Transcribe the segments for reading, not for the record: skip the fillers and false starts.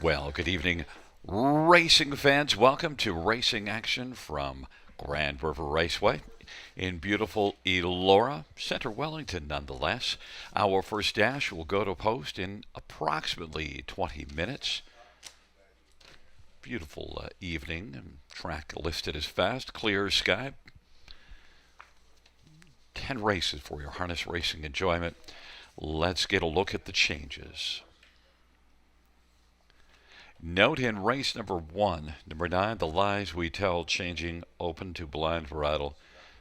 Well, good evening, racing fans. Welcome to Racing Action from Grand River Raceway in beautiful Elora, Center Wellington, nonetheless. Our first dash will go to post in approximately 20 minutes. Beautiful evening. Track listed as fast, clear sky. 10 races for your harness racing enjoyment. Let's get a look at the changes. Note in race number 1, number 9, The Lies We Tell changing open to blind varietal.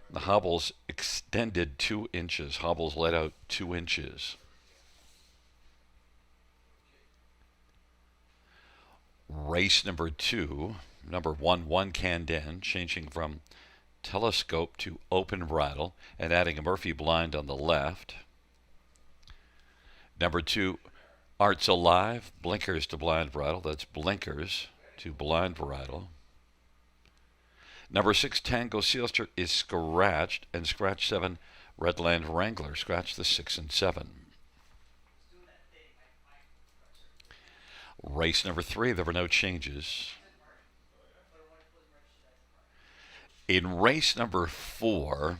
The hobbles extended 2 inches. Hobbles let out 2 inches. Race number 2, number 1, Candon, changing from telescope to open varietal and adding a Murphy blind on the left. Number 2, Arts Alive, blinkers to blind varietal. That's blinkers to blind varietal. Number 6, Tango Sealster is scratched, and scratch 7, Redland Wrangler, scratch the 6 and 7. Race number 3, there were no changes. In race number 4,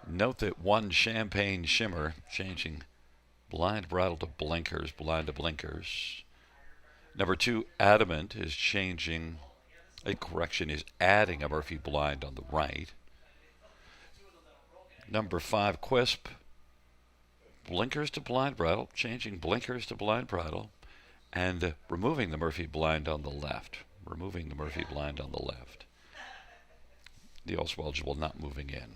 note that 1, Champagne Shimmer, changing blind bridle to blinkers, blind to blinkers. Number 2, Adamant is changing, is adding a Murphy blind on the right. Number 5, Quisp, blinkers to blind bridle, changing blinkers to blind bridle, and removing the Murphy blind on the left. The also eligible not moving in.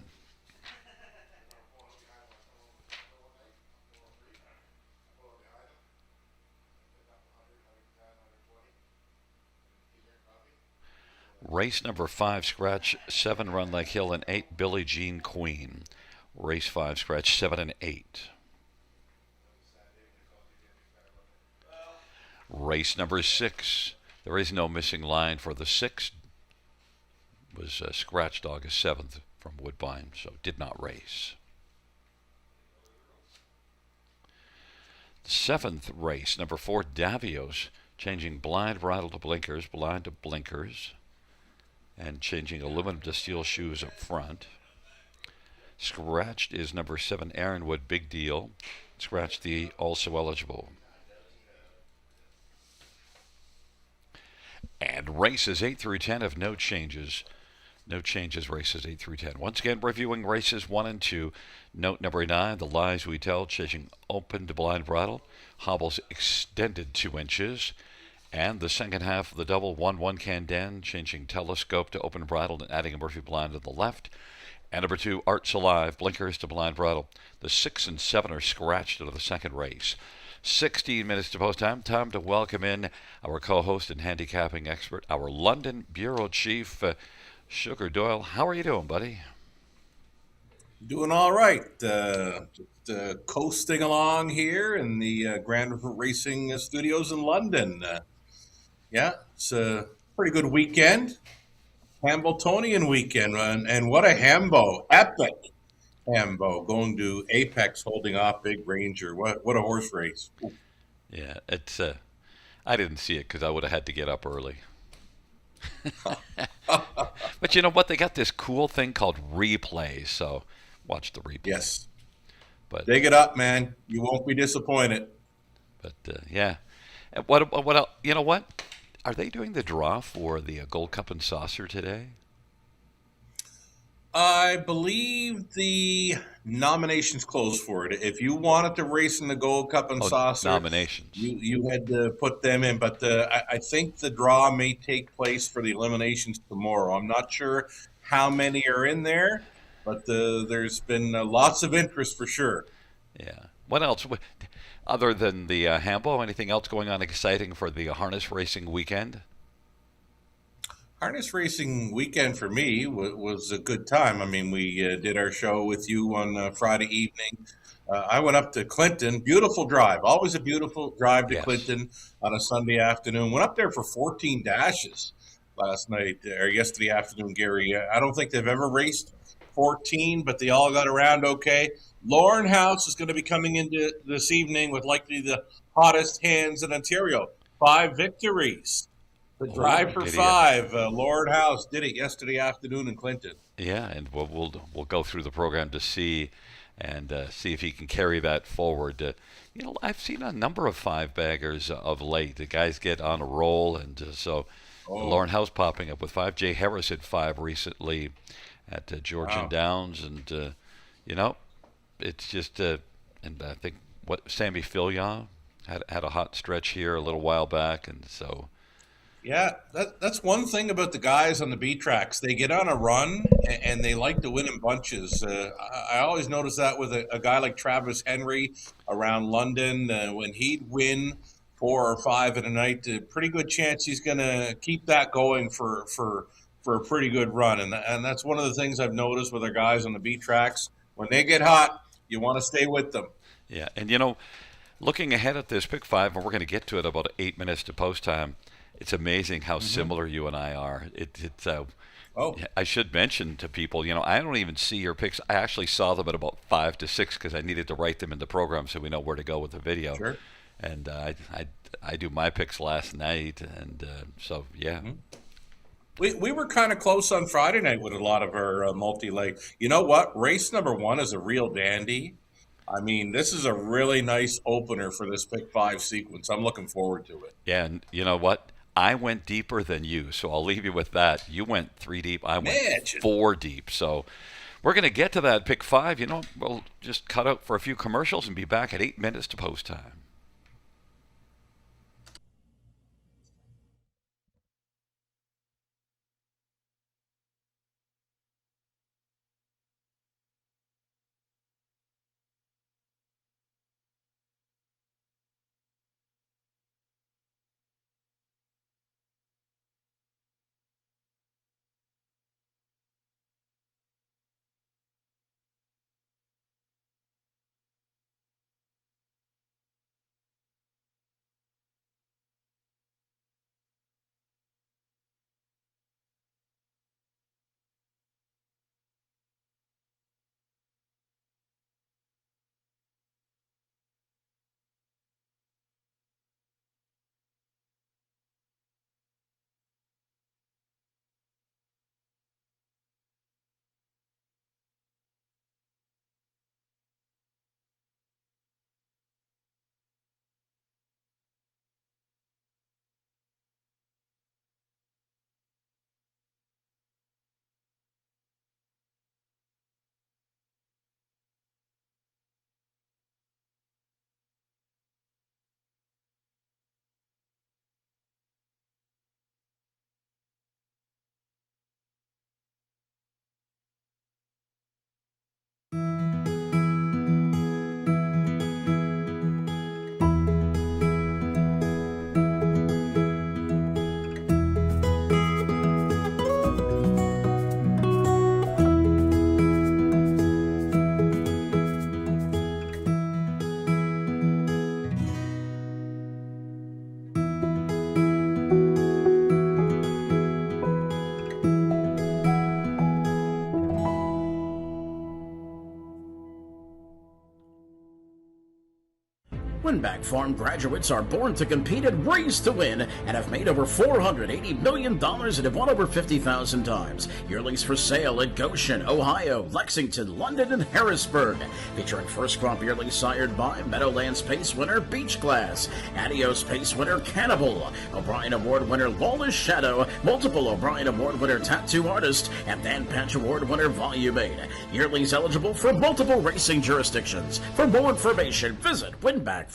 Race number 5, scratch 7, Run Like Hill, and 8, Billie Jean Queen. Race 5, scratch 7 and 8. Race number 6, there is no missing line for the 6. Was scratched August 7th from Woodbine, so did not race. The 7th race, number 4, Davios, changing blind bridle to blinkers, blind to blinkers, and changing aluminum to steel shoes up front. Scratched is number 7, Aaronwood, Big Deal. Scratched the also eligible. And races 8 through 10 have no changes. No changes, races 8 through 10. Once again, reviewing races 1 and 2. Note number 9, The Lies We Tell, changing open to blind bridle. Hobbles extended 2 inches. And the second half of the double 1, Candon, changing telescope to open bridle and adding a Murphy blind on the left. And number 2, Arts Alive, blinkers to blind bridle. The 6 and 7 are scratched into the second race. 16 minutes to post time. Time to welcome in our co-host and handicapping expert, our London Bureau Chief, Sugar Doyle. How are you doing, buddy? Doing all right. Just coasting along here in the Grand River Racing Studios in London. Yeah, it's a pretty good weekend. Hambletonian weekend. And what a Hambo. Epic Hambo. Going to Apex, holding off Big Ranger. What a horse race. Yeah, it's. I didn't see it because I would have had to get up early. But you know what? They got this cool thing called replay, so watch the replay. Yes. But Dig it up, man. You won't be disappointed. Yeah. And what else? You know what? Are they doing the draw for the Gold Cup and Saucer today? I believe the nominations closed for it. If you wanted to race in the Gold Cup and Saucer, nominations. you had to put them in. But I think the draw may take place for the eliminations tomorrow. I'm not sure how many are in there, but there's been lots of interest for sure. Yeah. What else? Other than the Hambo, anything else going on exciting for the harness racing weekend? Harness racing weekend for me was a good time. I mean, we did our show with you on Friday evening. I went up to Clinton. Beautiful drive. Always a beautiful drive to Yes. Clinton on a Sunday afternoon. Went up there for 14 dashes last night or yesterday afternoon, Gary. I don't think they've ever raced 14, but they all got around okay. Lauren House is going to be coming into this evening with likely the hottest hands in Ontario. 5 victories. The Oh, drive for did he? 5. Lord House did it yesterday afternoon in Clinton. Yeah, and we'll go through the program to see and see if he can carry that forward. I've seen a number of five baggers of late. The guys get on a roll, and so Oh, Lauren House popping up with five. Jay Harris had five recently at Georgian wow. Downs, and you know, it's just and I think what Sammy Filion had a hot stretch here a little while back, and so Yeah, that's one thing about the guys on the B tracks. They get on a run and they like to win in bunches. I always notice that with a guy like Travis Henry around London. When he'd win 4 or 5 in a night, a pretty good chance he's going to keep that going for a pretty good run. And that's one of the things I've noticed with our guys on the B tracks. When they get hot, you want to stay with them. yeah, and looking ahead at this pick five, and we're going to get to it about 8 minutes to post time. It's amazing how Hmm. similar you and I are. It's Oh, I should mention to people, I don't even see your picks. I actually saw them at about 5 to 6 because I needed to write them in the program so we know where to go with the video. sure. And I do my picks last night, and so yeah, Mhm. We were kind of close on Friday night with a lot of our multi leg. You know what? Race number 1 is a real dandy. I mean, this is a really nice opener for this pick 5 sequence. I'm looking forward to it. yeah. And you know what? I went deeper than you, so I'll leave you with that. You went three deep. I went Imagine. four deep. So we're going to get to that pick five. We'll just cut out for a few commercials and be back at 8 minutes to post time. Winback Farm graduates are born to compete and raised to win and have made over $480 million and have won over 50,000 times. Yearlings for sale at Goshen, Ohio, Lexington, London, and Harrisburg. Featuring first crop yearlings sired by Meadowlands Pace winner Beach Glass, Adios Pace winner Cannibal, O'Brien Award winner Lawless Shadow, multiple O'Brien Award winner Tattoo Artist, and Dan Patch Award winner Volume 8. Yearlings eligible for multiple racing jurisdictions. For more information, visit winbackfarm.com.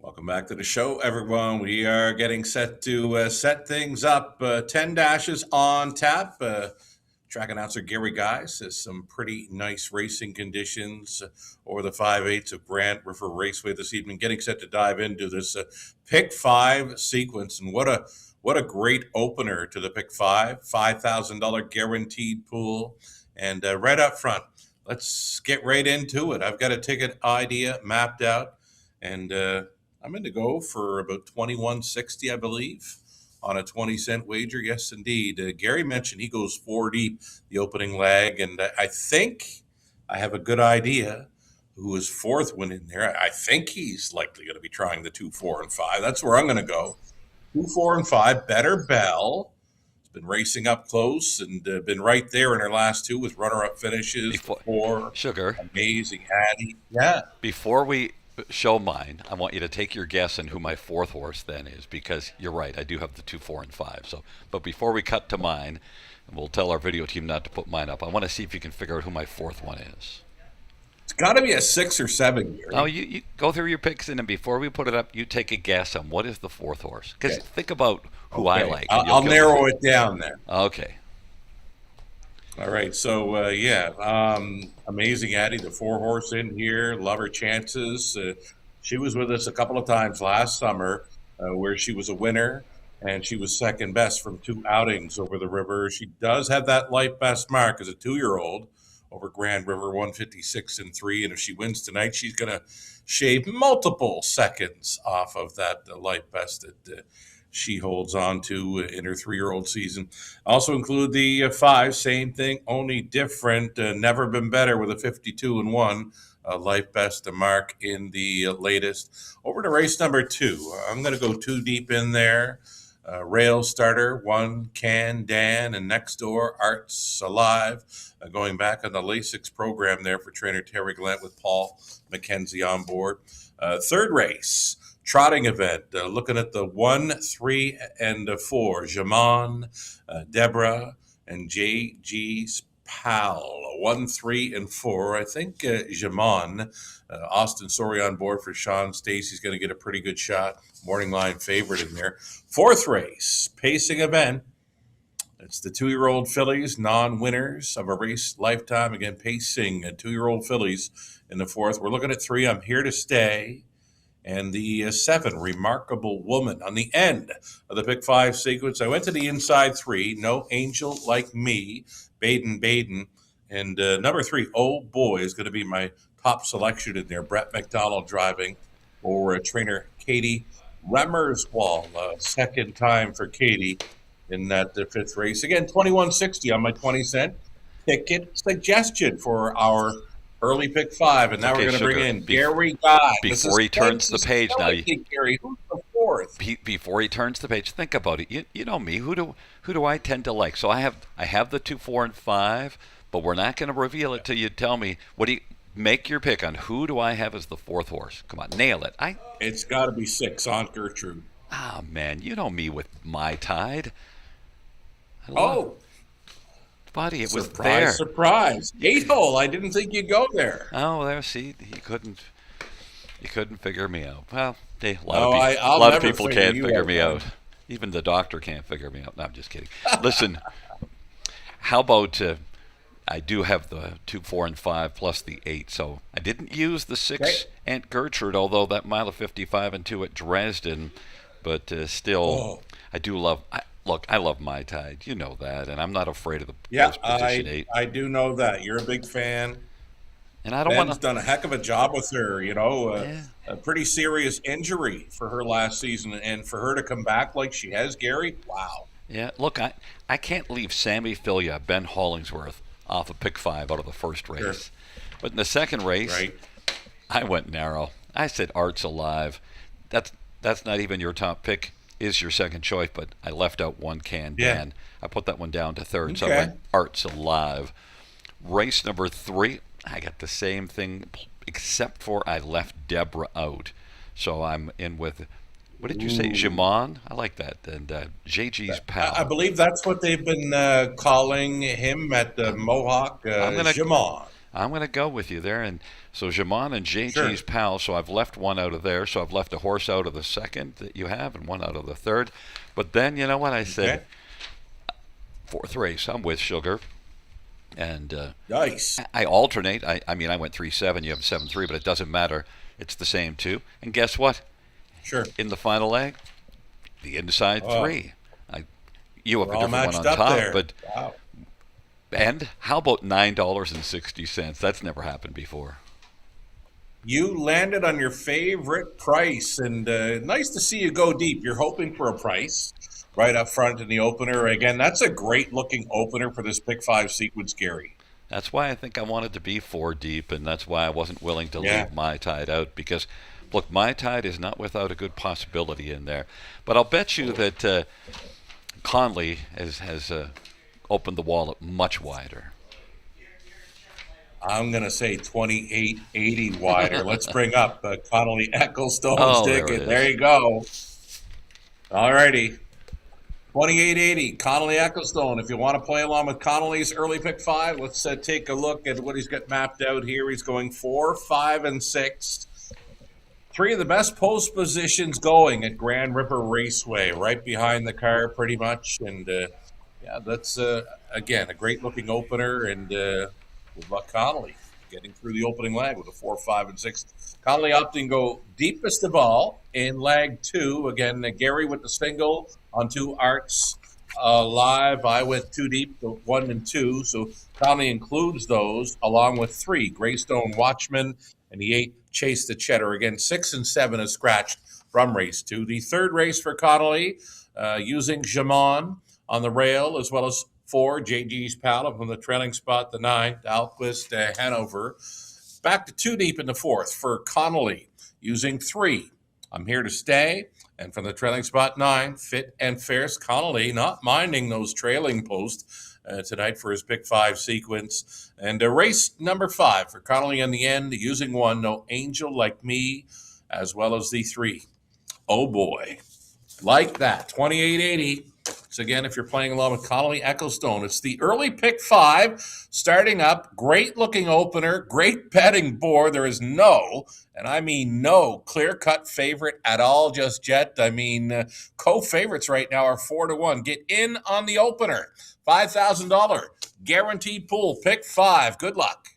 Welcome back to the show, everyone. We are getting set to set things up. 10 dashes on tap. Track announcer Gary Guy says some pretty nice racing conditions over the 5/8 of Grand River Raceway this evening. Getting set to dive into this pick five sequence, and what a great opener to the pick five, $5,000 guaranteed pool, and right up front. Let's get right into it. I've got a ticket idea mapped out, and I'm in to go for about 21.60, I believe, on a 20-cent wager. Yes, indeed. Gary mentioned he goes 4 deep the opening leg, and I think I have a good idea who is fourth win in there. I think he's likely going to be trying the 2, 4, and 5. That's where I'm going to go. 2, 4, and 5. Better Bell. Been racing up close and been right there in her last two with runner-up finishes before. Sugar. Amazing Addie. Yeah. Before we show mine, I want you to take your guess on who my fourth horse then is, because you're right, I do have the 2, 4, and 5. So, but before we cut to mine, and we'll tell our video team not to put mine up, I want to see if you can figure out who my fourth one is. It's got to be a 6 or 7 here. Oh, you go through your picks, and then before we put it up, you take a guess on what is the fourth horse. Because think about who I like. I'll narrow it down then. Okay. All right. So, Amazing Addie, the 4-horse in here. Love her chances. She was with us a couple of times last summer where she was a winner, and she was second best from 2 outings over the river. She does have that life best mark as a 2-year-old over Grand River, 156-3. And if she wins tonight, she's going to shave multiple seconds off of that life best that she holds on to in her 3-year-old season. Also include the 5, same thing, only different. Never Been Better with a 52-1 life best to mark in the latest. Over to race number 2. I'm going to go 2 deep in there. Rail starter, 1 Can Dan, and next door Arts Alive. Going back on the Lasix program there for trainer Terry Glent with Paul McKenzie on board. Third race, trotting event, looking at the 1, 3, and 4. Jamon, Deborah, and J.G.'s Pal. 1, 3, and 4. I think Jamon, Austin Sori on board for Sean Stacy's going to get a pretty good shot. Morning line favorite in there. Fourth race, pacing event. It's the 2-year-old fillies, non-winners of a race lifetime. Again, pacing 2-year-old fillies in the fourth. We're looking at 3, I'm Here to Stay. And the 7, Remarkable Woman. On the end of the pick 5 sequence, I went to the inside 3, No Angel Like Me, Baden. And number 3, Oh Boy, is going to be my top selection in there. Brett McDonald driving for trainer Katie Remmerswall. Second time for Katie in that 5th race. Again, 21.60 on my 20-cent ticket suggestion for our early pick 5. And now we're going to bring in Gary Guy. Before he turns the page, now Gary, who's the fourth? Before he turns the page, think about it. You know me. Who do I tend to like? So I have the 2, 4, and 5, but we're not going to reveal it till you tell me. What do you make your pick on? Who do I have as the fourth horse? Come on, nail it. It's got to be 6, Aunt Gertrude. Ah, man, you know me with my Tide. Buddy, it was there. Surprise. 8-hole. I didn't think you'd go there. Oh, there. See, you couldn't figure me out. Well, a lot of people can't figure me out. Even the doctor can't figure me out. No, I'm just kidding. Listen, how about I do have the 2, 4, and 5 plus the 8. So I didn't use the 6 Aunt Gertrude, although that mile of 55-2 at Dresden. But still, I do love. Look, I love my Tide. You know that, and I'm not afraid of the position 8. I do know that. You're a big fan. And I don't Ben's done a heck of a job with her. A pretty serious injury for her last season, and for her to come back like she has, Gary. Wow. Yeah. Look, I can't leave Sammy Filia, Ben Hollingsworth off of pick 5 out of the first race. Sure. But in the second race, I went narrow. I said Arts Alive. That's not even your top pick. Is your second choice, but I left out 1 Can Dan. I put that one down to third, so I went Arts Alive. Race number 3, I got the same thing, except for I left Deborah out. So I'm in with, what did you say, Jamon? I like that. And JG's Pal. I believe that's what they've been calling him at Mohawk, Jamon. I'm going to go with you there. And so Jamon and Sure. JG's pal. So I've left one out of there. So I've left a horse out of the second that you have and one out of the third. But then, you know what? I said, Okay. fourth race, I'm with Sugar. And Nice. I alternate. I mean, I went 3-7. You have 7-3, but it doesn't matter. It's the same two. And guess what? Sure. In the final leg, the inside Oh, three. I, you have we're a all different one matched on up top, there. but Wow. and how about $9.60? That's never happened before. You landed on your favorite price, and nice to see you go deep. You're hoping for a price right up front in the opener. Again, that's a great looking opener for this pick five sequence, Gary. That's why I think I wanted to be four deep, and that's why I wasn't willing to Yeah. leave my tide out because, look, my tide is not without a good possibility in there. But I'll bet you that Conley has opened the wallet much wider. I'm going to say 2880 wider. Let's bring up Connolly Ecclestone's Oh, there it ticket. There is. you go. All righty. 2880, Connolly Ecclestone. If you want to play along with Connolly's early pick five, let's take a look at what he's got mapped out here. He's going 4, 5, and 6. Three of the best post positions going at Grand Ripper Raceway, right behind the car, pretty much. And yeah, that's again a great looking opener. And good luck, Connolly, getting through the opening leg with a 4, 5, and 6. Connolly opting go deepest of all in leg 2. Again, Gary with the single on 2 arts live. I went 2 deep, the 1 and 2. So Connolly includes those along with 3 Greystone Watchman and the 8 Chase the Cheddar. Again, 6 and 7 is scratched from race 2. The third race for Connolly using Jamon on the rail as well as 4 JG's Pal from the trailing spot, the 9 Alquist Hanover. Back to 2 deep in the fourth for Connolly using 3 I'm Here to Stay. And from the trailing spot 9, Fit and Fierce. Connolly not minding those trailing posts tonight for his pick 5 sequence. And race number 5 for Connolly in the end, using 1, No Angel Like Me, as well as the 3. Oh boy. Like that. 2880. So again, if you're playing along with Connolly Ecclestone, it's the early pick 5 starting up. Great looking opener, great betting board. There is no, and I mean no, clear-cut favorite at all just yet. I mean, co-favorites right now are 4-1. Get in on the opener. $5,000 guaranteed pool. Pick 5. Good luck.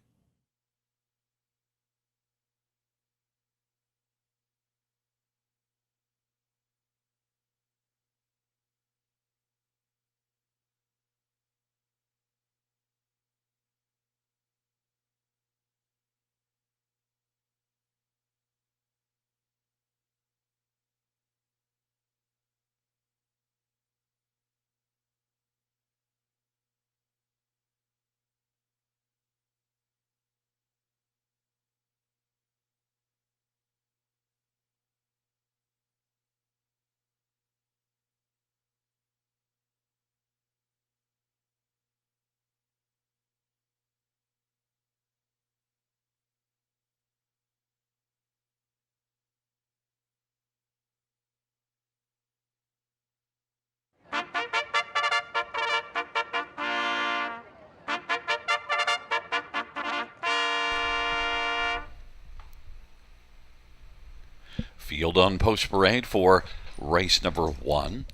Field on post parade for race number 1.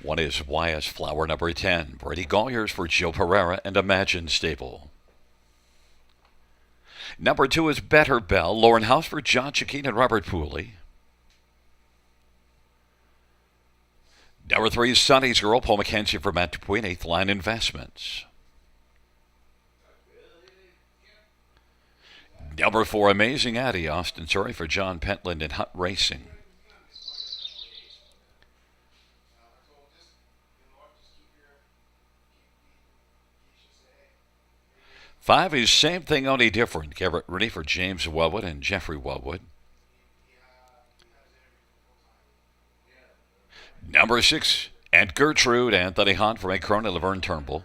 One is YS Flower number 10. Brady Goyers for Joe Pereira and Imagine Stable. Number 2 is Better Bell. Lauren House for John Chiquine and Robert Pooley. Number 3 is Sonny's Girl. Paul McKenzie for Matt Dupuy and 8th Line Investments. Number 4, Amazing Addie, Austin Surrey for John Pentland and Hunt Racing. 5 is Same Thing Only Different. Garrett Rooney for James Wellwood and Jeffrey Wellwood. Number 6, Aunt Gertrude, Anthony Hunt for Meg Cronin and Laverne Turnbull.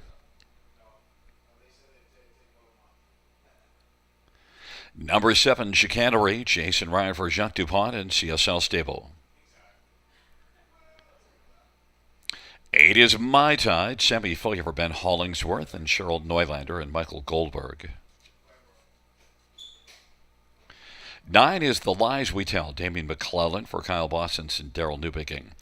Number 7, Chicanery, Jason Ryan for Jacques Dupont and CSL Stable. 8 is My Tide, Sammy Follier for Ben Hollingsworth and Cheryl Neulander and Michael Goldberg. 9 is The Lies We Tell, Damien McClellan for Kyle Bossens and Daryl Newbiging.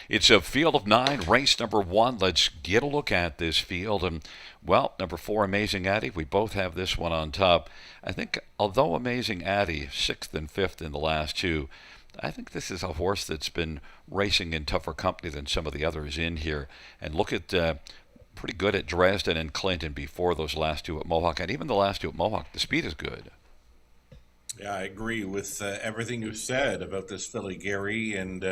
It's a field of 9, race number 1. Let's get a look at this field. And, well, number 4, Amazing Addie. We both have this one on top. I think, although Amazing Addie, 6th and 5th in the last 2, I think this is a horse that's been racing in tougher company than some of the others in here. And look at pretty good at Dresden and Clinton before those last 2 at Mohawk. And even the last 2 at Mohawk, the speed is good. Yeah, I agree with everything you said about this filly, Gary. And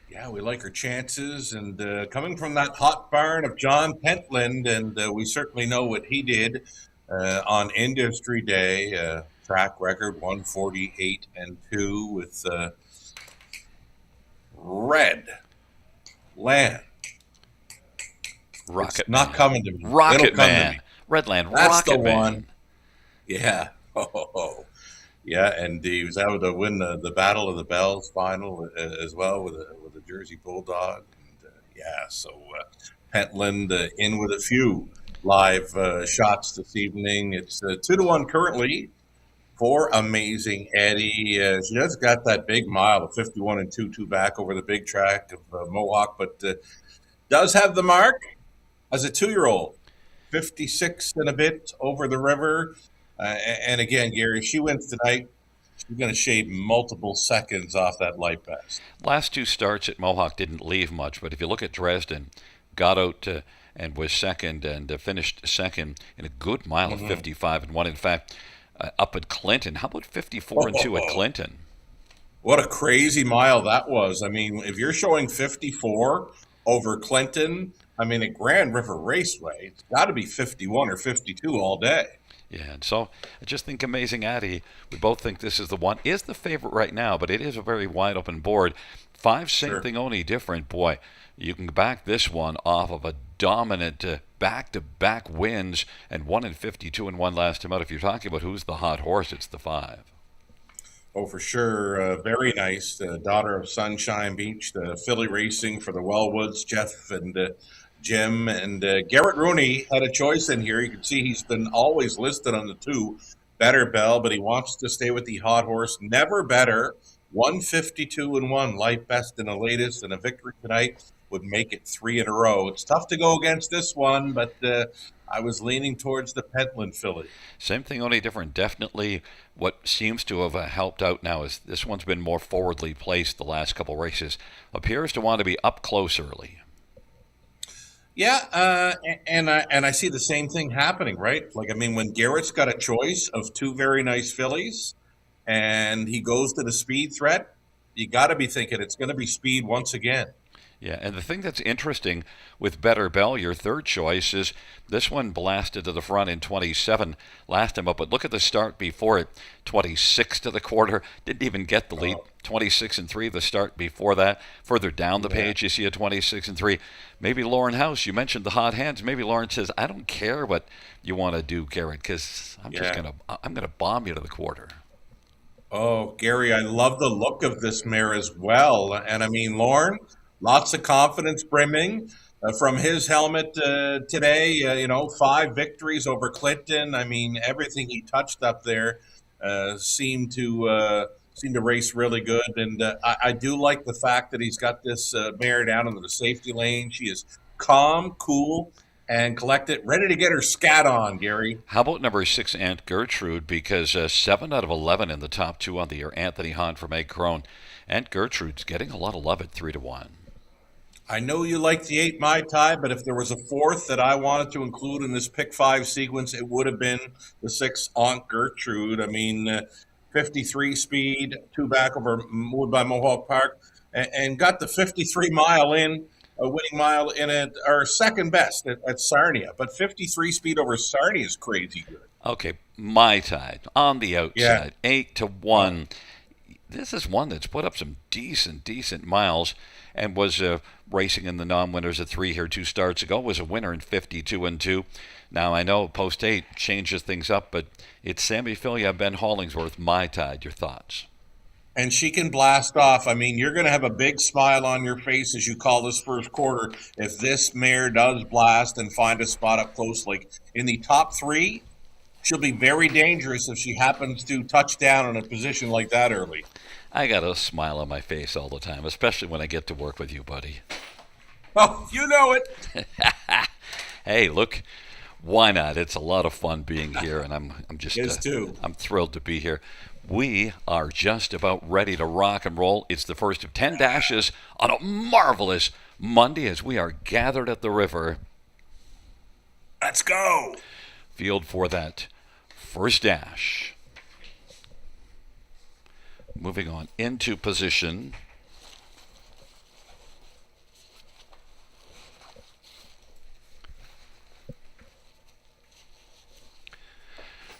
yeah, we like her chances. And coming from that hot barn of John Pentland, and we certainly know what he did on Industry Day. Track record 148-2 with Red Land. Rocket it's not Man. coming to me. Rocket It'll come to Man. me. Redland. That's Rocket the Man. one. Yeah. Yeah, and he was able to win the Battle of the Bells final as well with a Jersey Bulldog. And, yeah, so Pentland in with a few live shots this evening. It's 2-1 currently for Amazing Eddie. She just got that big mile of 51-2 back over the big track of Mohawk, but does have the mark as a 2-year-old. 56 and a bit over the river. And again, Gary, if she wins tonight, she's going to shave multiple seconds off that light best. Last 2 starts at Mohawk didn't leave much, but if you look at Dresden, got out and was second and finished second in a good mile of 55-1. In fact, up at Clinton, how about 54-2 at Clinton? What a crazy mile that was. I mean, if you're showing 54 over Clinton, I mean, at Grand River Raceway, it's got to be 51 or 52 all day. Yeah, and so I just think Amazing Addie, we both think this is the one, is the favorite right now, but it is a very wide open board. 5, same thing, only different. Boy, you can back this one off of a dominant back-to-back wins and 1-52-1 last time out. If you're talking about who's the hot horse, it's the 5. Oh, for sure. Very nice. Daughter of Sunshine Beach, the filly racing for the Wellwoods, Jeff and Jim. And Garrett Rooney had a choice in here. You can see he's been always listed on the 2, Better Bell, but he wants to stay with the hot horse. Never Better, 152-1, light best in the latest, and a victory tonight would make it 3 in a row. It's tough to go against this one, but I was leaning towards the Pentland filly. Same thing, only different. Definitely what seems to have helped out now is this one's been more forwardly placed the last couple races. Appears to want to be up close early. Yeah, and I see the same thing happening, right? Like, I mean, when Garrett's got a choice of 2 very nice fillies and he goes to the speed threat, you got to be thinking it's going to be speed once again. Yeah, and the thing that's interesting with Better Bell, your third choice, is this one blasted to the front in 27 last time up. But look at the start before it, 26 to the quarter, didn't even get the lead. 26-3 the start before that. Further down the page, you see a 26-3. Maybe Lauren House, you mentioned the hot hands. Maybe Lauren says, I don't care what you want to do, Garrett, because I'm gonna bomb you to the quarter. Oh, Gary, I love the look of this mare as well. And I mean, Lauren, lots of confidence brimming from his helmet today. 5 victories over Clinton. I mean, everything he touched up there seemed to race really good. And I do like the fact that he's got this mare down into the safety lane. She is calm, cool, and collected, ready to get her scat on, Gary. How about number 6, Aunt Gertrude? Because 7 out of 11 in the top 2 on the year. Anthony Hahn from Egg Crone. Aunt Gertrude's getting a lot of love at 3-1. I know you like the 8 Mai Tai, but if there was a 4th that I wanted to include in this pick 5 sequence, it would have been the 6 Aunt Gertrude. I mean, 53 speed, 2 back over Woodbine Mohawk Park, and got the 53 mile in, a winning mile in it, or second best at Sarnia. But 53 speed over Sarnia is crazy good. Okay, Mai Tai on the outside, 8-1. This is one that's put up some decent miles and was racing in the non-winners at 3 here 2 starts ago, was a winner in 52-2. Now, I know Post 8 changes things up, but it's Sammy Filia, Ben Hollingsworth, Mai Tai. Your thoughts? And she can blast off. I mean, you're going to have a big smile on your face as you call this first quarter if this mare does blast and find a spot up close. Like in the top 3, She'll be very dangerous if she happens to touch down in a position like that early. I got a smile on my face all the time, especially when I get to work with you, buddy. Oh, you know it. Hey, look, why not? It's a lot of fun being here, and I'm just Is too. I'm thrilled to be here. We are just about ready to rock and roll. It's the first of 10 dashes on a marvelous Monday as we are gathered at the river Let's go. field for that first dash. Moving on into position.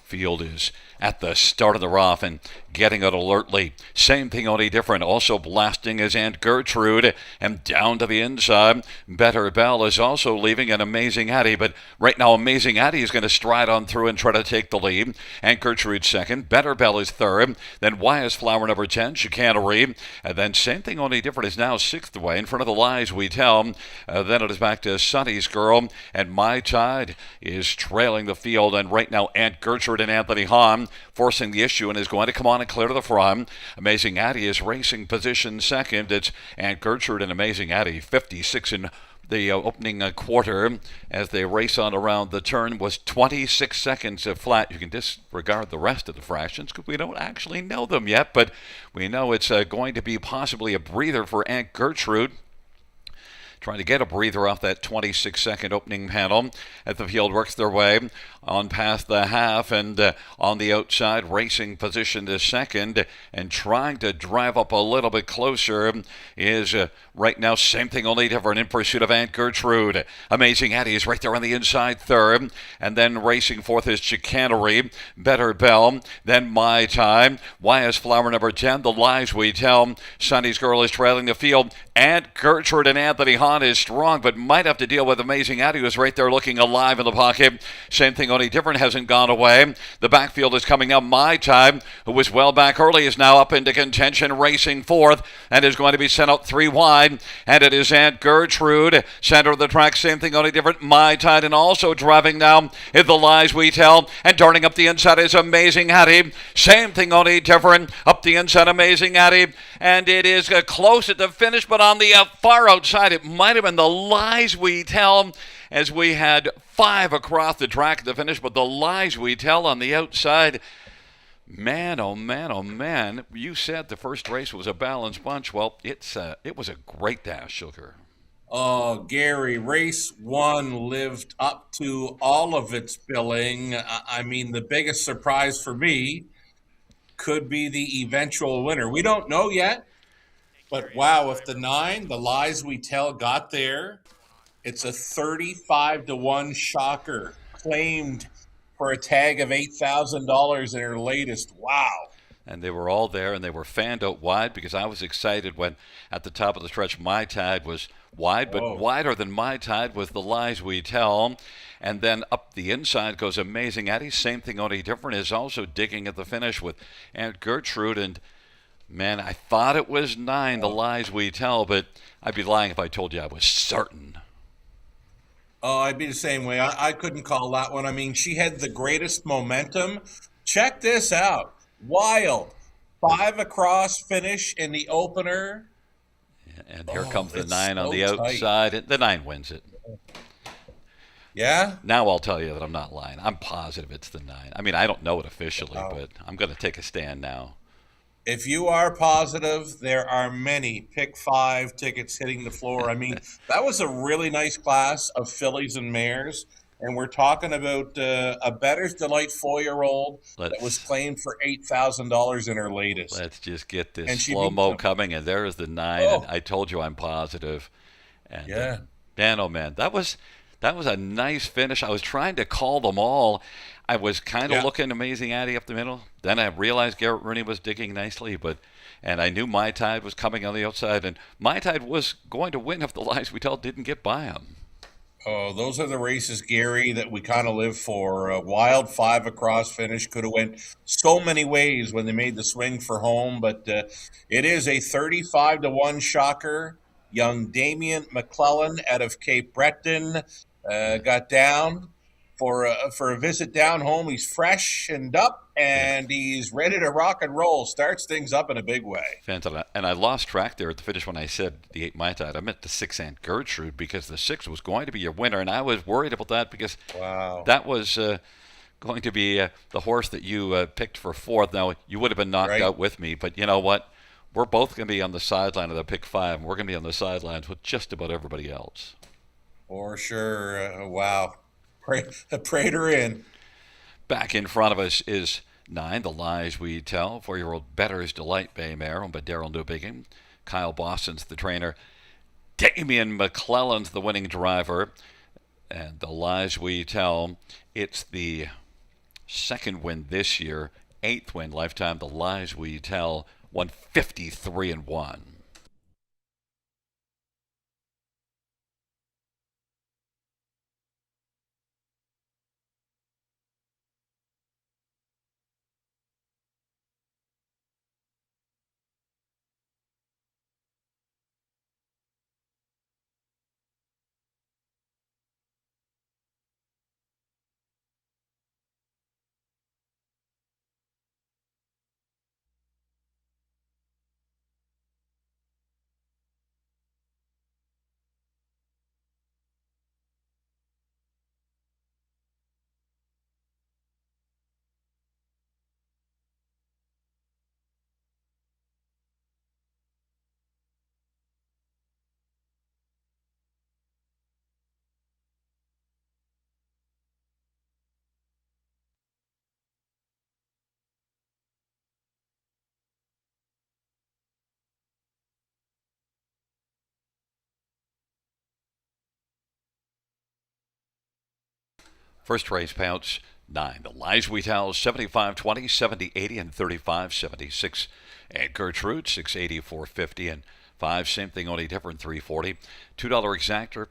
Field is at the start of the rough and getting it alertly. Same thing, only different. Also blasting his Aunt Gertrude and down to the inside. Better Bell is also leaving an Amazing Addie, but right now Amazing Addie is going to stride on through and try to take the lead. Aunt Gertrude second. Better Bell is third. Then Wyas Flower number 10, Chicanery. And then same thing, only different is now sixth away in front of the Lies We Tell. Then it is back to Sunny's Girl, and My Tide is trailing the field. And right now Aunt Gertrude and Anthony Hahn forcing the issue and is going to come on and clear to the front. Amazing Addie is racing position second. It's Aunt Gertrude and Amazing Addie, 56 in the opening quarter as they race on around the turn was 26 seconds of flat. You can disregard the rest of the fractions because we don't actually know them yet, but we know it's going to be possibly a breather for Aunt Gertrude. Trying to get a breather off that 26-second opening panel as the field works their way on past the half and on the outside, racing position to second and trying to drive up a little bit closer is right now same thing, only different in pursuit of Aunt Gertrude. Amazing Addie is right there on the inside third, and then racing fourth is Chicanery, Better Bell, then My Time, Wyas Flower number 10, The Lies We Tell. Sunny's Girl is trailing the field. Aunt Gertrude and Anthony Hahn is strong, but might have to deal with Amazing Addie, who's right there looking alive in the pocket. Same thing, only different, hasn't gone away. The backfield is coming up. My Time, who was well back early, is now up into contention, racing fourth, and is going to be sent out three wide. And it is Aunt Gertrude, center of the track, same thing, only different. My Tide, and also driving now is The Lies We Tell, and darting up the inside is Amazing Addie. Same thing, only different. Up the inside, Amazing Addie, and it is close at the finish, but on the far outside, it might have been The Lies We Tell, as we had five across the track at the finish, but The Lies We Tell on the outside. Man, oh man, oh man! You said the first race was a balanced bunch. Well, it was a great dash, Sugar. Oh, Gary, race one lived up to all of its billing. I mean, the biggest surprise for me could be the eventual winner. We don't know yet, but wow, if the 9, The Lies We Tell, got there, it's a 35-1 shocker, claimed for a tag of $8,000 in her latest. Wow. And they were all there, and they were fanned out wide because I was excited when at the top of the stretch My Tide was wide, but wider than My Tide was The Lies We Tell. And then up the inside goes Amazing Addie. Same thing, only different, is also digging at the finish with Aunt Gertrude. And man, I thought it was 9, The Lies We Tell, but I'd be lying if I told you I was certain. Oh, I'd be the same way. I couldn't call that one. I mean, she had the greatest momentum. Check this out. Wild. 5 across finish in the opener. And here comes the it's 9 on so the outside. The 9 wins it. Yeah? Now I'll tell you that I'm not lying. I'm positive it's the 9. I mean, I don't know it officially, but I'm going to take a stand now. If you are positive, there are many pick 5 tickets hitting the floor. I mean, that was a really nice class of fillies and mares. And we're talking about a Bettor's Delight 4-year-old that was claimed for $8,000 in her latest. Let's just get And this she slow-mo beat them. coming, and there is the 9. Oh. And I told you I'm positive. And Yeah. man, oh man, that was a nice finish. I was trying to call them all. I was kind of looking Amazing Addie up the middle. Then I realized Garrett Rooney was digging nicely, and I knew My Tide was coming on the outside, and My Tide was going to win if The Lies We Tell didn't get by him. Oh, those are the races, Gary, that we kind of live for. A wild 5 across finish could have went so many ways when they made the swing for home, but it is a 35-1 shocker. Young Damien McClellan out of Cape Breton got down. for a visit down home. He's freshened up Yeah. and he's ready to rock and roll. Starts things up in a big way. Fantastic. And I lost track there at the finish when I said the 8 Mai Tai. I meant the 6 Aunt Gertrude because the 6 was going to be your winner, and I was worried about that because Wow. that was going to be the horse that you picked for fourth. Now, you would have been knocked Right. out with me, but you know what? We're both going to be on the sideline of the pick 5, and we're going to be on the sidelines with just about everybody else. For sure. Wow. Prayed her in. Back in front of us is 9, The Lies We Tell. 4-year-old Better's Delight Bay mare, owned by Daryl Newbigin. Kyle Boston's the trainer. Damian McClellan's the winning driver. And The Lies We Tell, it's the second win this year, 8th win lifetime. The Lies We Tell, 153-1. First race payouts 9. The Lies We Tell 75-20, 70-80, and 35-76. And Gertrude 680, 450, and 5. Same thing, only different, 340. $2 exactor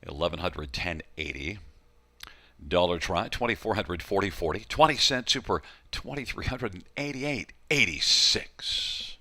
1100, 1080. Dollar try 2400, 40. 20-cent super 2388, 86.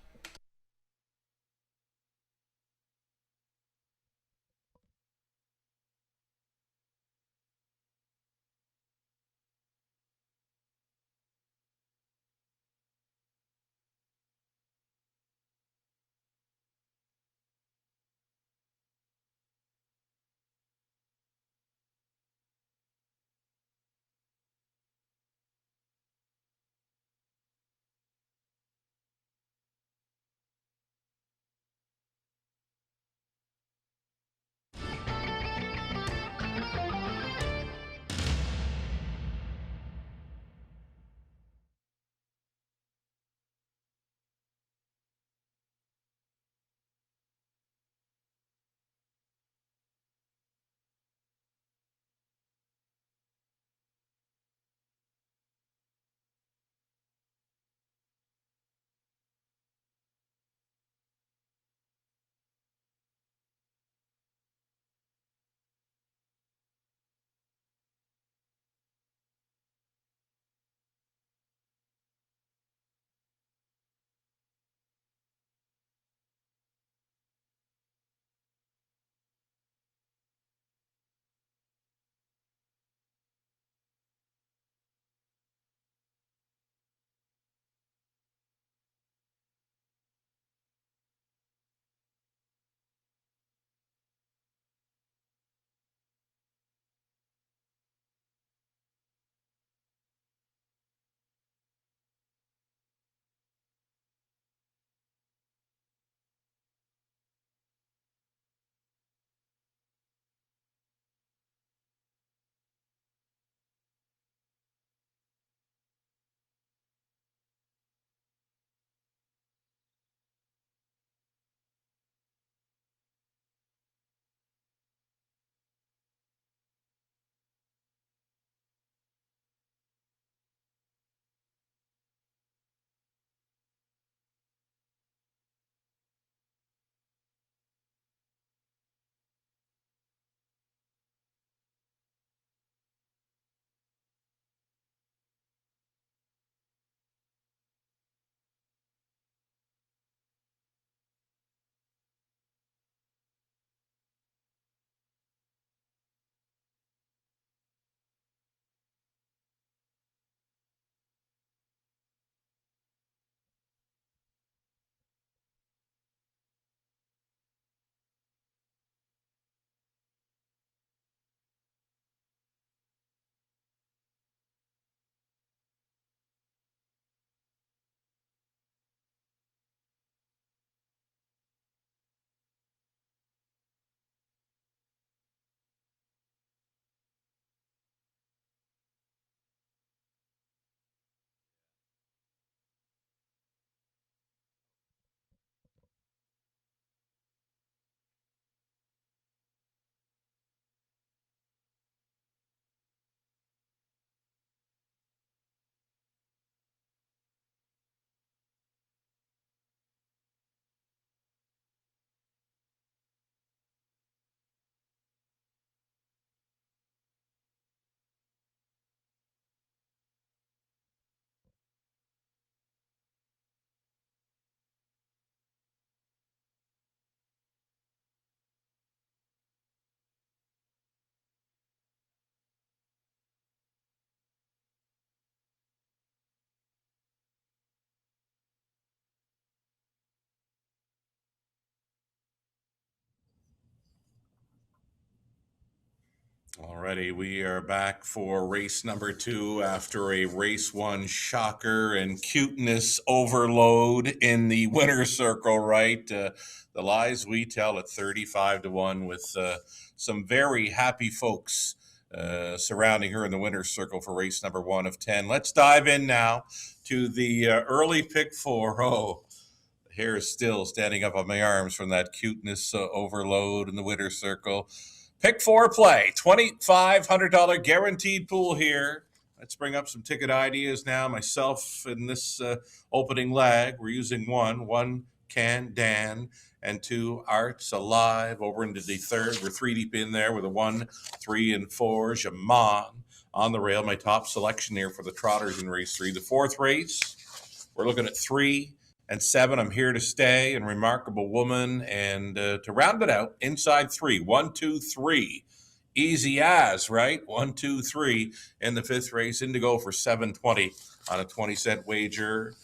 Alrighty, we are back for race number 2 after a race 1 shocker and cuteness overload in the winner's circle, right? The lies we tell at 35 to 1 with some very happy folks surrounding her in the winner's circle for race number 1 of 10. Let's dive in now to the early pick 4. Oh, the hair is still standing up on my arms from that cuteness overload in the winner's circle. Pick 4 play, $2,500 guaranteed pool here. Let's bring up some ticket ideas now. Myself in this opening leg, we're using one Can Dan, and 2 Arts Alive. Over into the third, we're 3 deep in there with a 1, 3, and 4. Jaman on the rail, my top selection here for the Trotters in race 3. The fourth race, we're looking at 3 and 7. I'm here to stay, and Remarkable Woman. And to round it out, inside 3, 1, 2, 3. Easy as, right? 1, 2, 3 in the fifth race. Indigo for 720 on a 20-cent wager.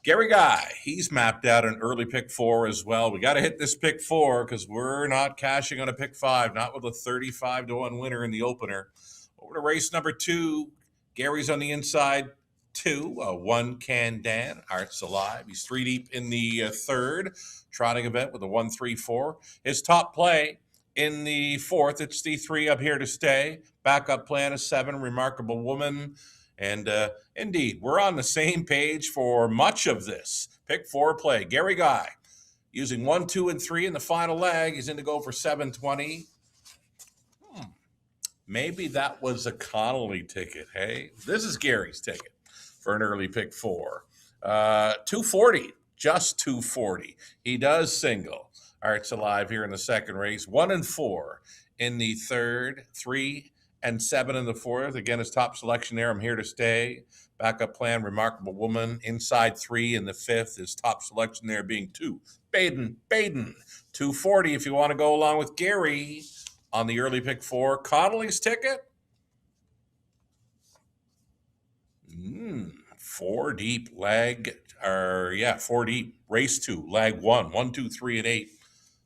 Gary Guy, he's mapped out an early pick 4 as well. We got to hit this pick 4 because we're not cashing on a pick 5, not with a 35 to 1 winner in the opener. Over to race number 2. Gary's on the inside 2, 1 Can Dan, Arts Alive. He's 3 deep in the third trotting event with a 1, 3, 4. His top play in the fourth, it's the 3 Up Here to Stay. Backup plan is 7, Remarkable Woman. And indeed, we're on the same page for much of this. Pick 4 play. Gary Guy using 1, 2, and 3 in the final leg. He's in to go for 720. Maybe that was a Connolly ticket, hey? This is Gary's ticket for an early pick 4. 240, just 240. He does single. Arts Alive here in the second race. 1 and 4 in the third. 3 and 7 in the fourth. Again, his top selection there, I'm Here to Stay. Backup plan, Remarkable Woman. Inside 3 in the fifth. His top selection there being 2. Baden. 240 if you want to go along with Gary on the early pick 4. Connolly's ticket. 4 deep leg, 4 deep race 2, leg 1, 1, 2, 3, and 8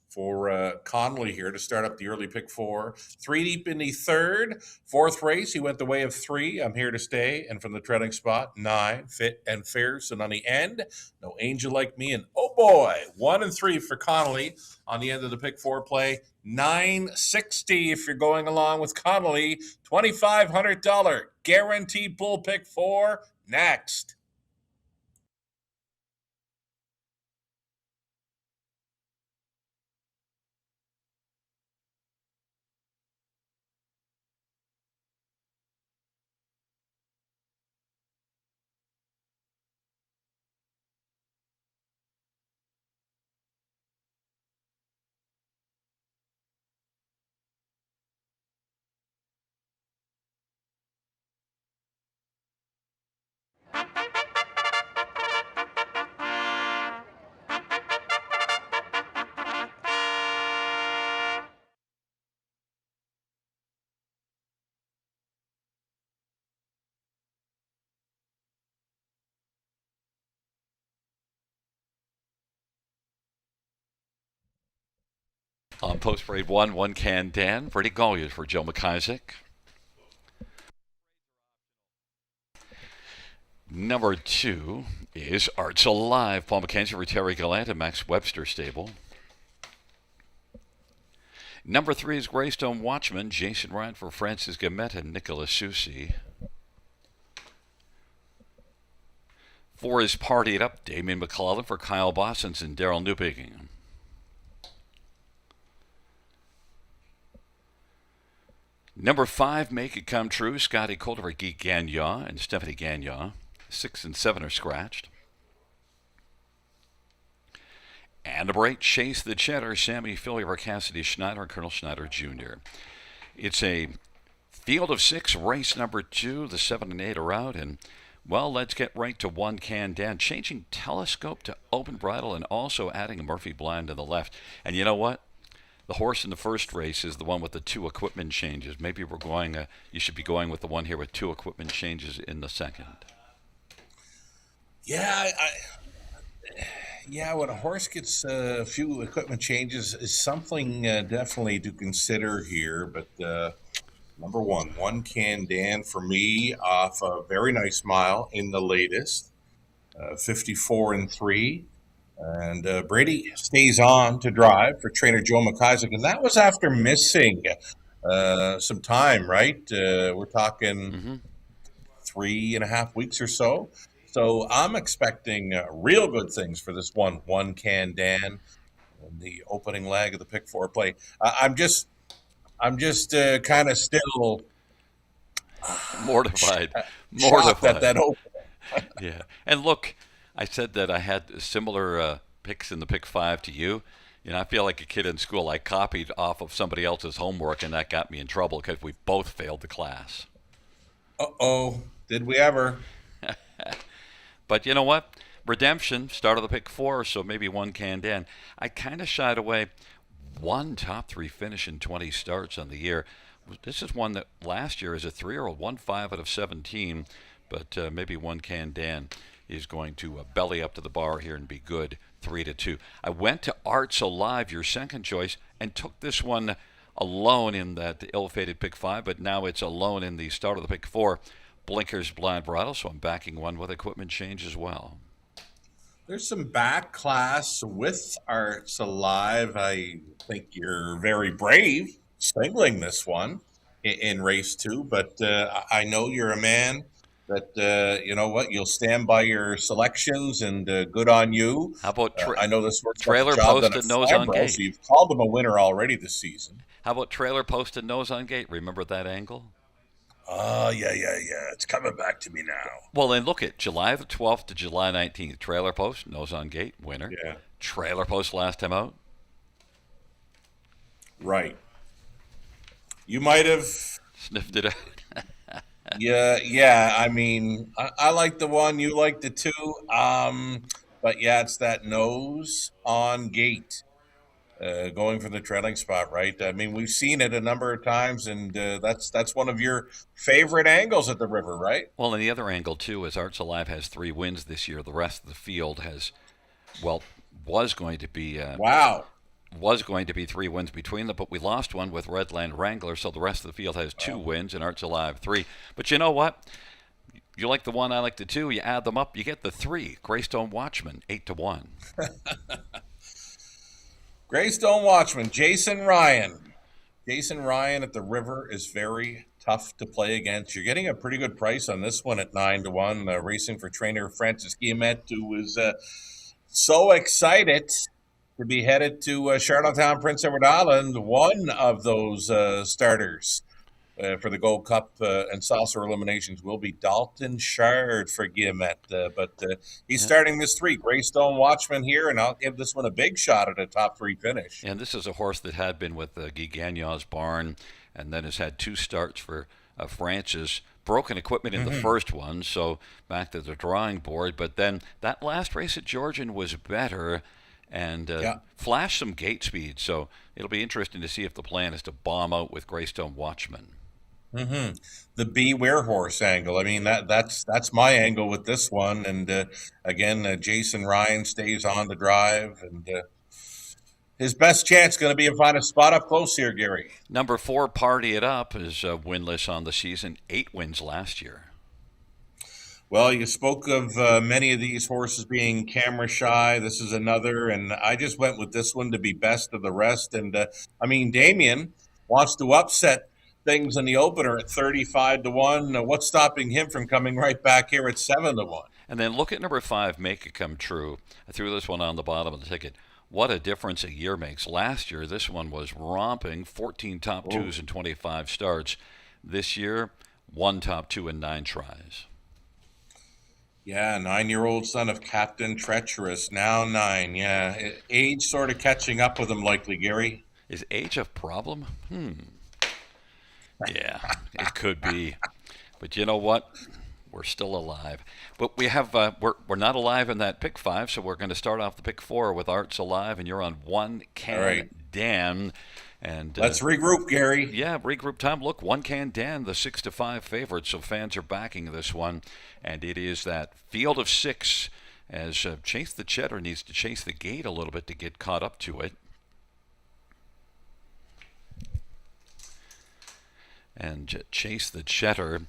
for Connolly here to start up the early pick 4. 3 deep in the third. Fourth race, he went the way of 3, I'm Here to Stay. And from the treading spot, 9, Fit and Fierce. And on the end, No Angel Like Me. And oh boy, 1 and 3 for Connolly on the end of the pick 4 play. 960 if you're going along with Connolly. $2,500 guaranteed pool pick 4 next. On post parade 1 Can Dan. Freddie Golliers for Joe McIsaac. Number 2 is Arts Alive. Paul McKenzie for Terry Gallant and Max Webster stable. Number 3 is Greystone Watchman. Jason Ryan for Francis Gamet and Nicholas Susi. 4 is Party It Up. Damien McClellan for Kyle Bossens and Daryl Newpicking. Number 5, Make It Come True. Scotty Coulter for Geek Gagnon and Stephanie Gagnon. 6 and 7 are scratched. And a break, Chase the Cheddar. Sammy Philly for Cassidy Schneider and Colonel Schneider Jr. It's a field of 6, race number 2. The 7 and 8 are out. And, well, let's get right to 1 Can Dan. Changing telescope to open bridle and also adding a Murphy blind to the left. And you know what? The horse in the first race is the one with the 2 equipment changes. Maybe we're going. You should be going with the one here with 2 equipment changes in the second. Yeah, when a horse gets a few equipment changes, is something definitely to consider here. But Number one can Dan for me off a very nice mile in the latest, 54-3. And Brady stays on to drive for trainer Joe McIsaac. And that was after missing some time, right? We're talking 3.5 weeks or so. So I'm expecting real good things for this one can Dan in the opening leg of the pick four play. I'm just kind of still Mortified. shocked at Mortified. that open. Yeah. And look, I said that I had similar picks in the pick five to you. You know, I feel like a kid in school. I copied off of somebody else's homework, and that got me in trouble because we both failed the class. Uh-oh. Did we ever? But you know what? Redemption, start of the pick four, so maybe one can Dan. I kind of shied away. One top three finish in 20 starts on the year. This is one that last year as a 3-year-old won 5 out of 17, but maybe one can Dan is going to belly up to the bar here and be good 3-2. I went to Arts Alive, your second choice, and took this one alone in that ill-fated pick five, but now it's alone in the start of the pick four. Blinkers blind bridle, so I'm backing one with equipment change as well. There's some back class with Arts Alive. I think you're very brave singling this one in race two, but I know you're a man that, you know what, you'll stand by your selections, and good on you. How about I know this works trailer like a job done posted at nose on Fabro, gate? so you've called them a winner already this season. How about trailer posted nose on gate? Remember that angle? Oh, yeah. It's coming back to me now. Well, then look at July the 12th to July 19th. Trailer post, nose on gate, winner. Yeah. Trailer post last time out. Right. You might have. Sniffed it out. Yeah. I mean, I like the one, you like the two. But yeah, it's that nose on gate, going for the trailing spot, right? I mean, we've seen it a number of times, and that's one of your favorite angles at the river, right? Well, and the other angle, too, is Arts Alive has 3 wins this year. The rest of the field has, well, was going to be Wow. 3 wins between them, but we lost one with Redland Wrangler, so the rest of the field has 2 wins and Arts Alive 3. But you know what? You like the one, I like the two. You add them up, you get the 3. Greystone Watchman, 8-1. Greystone Watchman, Jason Ryan. Jason Ryan at the river is very tough to play against. You're getting a pretty good price on this one at 9-1. Racing for trainer Francis Guillemette, who was so excited to be headed to Charlottetown, Prince Edward Island, one of those starters for the Gold Cup and Saucer eliminations will be Dalton Shard for Guillemette. But he's starting this 3. Greystone Watchman here, and I'll give this one a big shot at a top 3 finish. And this is a horse that had been with Guy Gagnon's barn and then has had 2 starts for Francis. Broken equipment in the first one, so back to the drawing board. But then that last race at Georgian was better and flashed some gate speed. So it'll be interesting to see if the plan is to bomb out with Greystone Watchman. The Beware Horse angle. I mean, that's my angle with this one. And again, Jason Ryan stays on the drive, and his best chance going to be to find a spot up close here, Gary. Number 4, Party It Up, is winless on the season. 8 wins last year. Well, you spoke of many of these horses being camera shy. This is another, and I just went with this one to be best of the rest. And I mean, Damien wants to upset things in the opener at 35-1. What's stopping him from coming right back here at 7-1? And then look at number 5, Make It Come True. I threw this one on the bottom of the ticket. What a difference a year makes. Last year, this one was romping, 14 top 2s and 25 starts. This year, 1 top 2 and 9 tries. Yeah, 9-year-old son of Captain Treacherous, now 9. Yeah, age sort of catching up with him likely, Gary. Is age a problem? Yeah, it could be. But you know what? We're still alive. But we have we're not alive in that pick 5, so we're going to start off the pick 4 with Arts Alive, and you're on 1 can Dan. And let's regroup, Gary. Yeah, regroup time. Look, 1 can Dan, the 6-5 favorite, so fans are backing this one, and it is that field of 6 as Chase the Cheddar needs to chase the gate a little bit to get caught up to it. and Chase the Cheddar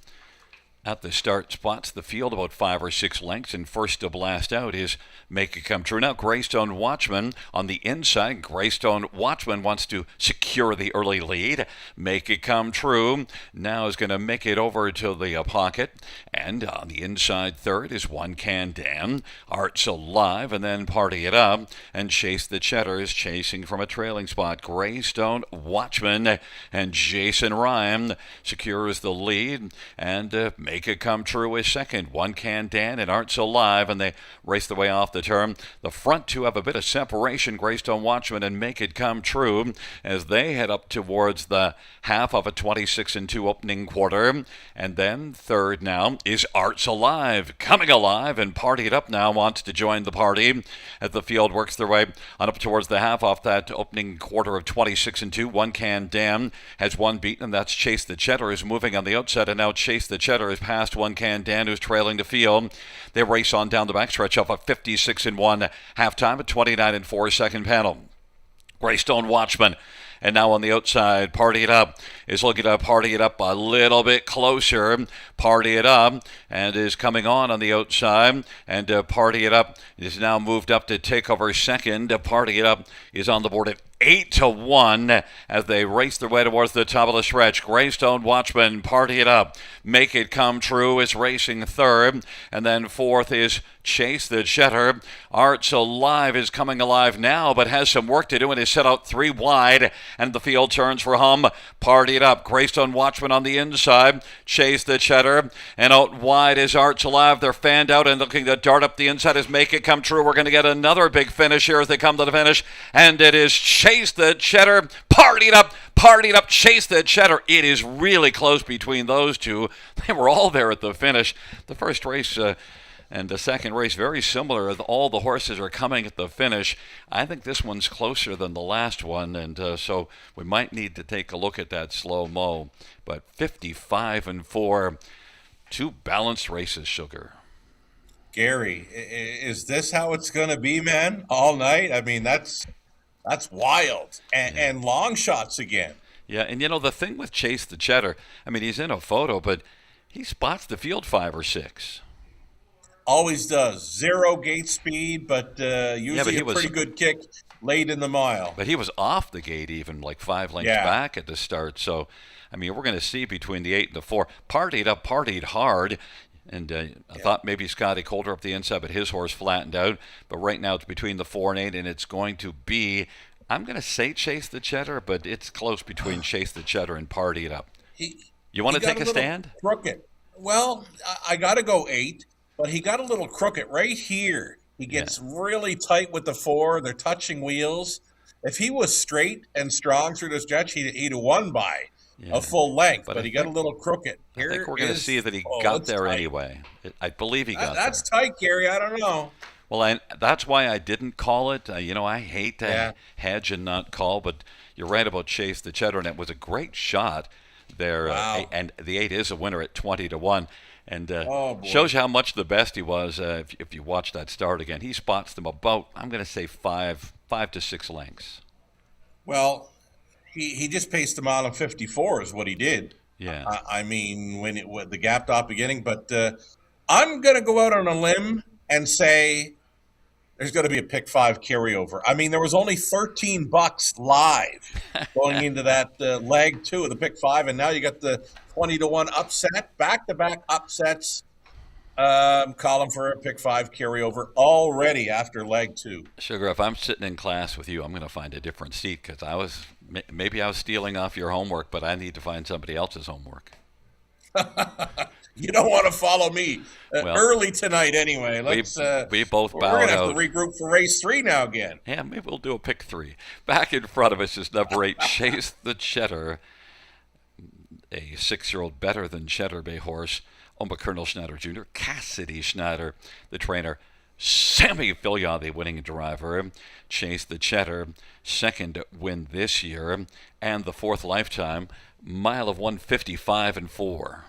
at the start spots the field about 5 or 6 lengths, and first to blast out is Make It Come True. Now Greystone Watchman on the inside. Greystone Watchman wants to secure the early lead. Make It Come True now is going to make it over to the pocket, and on the inside third is One Can Dan, Arts Alive, and then Party It Up, and Chase the Cheddar is chasing from a trailing spot. Greystone Watchman and Jason Ryan secures the lead, and Make It Come True is second. One Can Dan and Arts Alive, and they race the way off the turn. The front two have a bit of separation, Greystone Watchman and Make It Come True, as they head up towards the half of a 26-2 opening quarter. And then third now is Arts Alive, coming alive, and Party It Up now wants to join the party as the field works their way on up towards the half off that opening quarter of 26-2. One Can Dan has one beaten, and that's Chase the Cheddar, is moving on the outside, and now Chase the Cheddar is past One Can Dan, who's trailing the field. They race on down the backstretch off a 56-1 halftime at 29-4 second panel. Greystone Watchman, and now on the outside, Party It Up is looking to party it up a little bit closer. Party It Up, and is coming on the outside, and Party It Up is now moved up to take over second. Party It Up is on the board at 8-1 as they race their way towards the top of the stretch. Greystone Watchman, Party It Up, Make It Come True is racing third, and then fourth is Chase the Cheddar. Arts Alive is coming alive now, but has some work to do and is set out 3 wide, and the field turns for hum. Party It Up, Greystone Watchman on the inside, Chase the Cheddar, and out wide is Arts Alive. They're fanned out and looking to dart up the inside is Make It Come True. We're going to get another big finish here as they come to the finish, and it is Chase the Cheddar, Party It Up, Party It Up, Chase the Cheddar. It is really close between those two. They were all there at the finish. The first race and the second race very similar. All the horses are coming at the finish. I think this one's closer than the last one, and so we might need to take a look at that slow-mo. But 55-4, 2 balanced races, Sugar. Gary, is this how it's going to be, man? All night? I mean, that's wild. And long shots again. Yeah, and the thing with Chase the Cheddar, I mean, he's in a photo, but he spots the field 5 or 6. Always does. 0 gate speed, but usually a pretty good kick late in the mile. But he was off the gate even, like 5 lengths back at the start. So, I mean, we're going to see between the 8 and the 4. Partied up, partied hard. And I thought maybe Scotty Coulter up the inside, but his horse flattened out. But right now it's between the 4 and 8, and it's going to be, I'm going to say Chase the Cheddar, but it's close between Chase the Cheddar and Party It Up. You want to take a stand? Crooked. Well, I got to go 8, but he got a little crooked right here. He gets really tight with the 4. They're touching wheels. If he was straight and strong through the stretch, he'd have won by a full length, but he got a little crooked. I think we're going to see that he got there anyway. I believe he got there. That's tight, Gary. I don't know. Well, that's why I didn't call it. I hate to hedge and not call, but you're right about Chase the Cheddar, and it was a great shot there. Wow. And the 8 is a winner at 20-1. And shows you how much the best he was if you watch that start again. He spots them about, I'm going to say, 5 to 6 lengths. Well, he just paced them out on 54 is what he did. Yeah. I mean, when the gap top beginning. But I'm going to go out on a limb and say there's going to be a pick 5 carryover. I mean, there was only $13 live going into that leg 2 of the pick 5, and now you got the 20-1 upset, back-to-back upsets. Column for a pick 5 carryover already after leg 2. Sugar, if I'm sitting in class with you, I'm going to find a different seat because maybe I was stealing off your homework, but I need to find somebody else's homework. You don't want to follow me early tonight anyway. We both bowed out. We're going to have to regroup for race 3 now again. Yeah, maybe we'll do a pick 3. Back in front of us is number 8, Chase the Cheddar, a 6-year-old better than Cheddar Bay horse, owned by Colonel Schneider Jr., Cassidy Schneider, the trainer, Sammy Fillion, the winning driver, Chase the Cheddar, second win this year, and the 4th lifetime, mile of 155-4.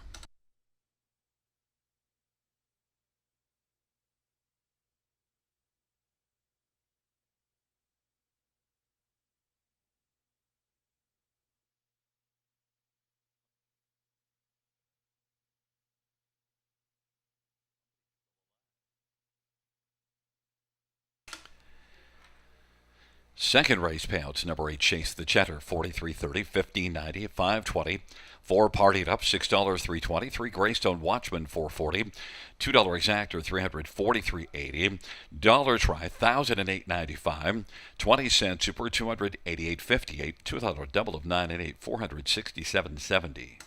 Second race payouts, number 8, Chase the Cheddar, $43.30, $15.90, $5.20. 4 Partied Up, $6, $3.20. 3 Greystone Watchman, $4.40. $2 Exactor, $343.80. Dollar Try, $1,008.95. 20-cent Super, $288.58. $2 Double of 9 and 8, $467.70.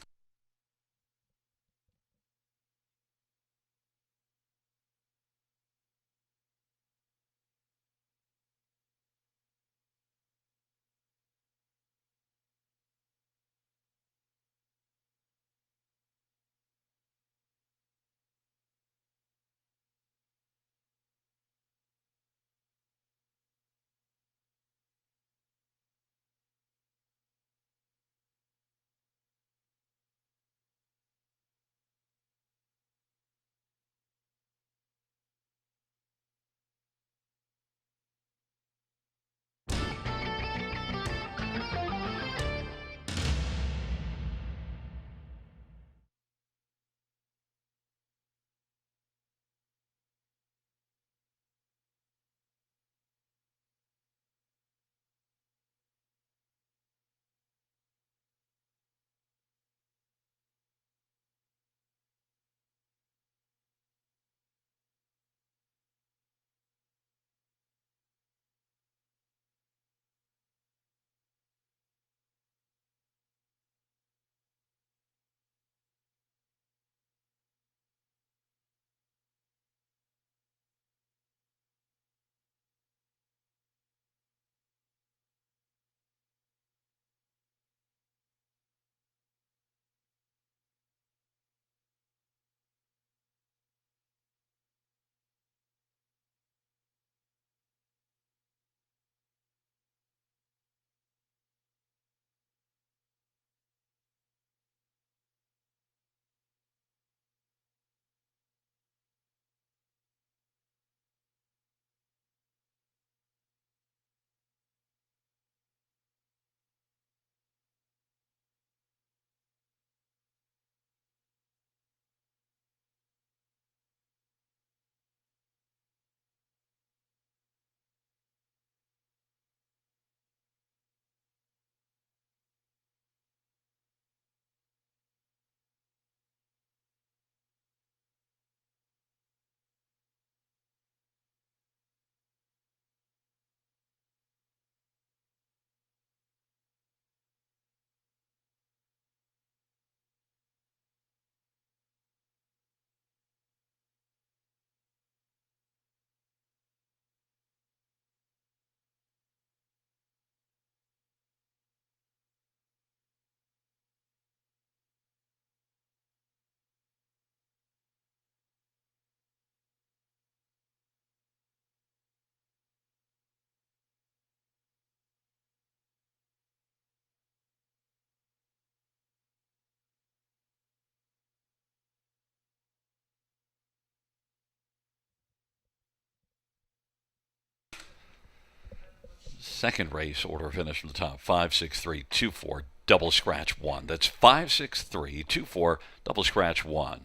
Second race order finish from the top, 56324 double scratch 1. That's 56324 double scratch 1.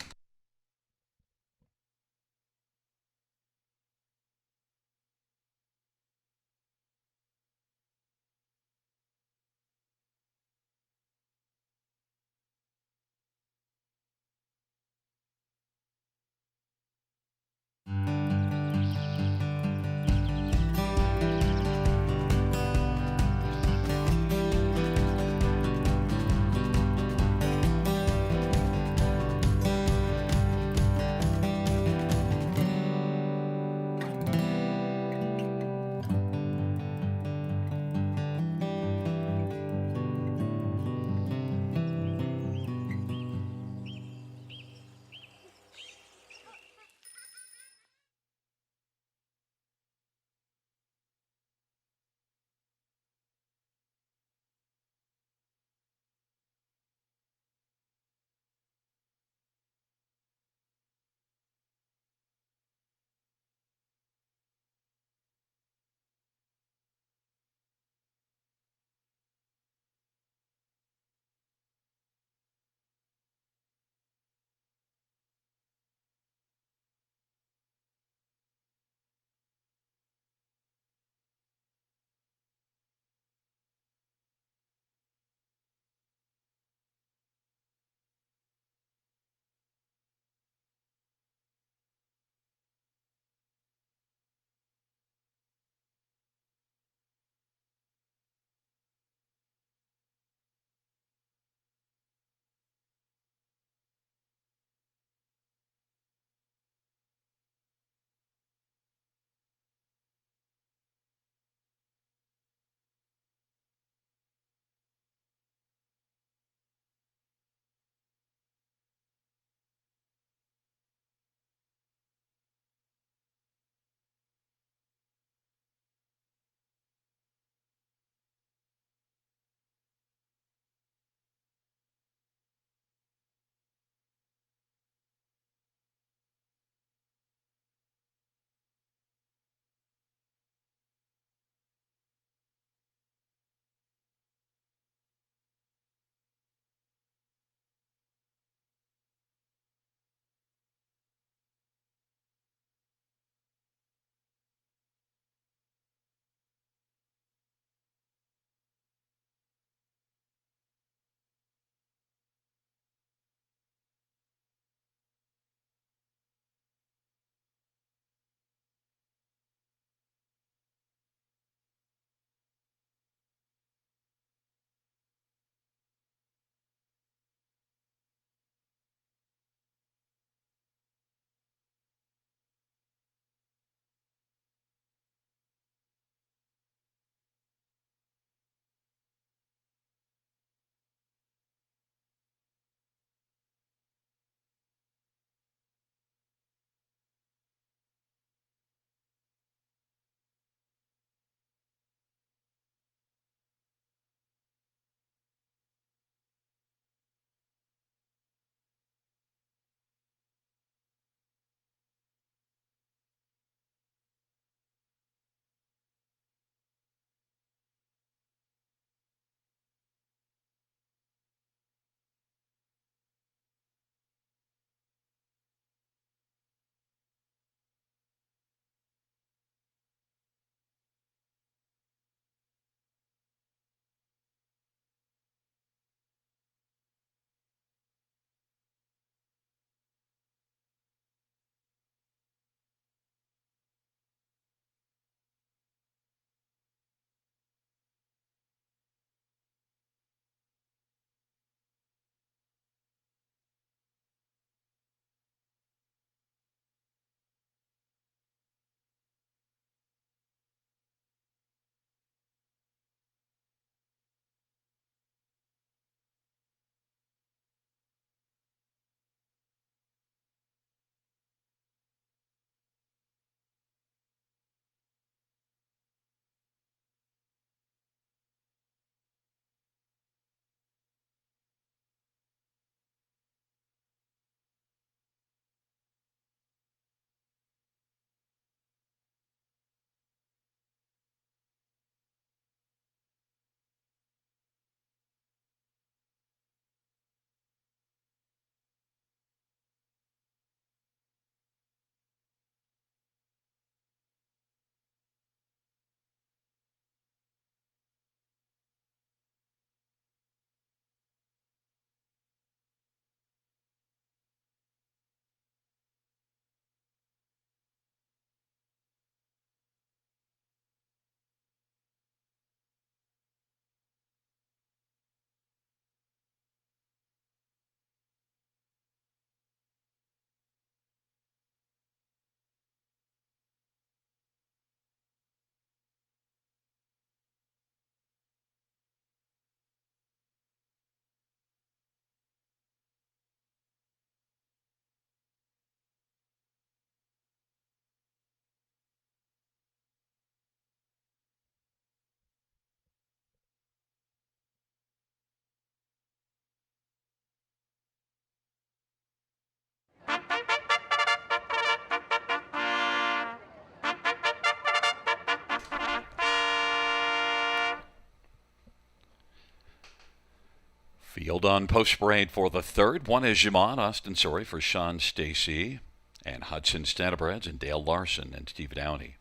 Field on post parade for the third. One is Jamon Austin Sorry for Sean Stacy and Hudson Stanibreads and Dale Larson and Steve Downey.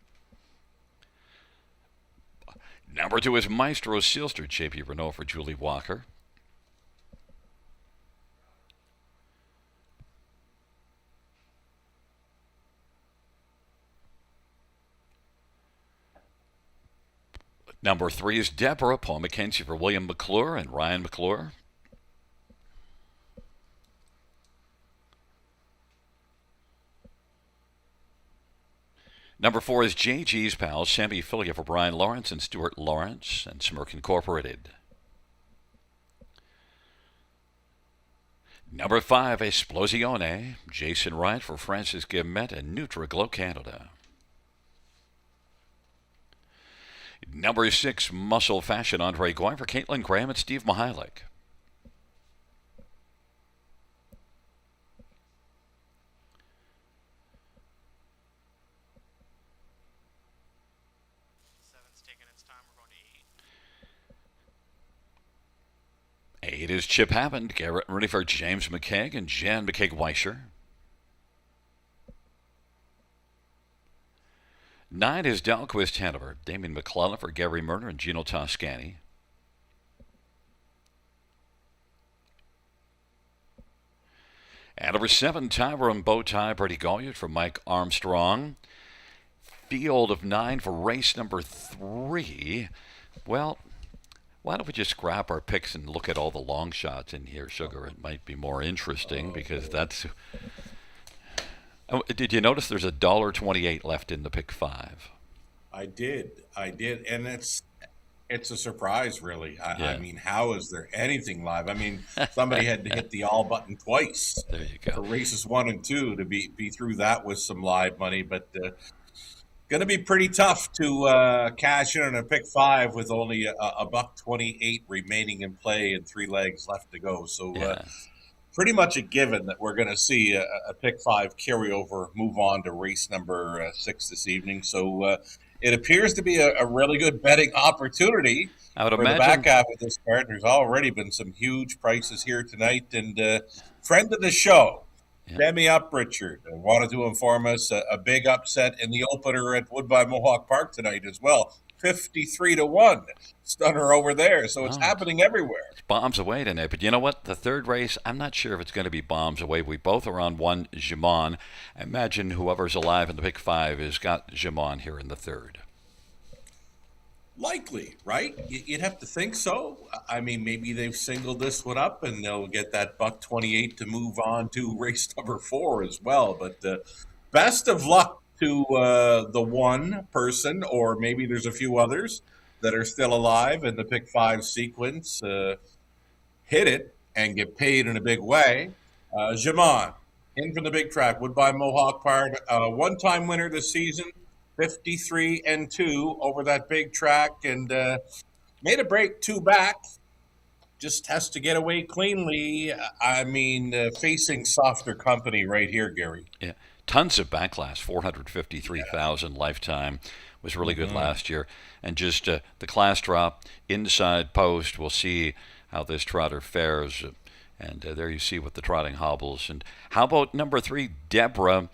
Number 2 is Maestro Sealster, JP Renault for Julie Walker. Number 3 is Deborah, Paul McKenzie for William McClure and Ryan McClure. Number 4 is JG's pal, Sammy Filia for Brian Lawrence and Stuart Lawrence and Smirk Incorporated. Number 5, Esplosione, Jason Wright for Francis Guillemette and Nutriglow Canada. Number 6, Muscle Fashion, Andre Goy for Caitlin Graham and Steve Mihalik. Eight is Chip Hammond, Garrett ready for James McKeag and Jan McKeag-Weischer. 9 is Dalquist Hanover, Damien McClellan for Gary Murner and Gino Toscani. And number 7, Tyrone Bowtie, Brady Goliard for Mike Armstrong. Field of 9 for race number 3. Well, why don't we just scrap our picks and look at all the long shots in here, Sugar? It might be more interesting because that's... Oh, did you notice there's $1.28 left in the pick 5? I did, and it's a surprise, really. Yeah. I mean, how is there anything live? I mean, somebody had to hit the all button twice There you go. for races 1 and 2 to be through that with some live money, but going to be pretty tough to cash in on a pick 5 with only a $1.28 remaining in play and 3 legs left to go. So. Yeah. Pretty much a given that we're going to see a pick 5 carryover move on to race number 6 this evening. So it appears to be a really good betting opportunity I would for imagine. the back half of this card. There's already been some huge prices here tonight. And friend of the show, Demi Uprichard, wanted to inform us a big upset in the opener at Woodbine Mohawk Park tonight as well. 53-1 stunner over there. So it's happening everywhere. Bombs away tonight. But you know what? The third race, I'm not sure if it's going to be bombs away. We both are on one Jamon. I imagine whoever's alive in the pick 5 has got Jamon here in the third. Likely, right? You'd have to think so. I mean, maybe they've singled this one up and they'll get that $1.28 to move on to race number 4 as well. But best of luck to the one person, or maybe there's a few others that are still alive in the pick 5 sequence. Hit it and get paid in a big way. Jamon, in from the big track, Woodbine Mohawk Park, one-time winner this season, 53-2 over that big track, and made a break 2 back. Just has to get away cleanly. I mean, facing softer company right here, Gary. Yeah. Tons of backlash, 453,000 lifetime. Was really good last year. And just the class drop, inside post, we'll see how this trotter fares. And there you see with the trotting hobbles. And how about number 3, Deborah?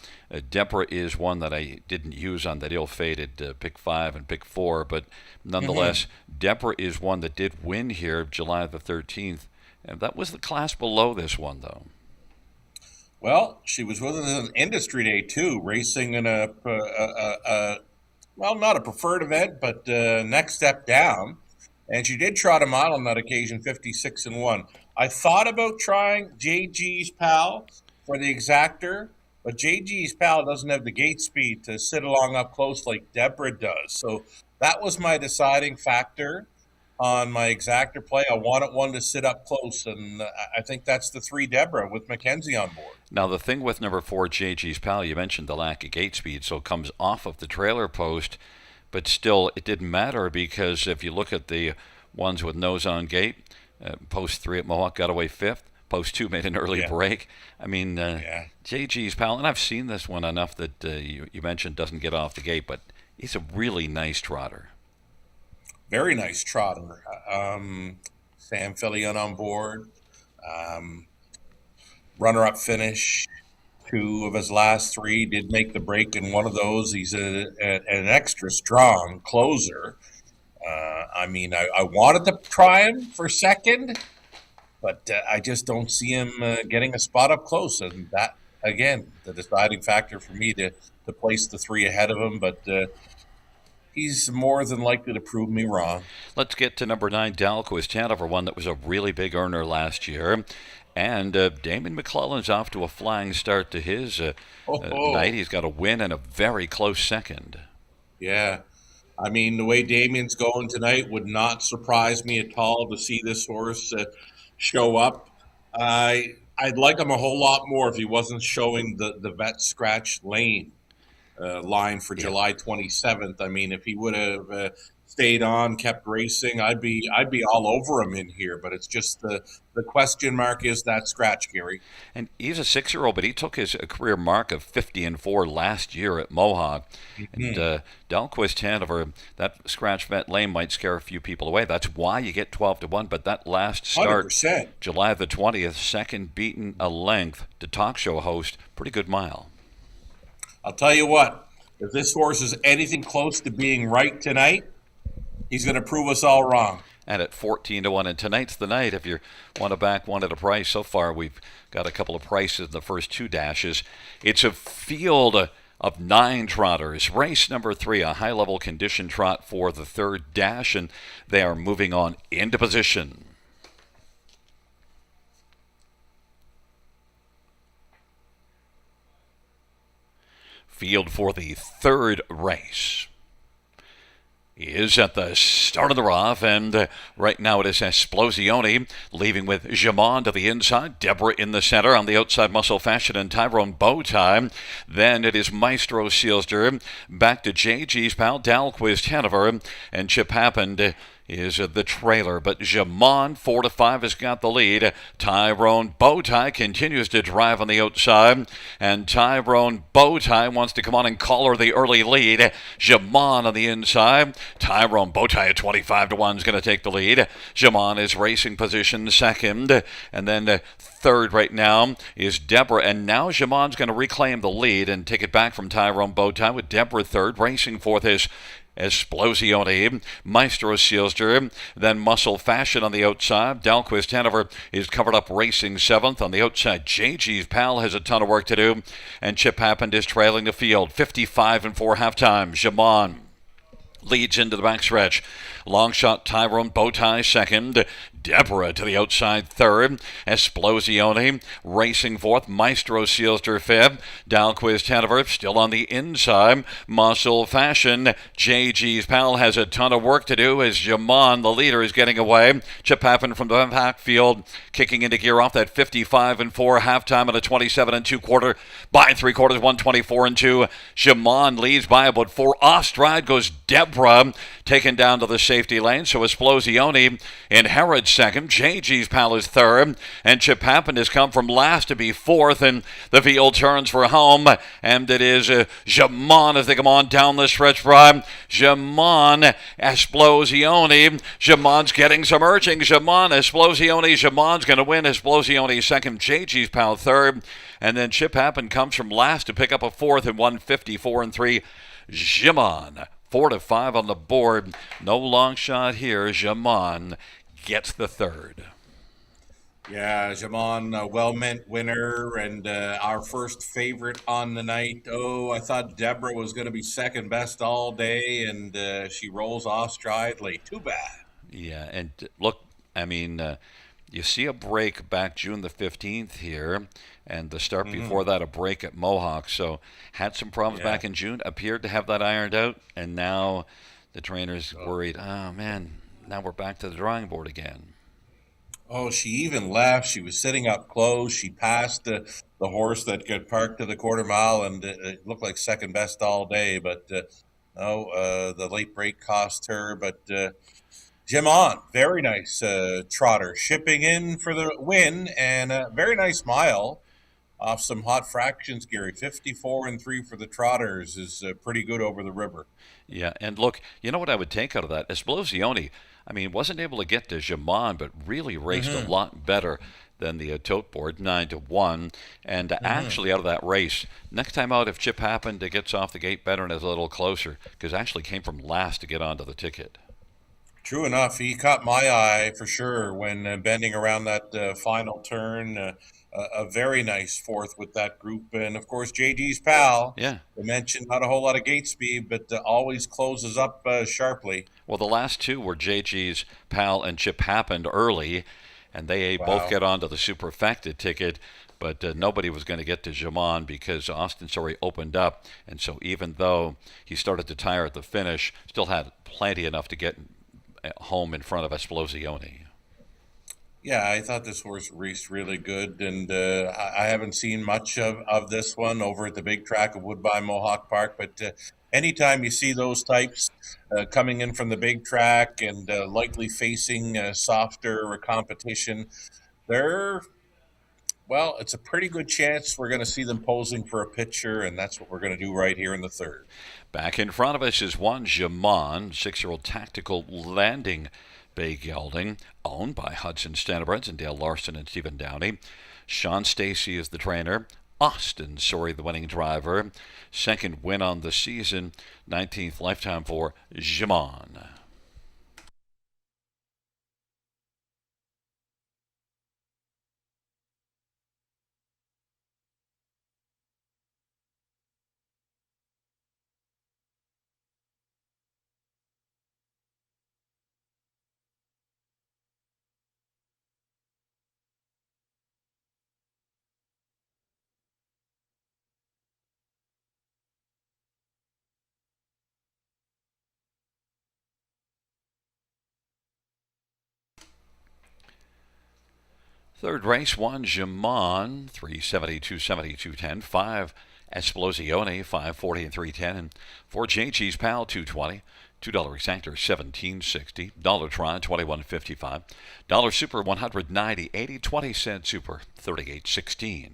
Deborah is one that I didn't use on that ill-fated pick 5 and pick 4. But nonetheless, Deborah is one that did win here July the 13th. And that was the class below this one, though. Well, she was with us on Industry Day, too, racing in a well, not a preferred event, but next step down. And she did trot a mile on that occasion, 56-1. I thought about trying JG's pal for the exactor, but JG's pal doesn't have the gate speed to sit along up close like Deborah does. So that was my deciding factor on my exactor play. I wanted one to sit up close, and I think that's the 3 Deborah with Mackenzie on board. Now, the thing with number 4, JG's pal, you mentioned the lack of gate speed, so it comes off of the trailer post, but still, it didn't matter because if you look at the ones with nose on gate, post 3 at Mohawk got away 5th, post 2 made an early break. I mean, JG's pal, and I've seen this one enough that you mentioned doesn't get off the gate, but he's a really nice trotter. Very nice trotter. Sam Fillion on board. Runner-up finish. 2 of his last 3 did make the break in one of those. He's an extra strong closer. I wanted to try him for second, but I just don't see him getting a spot up close. And that, again, the deciding factor for me to place the 3 ahead of him. But he's more than likely to prove me wrong. Let's get to number 9, Dalquist Hanover, one that was a really big earner last year. And Damon McClellan's off to a flying start to his night. He's got a win and a very close second. Yeah. The way Damien's going tonight would not surprise me at all to see this horse show up. I'd like him a whole lot more if he wasn't showing the vet scratch lane line for July 27th. If he would have stayed on, kept racing, I'd be all over him in here. But it's just the question mark is that scratch, Gary. And he's a 6-year-old, but he took his career mark of 50-4 last year at Mohawk. Mm-hmm. And Dalquist Hanover, that scratch vet lane might scare a few people away. That's why you get 12-1. But that last start, 100%. July the 20th, second beaten a length to talk show host, pretty good mile. I'll tell you what, if this horse is anything close to being right tonight, he's going to prove us all wrong. And at 14-1, and tonight's the night. If you want to back one at a price, so far we've got a couple of prices in the first 2 dashes. It's a field of 9 trotters. Race number 3, a high-level condition trot for the 3rd dash, and they are moving on into position. Field for the 3rd race is at the start of the rough, and right now it is Esplosione leaving with Jamon to the inside, Deborah in the center, on the outside Muscle Fashion and Tyrone Bowtie. Then it is Maestro Sealster, back to JG's pal Dalquist Hanover, and Chip Happened is the trailer, but Jamon 4-5 has got the lead. Tyrone Bowtie continues to drive on the outside, and Tyrone Bowtie wants to come on and collar the early lead. Jamon on the inside. Tyrone Bowtie at 25-1 is going to take the lead. Jamon is racing position second, and then third right now is Deborah, and now Jamon's going to reclaim the lead and take it back from Tyrone Bowtie with Deborah third. Racing fourth is Esplosione, Maestro Sealster, then Muscle Fashion on the outside. Dalquist Hanover is covered up racing seventh. On the outside, JG's Pal has a ton of work to do, and Chip Happened is trailing the field, 55-4 halftime. Jamon leads into the backstretch. Long shot Tyrone Bowtie second. Deborah to the outside third. Esplosione racing fourth. Maestro Sealster fifth. Dalquist Hanover still on the inside. Muscle Fashion. JG's Pal has a ton of work to do as Jamon, the leader, is getting away. Chip Happen from the backfield kicking into gear off that 55-4 halftime at a 27-2 by 3/4, 124-2. Jamon leads by about 4. Off stride goes Deborah, taken down to the safety lane. So Esplosione inherits second. JG's Pal is third. And Chip Happen has come from last to be fourth. And the field turns for home. And it is Jamon as they come on down the stretch drive. Jamon, Esplosione. Jamon's getting some urging. Jamon, Esplosione. Jamon's going to win. Esplosione second. JG's Pal third. And then Chip Happen comes from last to pick up a fourth in 154-3. Jamon 4-5 on the board. No long shot here. Jamon gets the third. Yeah, Jamon, a well-meant winner and our first favorite on the night. Oh, I thought Deborah was going to be second best all day, and she rolls off stride late. Too bad. Yeah, and look, you see a break back June the 15th here, and the start before that, a break at Mohawk. So had some problems back in June, appeared to have that ironed out, and now the trainer's worried, oh, man, now we're back to the drawing board again. Oh, she even left. She was sitting up close. She passed the horse that got parked to the quarter mile, and it looked like second best all day. But, the late break cost her. But Jamon, very nice trotter, shipping in for the win, and a very nice mile off some hot fractions, Gary. 54-3 for the trotters is pretty good over the river. Yeah, and look, you know what I would take out of that? Esplosione, wasn't able to get to Jamon, but really raced a lot better. Then the tote board 9-1, and Mm-hmm. actually out of that race, next time out, if Chip happened to gets off the gate better and is a little closer, because Ashley came from last to get onto the ticket. True enough, he caught my eye for sure when bending around that final turn. A very nice fourth with that group, and of course JG's pal. Yeah. I mentioned not a whole lot of gate speed, but always closes up sharply. Well, the last two were JG's pal and Chip happened early, and they both Wow. get onto the superfecta ticket. But nobody was going to get to Jamon because Austin Sorry opened up, and so even though he started to tire at the finish, still had plenty enough to get home in front of Esplosione. Yeah, I thought this horse raced really good, and I haven't seen much of this one over at the big track of Woodbine Mohawk Park. But anytime you see those types coming in from the big track and likely facing softer competition, they're well, it's a pretty good chance we're going to see them posing for a picture, and that's what we're going to do right here in the third. Back in front of us is one Jamon, 6-year-old tactical landing bay gelding, owned by Hudson Standardbreds and Dale Larson and Stephen Downey. Sean Stacy is the trainer. Austin Sorry, the winning driver. Second win on the season, 19th lifetime for Jamon. Third race, one Jamon, 370, 270, 210. 5 Esplosione, 540 and 310. And 4 JG's Pal, 220. $2 exactor, 1760. Dollar try, 21.55. Dollar super, 190. 80, 20-cent super, 38.16.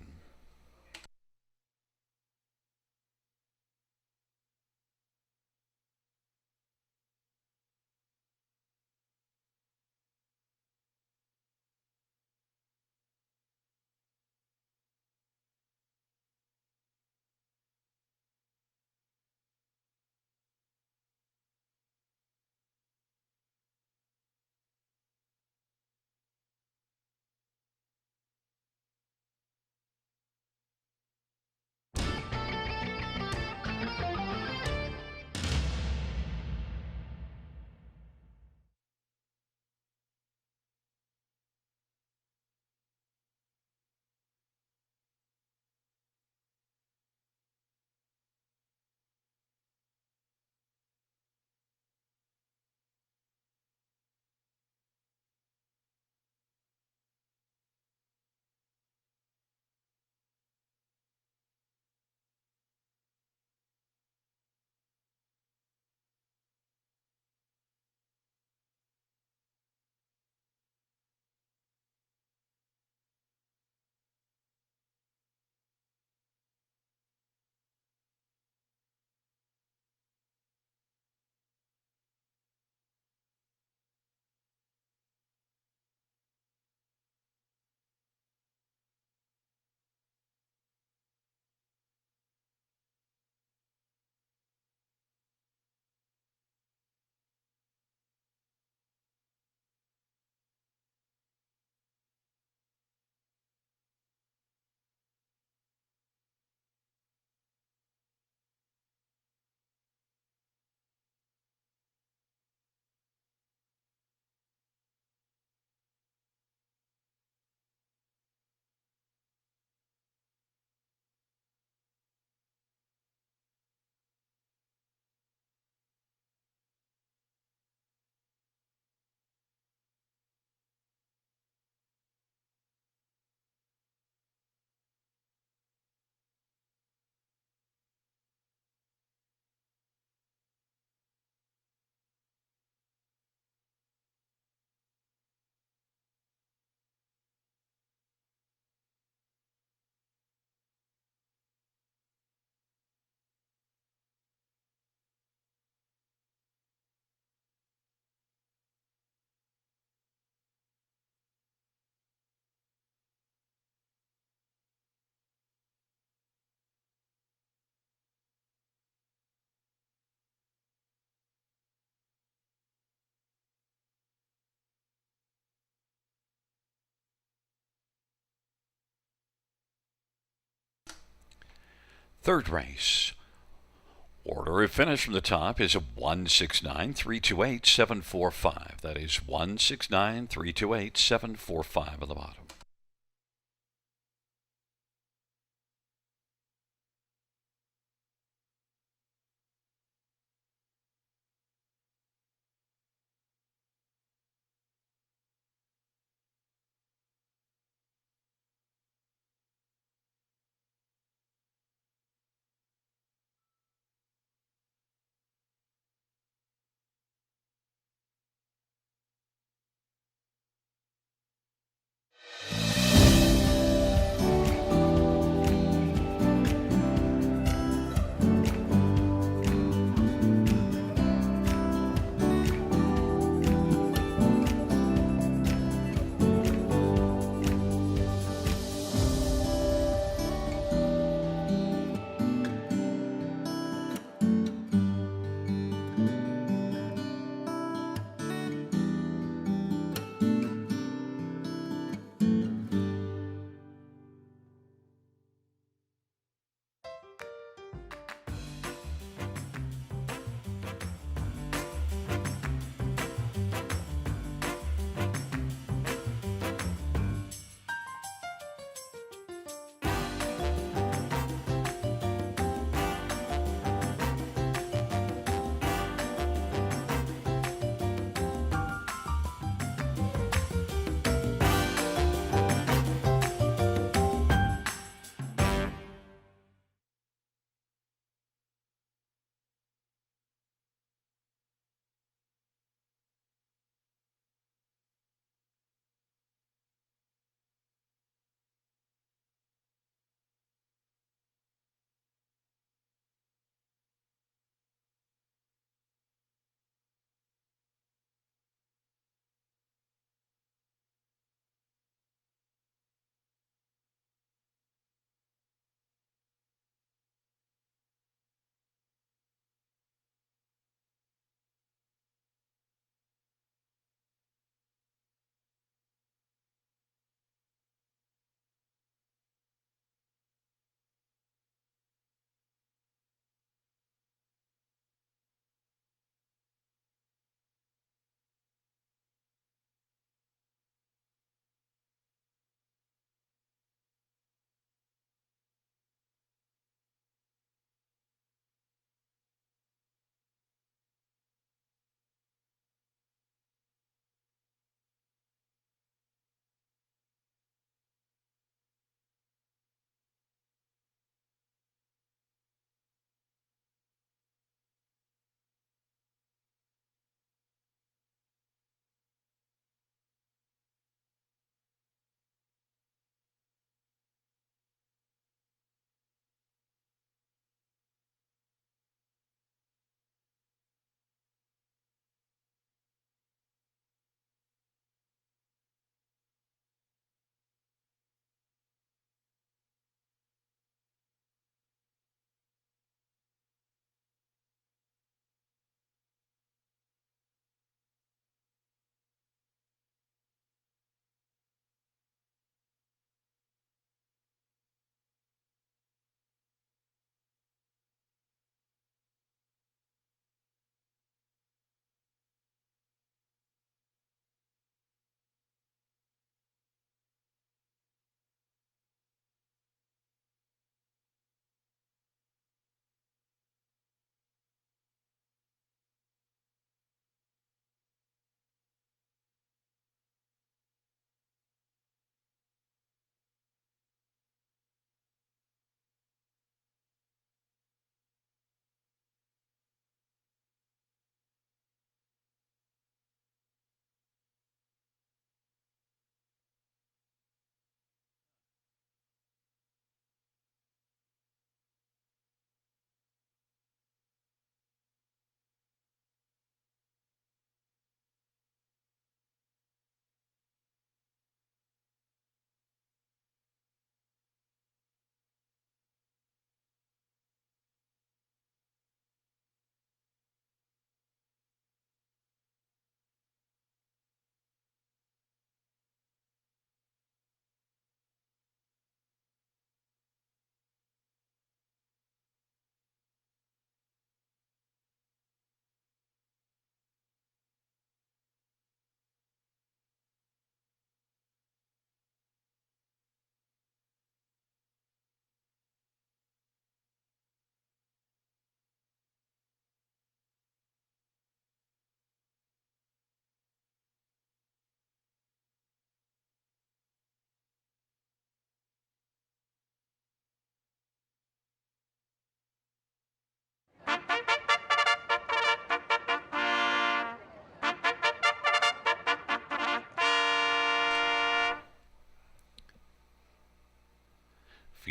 Third race. Order of finish from the top is a 169,328,745. That is 169,328,745 on the bottom.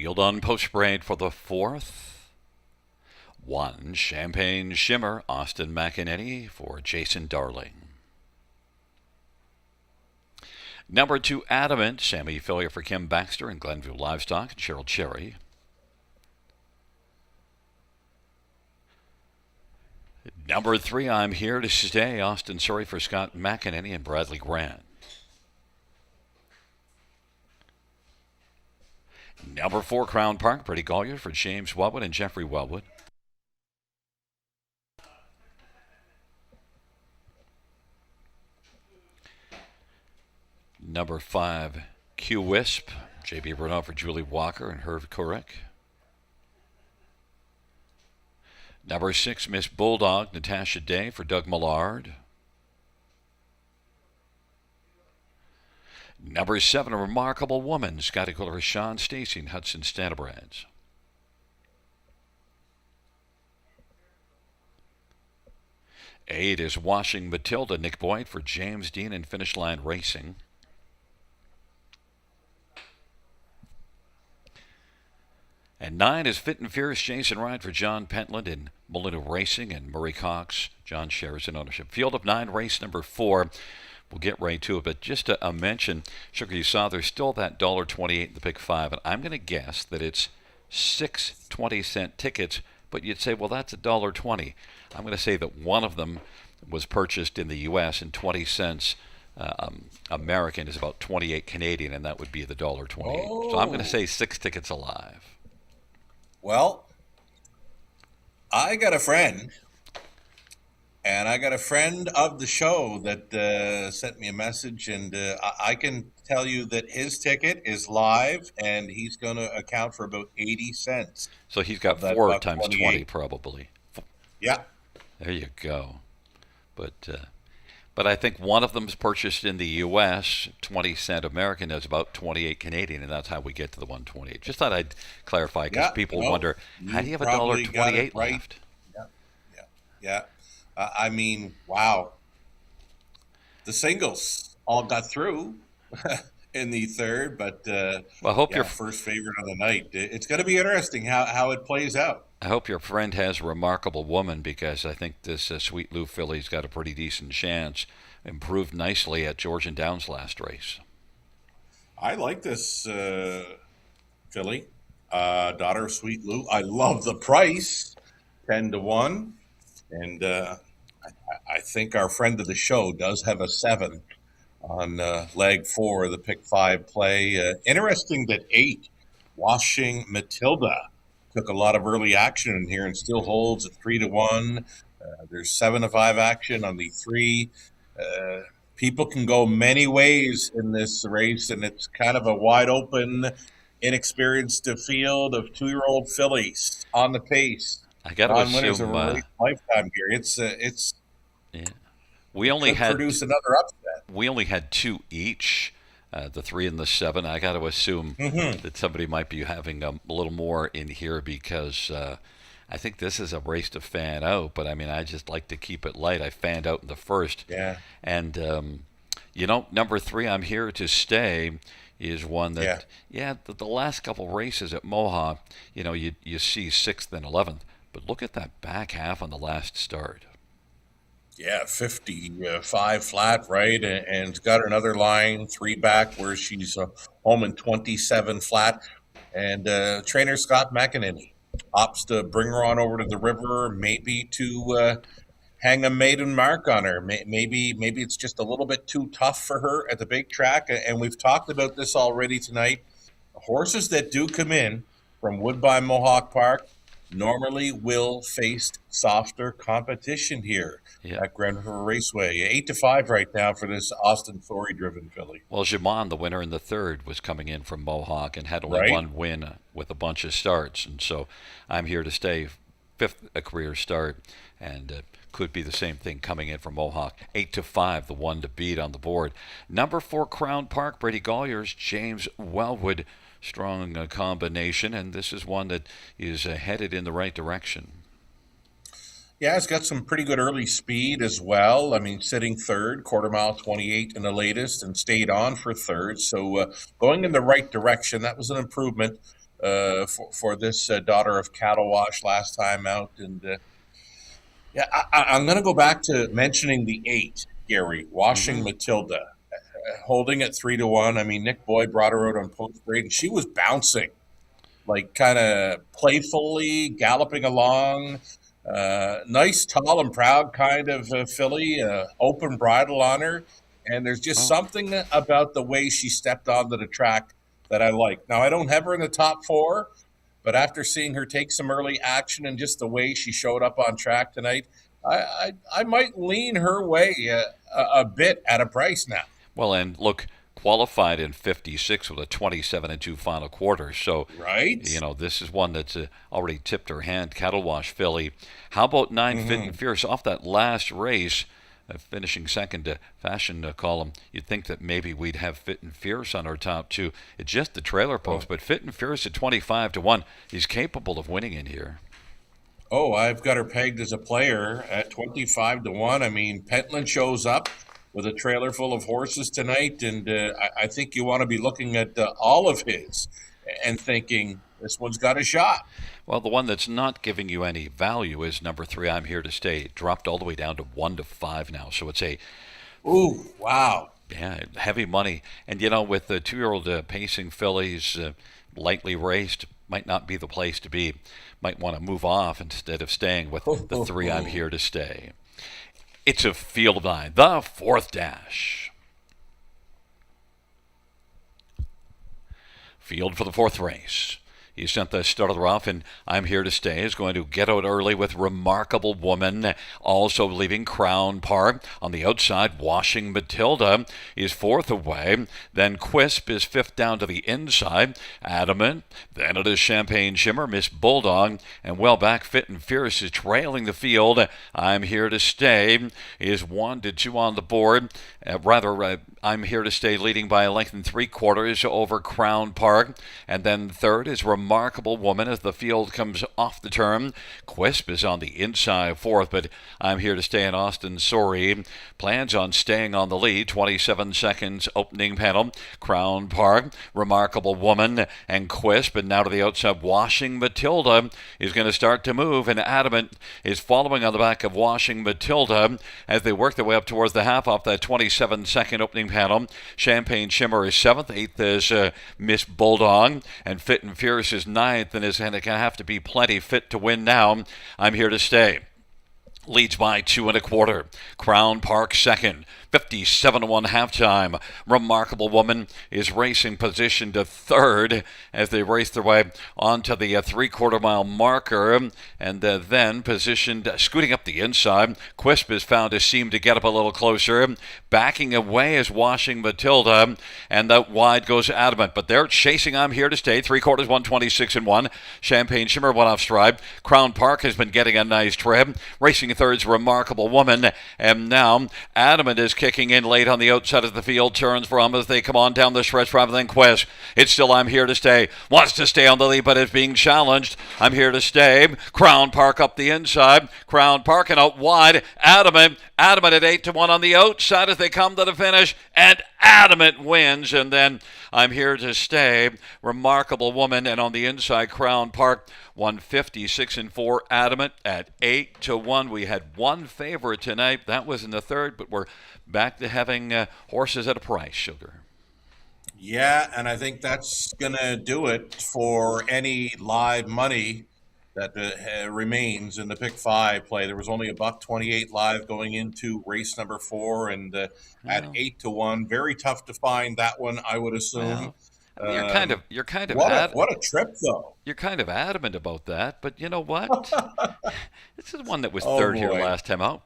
Field on post parade for the fourth. 1, Champagne Shimmer, Austin McEnany for Jason Darling. Number 2, Adamant, Sammy Fillier for Kim Baxter and Glenview Livestock and Cheryl Cherry. Number 3, I'm Here to Stay, Austin Surrey for Scott McEnany and Bradley Grant. Number 4, Crown Park, Brady Collier for James Wellwood and Jeffrey Wellwood. Number 5, Q-Wisp, J.B. Bruno for Julie Walker and Herb Kurek. Number 6, Miss Bulldog, Natasha Day for Doug Millard. Number 7, A Remarkable Woman, Scotty Quiller for Sean Stacy and Hudson Stanabrads. Eight is Washing Matilda, Nick Boyd for James Dean and Finish Line Racing. And 9 is Fit and Fierce, Jason Ryan for John Pentland in Molyneux Racing and Murray Cox, John Shares in ownership. Field of 9, race number 4. We'll get right to it, but just a mention, Sugar, you saw there's still that $1.28 in the pick 5, and I'm going to guess that it's 6 20-cent tickets, but you'd say, well, that's $1.20. I'm going to say that one of them was purchased in the U.S. and 20 cents American is about 28 Canadian, and that would be the $1.28. Oh. So I'm going to say 6 tickets alive. Well, I got a friend, and I got a friend of the show that sent me a message, and I can tell you that his ticket is live, and he's going to account for about 80 cents. So he's got 4 times 20 probably. Yeah. There you go. But I think one of them is purchased in the U.S., 20-cent American is about 28 Canadian, and that's how we get to the 128. Just thought I'd clarify because people wonder, how do you have $1.28 right. left? Yeah. I mean, wow. The singles all got through in the third, but well, I hope your first favorite of the night. It's going to be interesting how it plays out. I hope your friend has a remarkable woman because I think this Sweet Lou filly's got a pretty decent chance. Improved nicely at Georgian Downs last race. I like this filly, daughter of Sweet Lou. I love the price, 10-1, and I think our friend of the show does have a 7 on leg 4 of the pick 5 play. Interesting that 8, Washing Matilda, took a lot of early action in here and still holds at 3-1. There's 7-5 action on the 3. People can go many ways in this race, and it's kind of a wide open, inexperienced field of 2-year-old fillies on the pace. I got to winners of a lifetime here. It's yeah. We only had produce another upset. We only had 2 each. The 3 and the 7. I got to assume that somebody might be having a little more in here because I think this is a race to fan out. But I mean, I just like to keep it light. I fanned out in the first. Yeah. And number 3, I'm Here to Stay, is one that the last couple races at Mohawk, you see 6th and 11th, but look at that back half on the last start. Yeah, 55 flat, right? And it's got another line, 3 back, where she's home in 27 flat. And trainer Scott McEnany opts to bring her on over to the river, maybe to hang a maiden mark on her. Maybe it's just a little bit too tough for her at the big track. And we've talked about this already tonight. Horses that do come in from Woodbine Mohawk Park normally will face softer competition here at Grand River Raceway. 8-5 right now for this Austin Thorey-driven filly. Well, Jamon, the winner in the third, was coming in from Mohawk and had only one win with a bunch of starts. And so I'm Here to Stay, 5th a career start, and could be the same thing coming in from Mohawk. 8-5, the one to beat on the board. Number 4, Crown Park, Brady Golyer's James Wellwood. Strong combination, and this is one that is headed in the right direction. Yeah, it's got some pretty good early speed as well. I mean, sitting third, 1/4 mile 28 in the latest, and stayed on for third. So going in the right direction, that was an improvement for this daughter of cattle wash last time out. And yeah, I'm going to go back to mentioning the 8, Gary, Washing Hmm. Matilda, holding at 3-1. I mean, Nick Boyd brought her out on post grade, and she was bouncing, like kind of playfully galloping along. Nice, tall, and proud kind of filly, open bridle on her. And there's just Well, something about the way she stepped onto the track that I like. Now, I don't have her in the top 4, but after seeing her take some early action and just the way she showed up on track tonight, I might lean her way a bit at a price now. well, and look, qualified in 56 with a 27-2 final quarter. So, Right? this is one that's already tipped her hand. Cattle Wash filly. How about 9 Fit Mm-hmm. and Fierce off that last race? Finishing second to fashion column, you'd think that maybe we'd have Fit and Fierce on our top 2. It's just the trailer post, but Fit and Fierce at 25-1. He's capable of winning in here. Oh, I've got her pegged as a player at 25-1. I mean, Pentland shows up with a trailer full of horses tonight, and I think you want to be looking at all of his and thinking this one's got a shot. Well, the one that's not giving you any value is number 3, I'm Here to Stay. It dropped all the way down to 1-5 now. So it's a Ooh, wow. heavy money. And with the 2-year-old pacing fillies, lightly raced, might not be the place to be. Might want to move off instead of staying with Ho, the ho, 3, I'm ho. Here to Stay. It's a field of 9, the 4th dash. Field for the 4th race. He sent the starter off, and I'm Here to Stay is going to get out early with Remarkable Woman. Also leaving Crown Park. On the outside, Washing Matilda is 4th away. Then Quisp is 5th down to the inside. Adamant. Then it is Champagne Shimmer, Miss Bulldog. And well back, Fit and Fierce is trailing the field. I'm Here to Stay is 1-2 on the board. I'm Here to Stay leading by a length and 3/4 over Crown Park. And then third is Remarkable Woman as the field comes off the turn. Quisp is on the inside 4th, but I'm Here to Stay in Austin Sorry plans on staying on the lead. 27 seconds opening panel. Crown Park, Remarkable Woman, and Quisp. And now to the outside, Washing Matilda is going to start to move, and Adamant is following on the back of Washing Matilda as they work their way up towards the half off that 27-second opening panel. Champagne Shimmer is 7th. 8th is Miss Bulldog. And Fit and Fierce is 9th and is going to have to be plenty fit to win now. I'm Here to Stay leads by 2 1/4. Crown Park second. 57-1 halftime. Remarkable Woman is racing position to third as they race their way onto the 3/4 mile marker, and then positioned scooting up the inside. Quisp is found to seem to get up a little closer. Backing away is Washing Matilda, and that wide goes Adamant, but they're chasing I'm Here to Stay. 3/4 126-1. Champagne Shimmer went off stride. Crown Park has been getting a nice trip. Racing third's Remarkable Woman, and now Adamant is kicking in late on the outside of the field. Turns from as they come on down the stretch rather than Quest. It's still I'm Here to Stay. Wants to stay on the lead, but is being challenged. I'm Here to Stay. Crown Park up the inside. Crown Park and out wide. Adamant at 8-1 on the outside as they come to the finish, and Adamant wins. And then I'm Here to Stay, Remarkable Woman, and on the inside, Crown Park 156-4. Adamant at 8-1. We had one favorite tonight. That was in the third, but we're back to having horses at a price, Sugar. Yeah, and I think that's going to do it for any live money that remains in the pick 5 play. There was only a $1.28 live going into race number 4, and at Well, 8-1, very tough to find that one, I would assume. well, I mean, you're kind of What a trip, though. you're kind of adamant about that, but you know what? This is one that was Oh third here boy, last time out.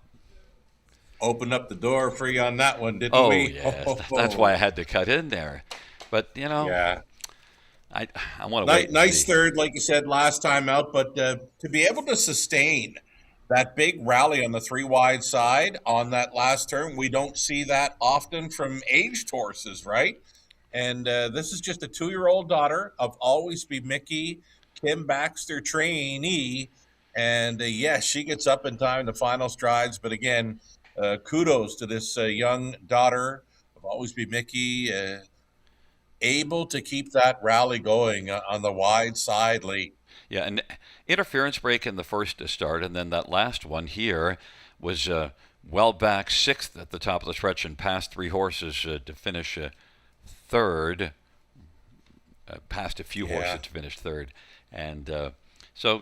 opened up the door for you on that one, didn't Oh we? yes, that's why I had to cut in there. But Yeah. I want to wait and Nice see. third, like you said last time out, but to be able to sustain that big rally on the 3 wide side on that last turn, we don't see that often from aged horses, right? And this is just a 2-year-old daughter of Always Be Mickey, Kim Baxter trainee. And yes, she gets up in time to final strides. But again, kudos to this young daughter of Always Be Mickey. able to keep that rally going on the wide side late. Yeah, and interference break in the first to start, and then that last one here was well back sixth at the top of the stretch and passed three horses to finish third. Passed a few horses Yeah. to finish third, and so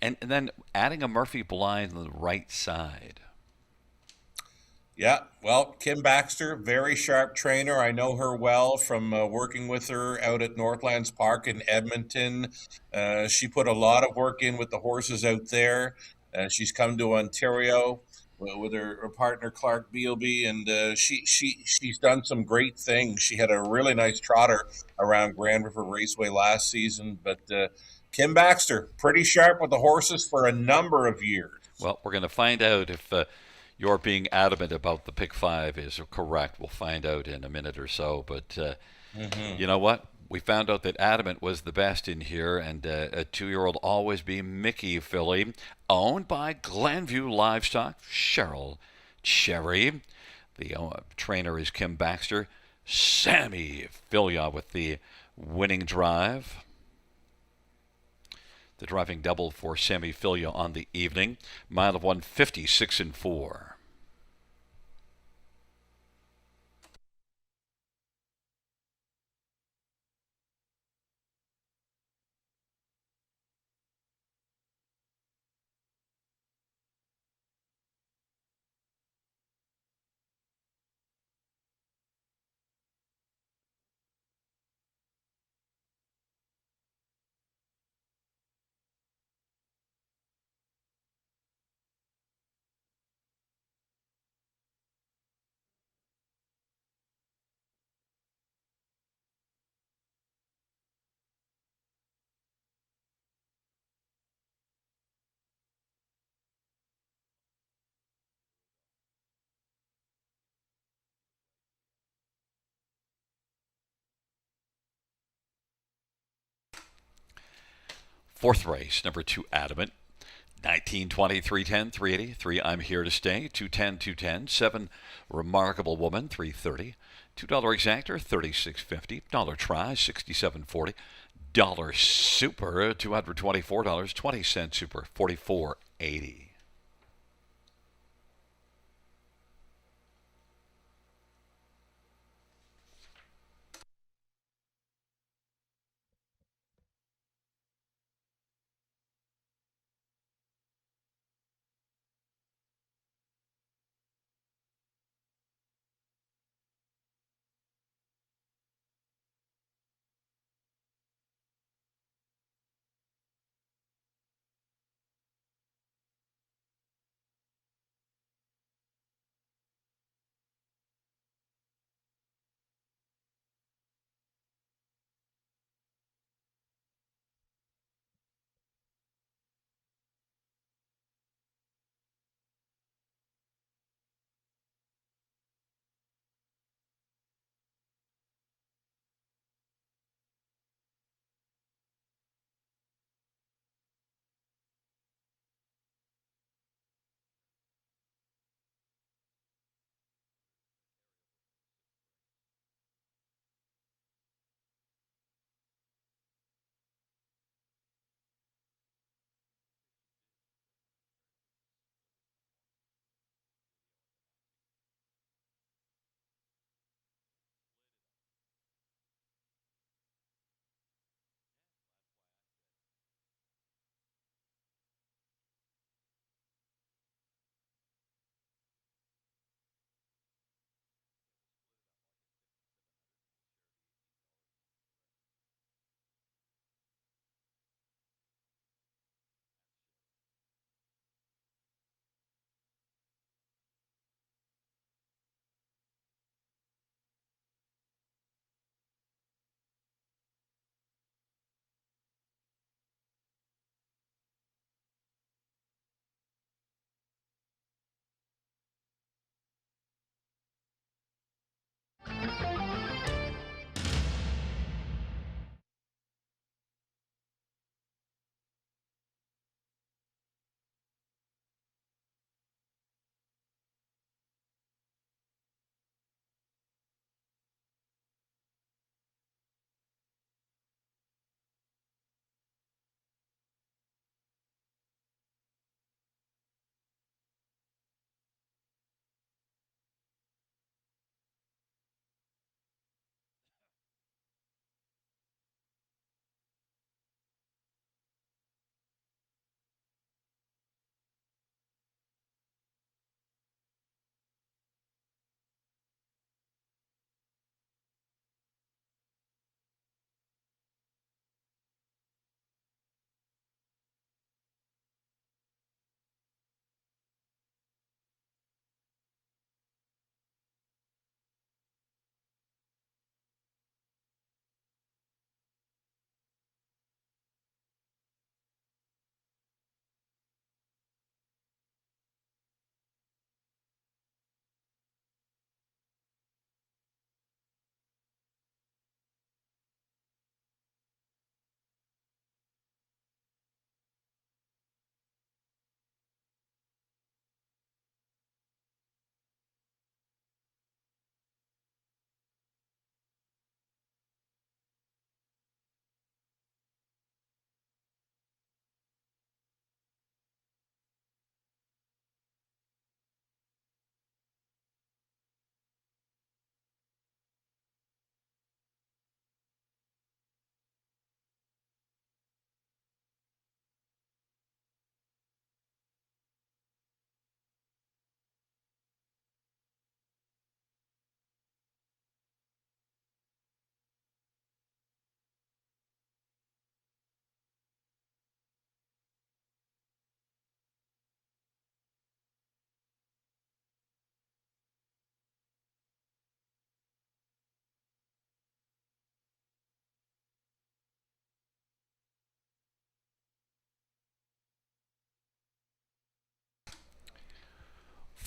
and then adding a Murphy blind on the right side. Yeah, well, Kim Baxter, very sharp trainer. I know her well from working with her out at Northlands Park in Edmonton. She put a lot of work in with the horses out there. She's come to Ontario with her partner Clark Bealby, and she's done some great things. She had a really nice trotter around Grand River Raceway last season, but Kim Baxter, pretty sharp with the horses for a number of years. Well, we're going to find out if your being adamant about the pick five is correct. We'll find out in a minute or so. But Hmm. you know what? We found out that Adamant was the best in here, and a 2-year-old Always Be Mickey filly, owned by Glenview Livestock, Cheryl Cherry. The trainer is Kim Baxter. Sammy Filia with the winning drive. The driving double for Sammy Filia on the evening. Mile of 150, 6 and 4. Fourth race, number 2, Adamant. 19, 20, 310, 380, 3 I'm Here to Stay, 210, 210, 7 Remarkable Woman, 330, $2 Exactor, 36.50, dollar Try, 67.40, dollar Super, $224, 20 cents Super, 44.80.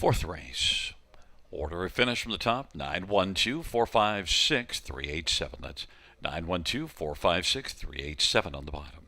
Fourth race. Order of finish from the top, 912 456 387. That's 912 456 387 on the bottom.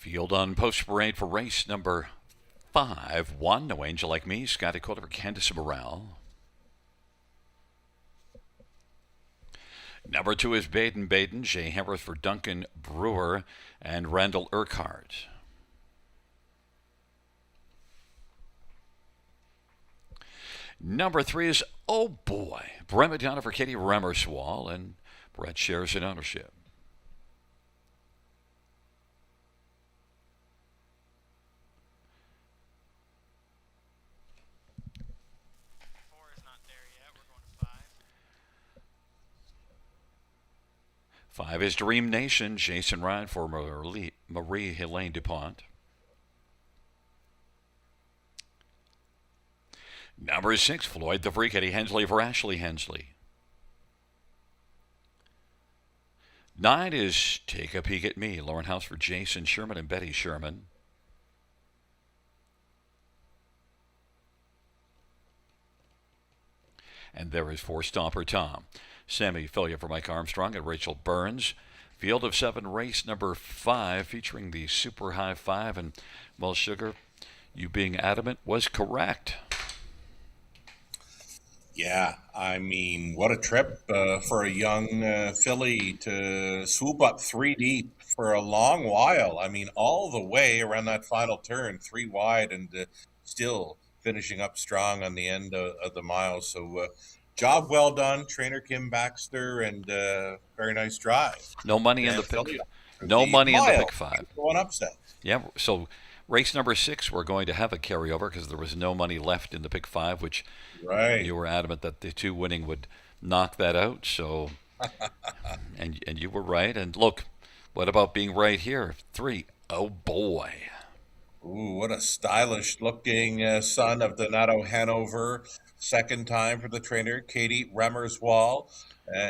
Field on post parade for race number 5-1. No Angel Like Me, Scotty Calder for Candice Morale. Number 2 is Baden Baden, Jay Hamworth for Duncan Brewer and Randall Urquhart. Number 3 is Oh Boy, Brett Madonna for Katie Remmerswall, and Brett shares in ownership. Five is Dream Nation, Jason Ryan for Marie Helene DuPont. Number 6, Floyd the Freak, Eddie Hensley for Ashley Hensley. 9 is Take a Peek at Me, Lauren House for Jason Sherman and Betty Sherman. And there is 4, Stomper Tom, Sammy Filia for Mike Armstrong and Rachel Burns. Field of 7, race number 5, featuring the Super High 5. And, well, Sugar, you being adamant was correct. Yeah, I mean, what a trip for a young filly to swoop up 3 deep for a long while. I mean, all the way around that final turn, 3 wide, and still finishing up strong on the end of the mile. So, job well done, trainer Kim Baxter, and very nice drive. No money in the filly pick. for No the money in the mile. pick 5. One upset. Yeah, so race number 6, we're going to have a carryover because there was no money left in the pick 5, which Right. you were adamant that the 2 winning would knock that out. So, and you were right. And look, what about being right here? 3, oh boy. Ooh, what a stylish looking son of Donato Hanover. Second time for the trainer, Katie Remmerswall.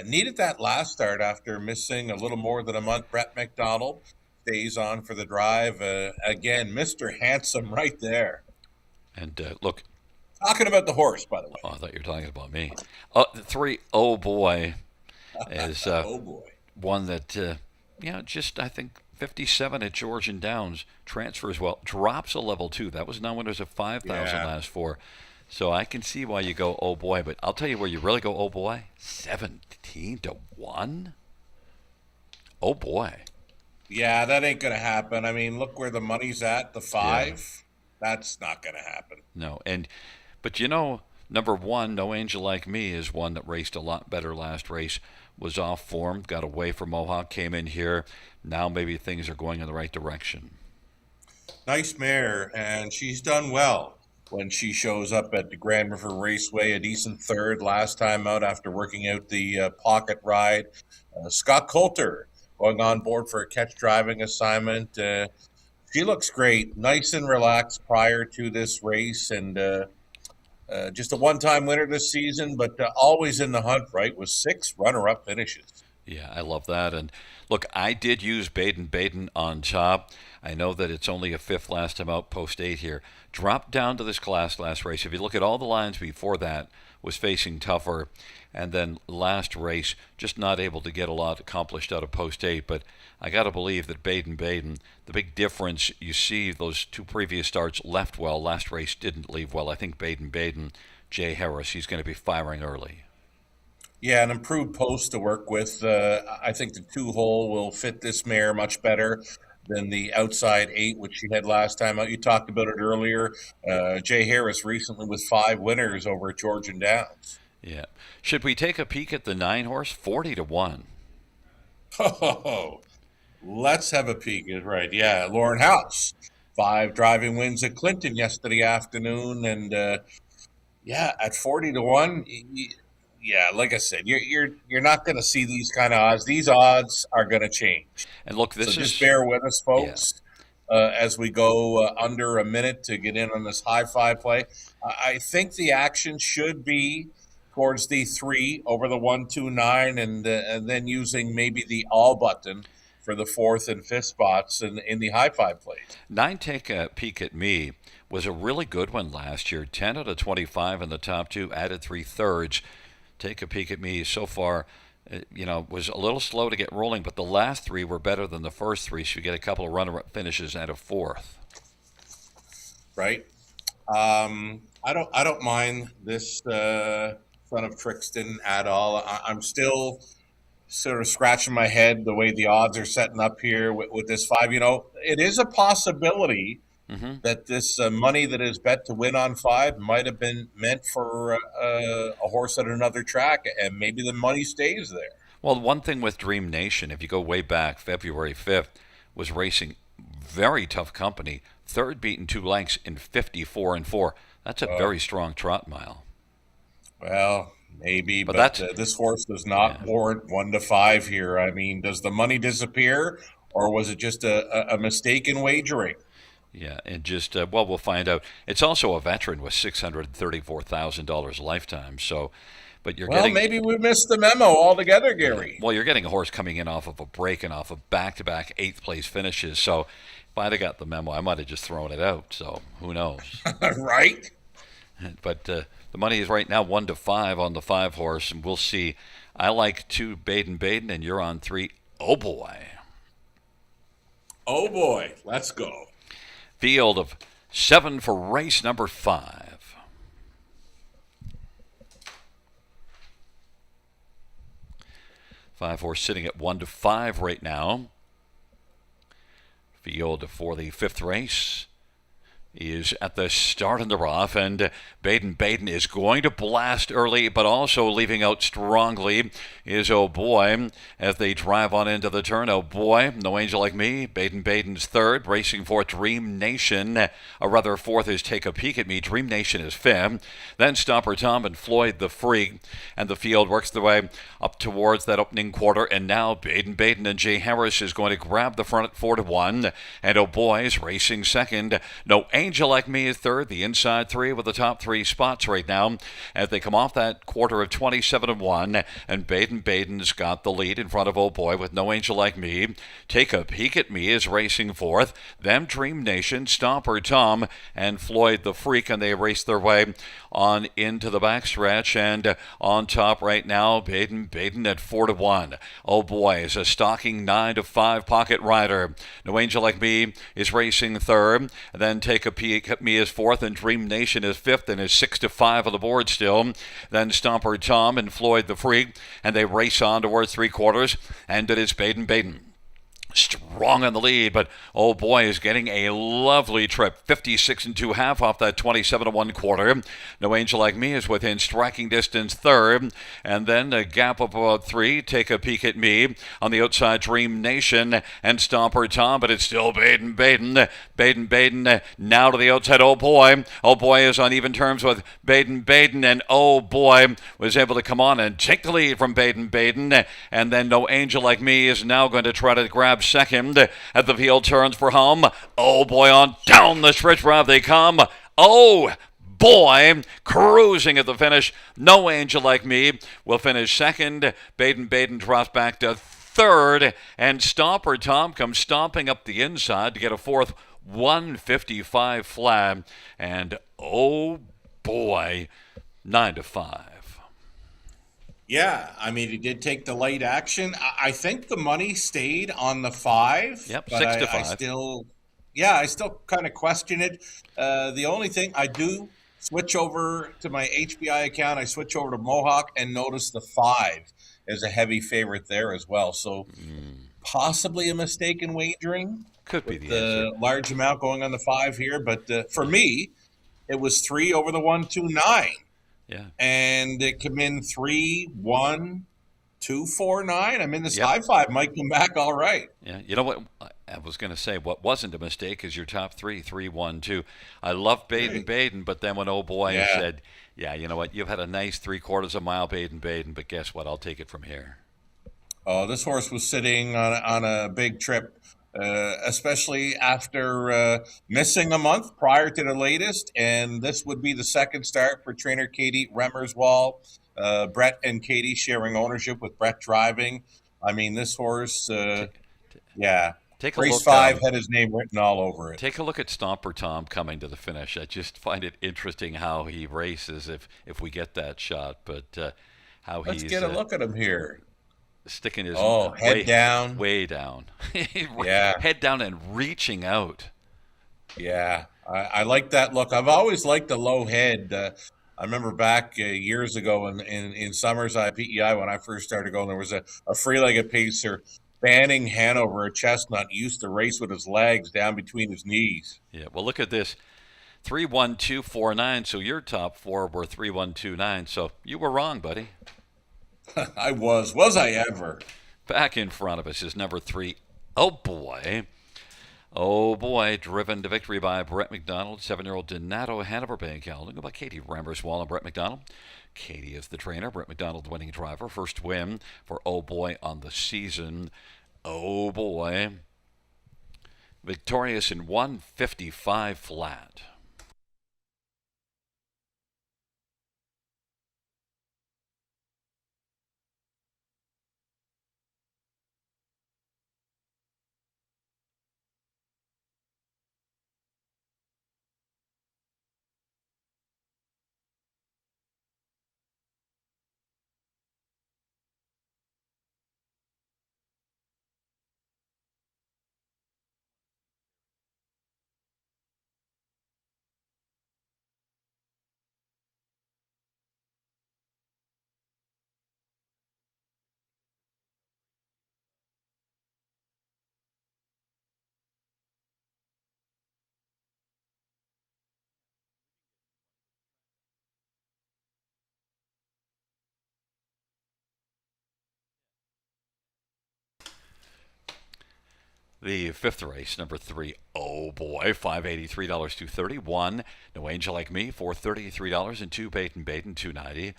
Needed that last start after missing a little more than a month. Brett McDonald stays on for the drive. Again, Mr. Handsome right there. And look, Talking about the horse, by the way. oh, I thought you were talking about me. 3, oh boy, is Oh, boy. one that, just I think 57 at Georgian Downs, transfers well, drops a level 2. That was non-winners of 5,000 Yeah. last 4. So I can see why you go, oh boy, but I'll tell you where you really go, oh boy, 17-1? Oh boy. Yeah, that ain't going to happen. I mean, look where the money's at, the 5. That's not going to happen. No, but number 1, No Angel Like Me, is one that raced a lot better last race. Was off form, got away from Mohawk, came in here. Now maybe things are going in the right direction. Nice mare, and she's done well when she shows up at the Grand River Raceway. A decent third last time out after working out the pocket ride. Scott Coulter going on board for a catch driving assignment. She looks great, nice and relaxed prior to this race, and just a one-time winner this season, but always in the hunt, right, with 6 runner-up finishes. Yeah, I love that. And look, I did use Baden on top. I know that it's only a 5th last time out, post 8 here. Dropped down to this class last race. If you look at all the lines before that, was facing tougher. And then last race, just not able to get a lot accomplished out of post 8. But I got to believe that Baden, the big difference, you see those 2 previous starts left well. Last race didn't leave well. I think Baden, Jay Harris, he's going to be firing early. Yeah, an improved post to work with. I think the 2-hole will fit this mare much better than the outside 8, which she had last time out. You talked about it earlier. Jay Harris recently with 5 winners over at Georgian Downs. Yeah. Should we take a peek at the 9 horse? 40-1. Oh, let's have a peek. Is right. Yeah, Lauren House, 5 driving wins at Clinton yesterday afternoon, and at 40-1. Yeah, like I said, you're not going to see these kind of odds. These odds are going to change. And look, this So is just bear with us, folks, as we go under a minute to get in on this high 5 play. I think the action should be towards the 3 over the 1, 2, 9, and then using maybe the all button for the 4th and 5th spots in the high 5 plays. 9 Take a Peek at Me was a really good one last year. 10 out of 25 in the top 2, added 3 thirds. Take a Peek at Me so far, was a little slow to get rolling, but the last 3 were better than the first 3. So you get a couple of runner-up finishes and a 4th. Right. I don't mind this son of Trixton at all. I'm still sort of scratching my head the way the odds are setting up here with this 5. It is a possibility that this money that is bet to win on 5 might have been meant for a horse at another track, and maybe the money stays there. Well, one thing with Dream Nation, if you go way back, February 5th, was racing very tough company. 3rd beaten 2 lengths in 54-4. That's a very strong trot mile. Well, maybe, but this horse does not warrant 1 to 5 here. I mean, does the money disappear, or was it just a mistake in wagering? Yeah, and just well, we'll find out. It's also a veteran with $634,000 lifetime. So, but you're Well, getting maybe we missed the memo altogether, yeah, Gary. well, you're getting a horse coming in off of a break and off of back-to-back eighth place finishes. So, if I'd have got the memo, I might have just thrown it out. So, who knows? Right? But the money is right now 1-5 on the 5 horse, and we'll see. I like 2 Baden, and you're on 3. Oh boy. Oh boy, let's go. Field of 7 for race number 5. Five horse sitting at 1-5 right now. Field for the 5th race is at the start in the rough, and Baden is going to blast early, but also leaving out strongly is Oh Boy as they drive on into the turn. Oh Boy, No Angel Like Me. Baden's 3rd, racing for Dream Nation. A rather 4th is Take a Peek at Me. Dream Nation is 5th. Then Stopper Tom and Floyd the Freak, and the field works their way up towards that opening quarter, and now Baden and Jay Harris is going to grab the front at 4-1, and Oh Boy is racing 2nd. No Angel Like Me is 3rd, the inside 3 with the top 3 spots right now as they come off that quarter of 27-1, and Baden's got the lead in front of Oh Boy with No Angel Like Me. Take a Peek at Me is racing 4th, then Dream Nation, Stomper Tom, and Floyd the Freak, and they race their way on into the backstretch, and on top right now, Baden at 4-1. Oh Boy is a stalking 9-5 pocket rider. No Angel Like Me is racing 3rd, then Take a Peek at Me is 4th, and Dream Nation is 5th, and is 6-5 on the board still. Then Stomper Tom and Floyd the Freak, and they race on towards 3/4, and it is Baden. Strong on the lead, but Oh Boy is getting a lovely trip. 56 2/2 off that 27-1 quarter. No Angel Like Me is within striking distance 3rd, and then a gap of about 3. Take a Peek at Me on the outside. Dream Nation and Stomper Tom, but it's still Baden. Baden now to the outside. Oh Boy is on even terms with Baden, and Oh Boy was able to come on and take the lead from Baden, and then No Angel Like Me is now going to try to grab 2nd as the field turns for home. Oh Boy on down the stretch drive they come. Oh Boy cruising at the finish. No Angel Like Me will finish 2nd. Baden drops back to 3rd, and Stomper Tom comes stomping up the inside to get a 4th 155 flat, and Oh Boy 9-5. Yeah, I mean, he did take the late action. I think the money stayed on the 5. Yep, but 6-5. I still kind of question it. The only thing I do switch over to my HBI account, I switch over to Mohawk and notice the 5 is a heavy favorite there as well. So possibly a mistake in wagering. Could be the answer. large amount going on the 5 here, but for me, it was 3 over the 1-2-9. Yeah. And it came in 3-1-2-4-9. I mean, this Yep. high 5 might come back all right. Yeah, you know what? I was going to say what wasn't a mistake is your top 3, 3-1-2. I love Baden, but then when Oh Boy said, yeah, you know what? You've had a nice 3/4 of a mile, Baden, but guess what? I'll take it from here. Oh, this horse was sitting on a big trip, especially after missing a month prior to the latest, and this would be the 2nd start for trainer Katie Remmerswall. Brett and Katie sharing ownership with Brett driving. I mean, this horse, Take a race look, 5 had his name written all over it. Take a look at Stomper Tom coming to the finish. I just find it interesting how he races if we get that shot, but how Let's he's get a look at him here. sticking his head down. way down. Yeah. Head down and reaching out. Yeah, I like that look. I've always liked the low head. I remember back years ago in Summers PEI when I first started going, there was a free-legged pacer, Banning Hanover, a chestnut, used to race with his legs down between his knees. Yeah, well, look at this. 3-1-2-4-9, so your top 4 were 3-1-2-9, so you were wrong, buddy. I was I ever? Back in front of us is number 3. Oh boy, driven to victory by Brett McDonald, 7-year-old Donato Hanover Bank. Look about Katie Remmerswall and Brett McDonald. Katie is the trainer, Brett McDonald the winning driver. First win for Oh Boy on the season. Oh Boy Victorious in 155 flat. The fifth race, number 3, oh boy, $583, 231. No Angel Like Me, $433, and 2 Peyton Baden, $290.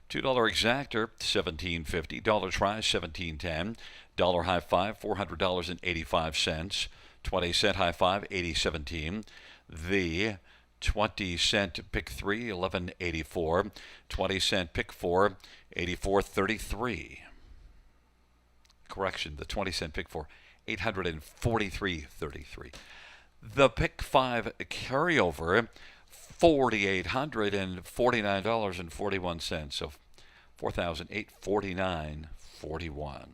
$2 exactor, $17.50. Dollar try, $17.10. Dollar high five, $400.85. 20-cent high five, $80.17. The 20-cent pick 3, $11.84. 20-cent pick 4, $84.33. Correction, the 20-cent pick 4, $843.33. The pick 5 carryover, $4,849.41. So $4,849.41.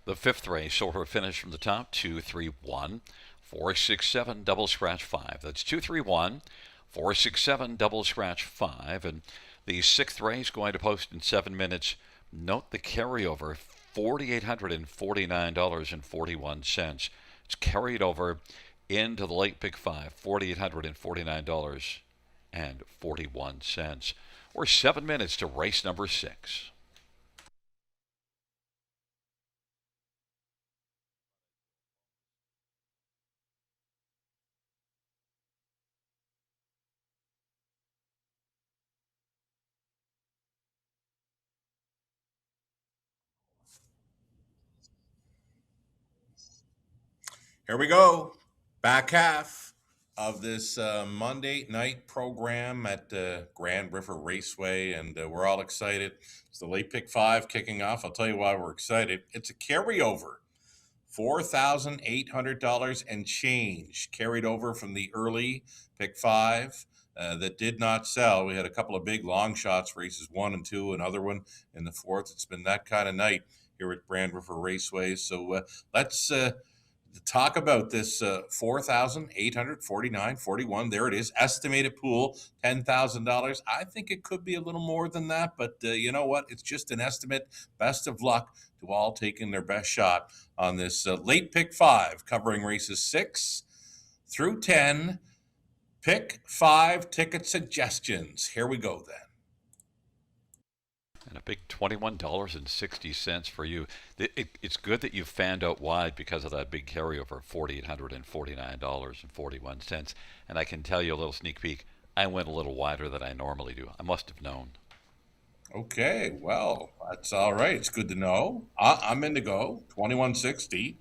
The fifth race, shorter finish from the top, 2-3-1, 4-6-7, double scratch 5. That's 2-3-1, 4-6-7, double scratch 5. And the sixth race going to post in 7 minutes. Note the carryover, $4,849.41. It's carried over into the late pick 5, $4,849.41. We're 7 minutes to race number 6. Here we go. Back half of this Monday night program at Grand River Raceway, and we're all excited. It's the late pick five kicking off. I'll tell you why we're excited. It's a carryover. $4,800 and change carried over from the early pick five that did not sell. We had a couple of big long shots, races 1 and 2, another one in the fourth. It's been that kind of night here at Grand River Raceway. So let's talk about this 4,849.41. There it is. Estimated pool $10,000. I think it could be a little more than that, but you know what? It's just an estimate. Best of luck to all taking their best shot on this late pick five, covering races 6 through 10. Pick five ticket suggestions. Here we go then. And a big $21.60 for you. It's good that you fanned out wide because of that big carryover, $4,849.41. And I can tell you a little sneak peek, I went a little wider than I normally do. I must have known. Okay, well, that's all right. It's good to know. I'm in to go, 2160.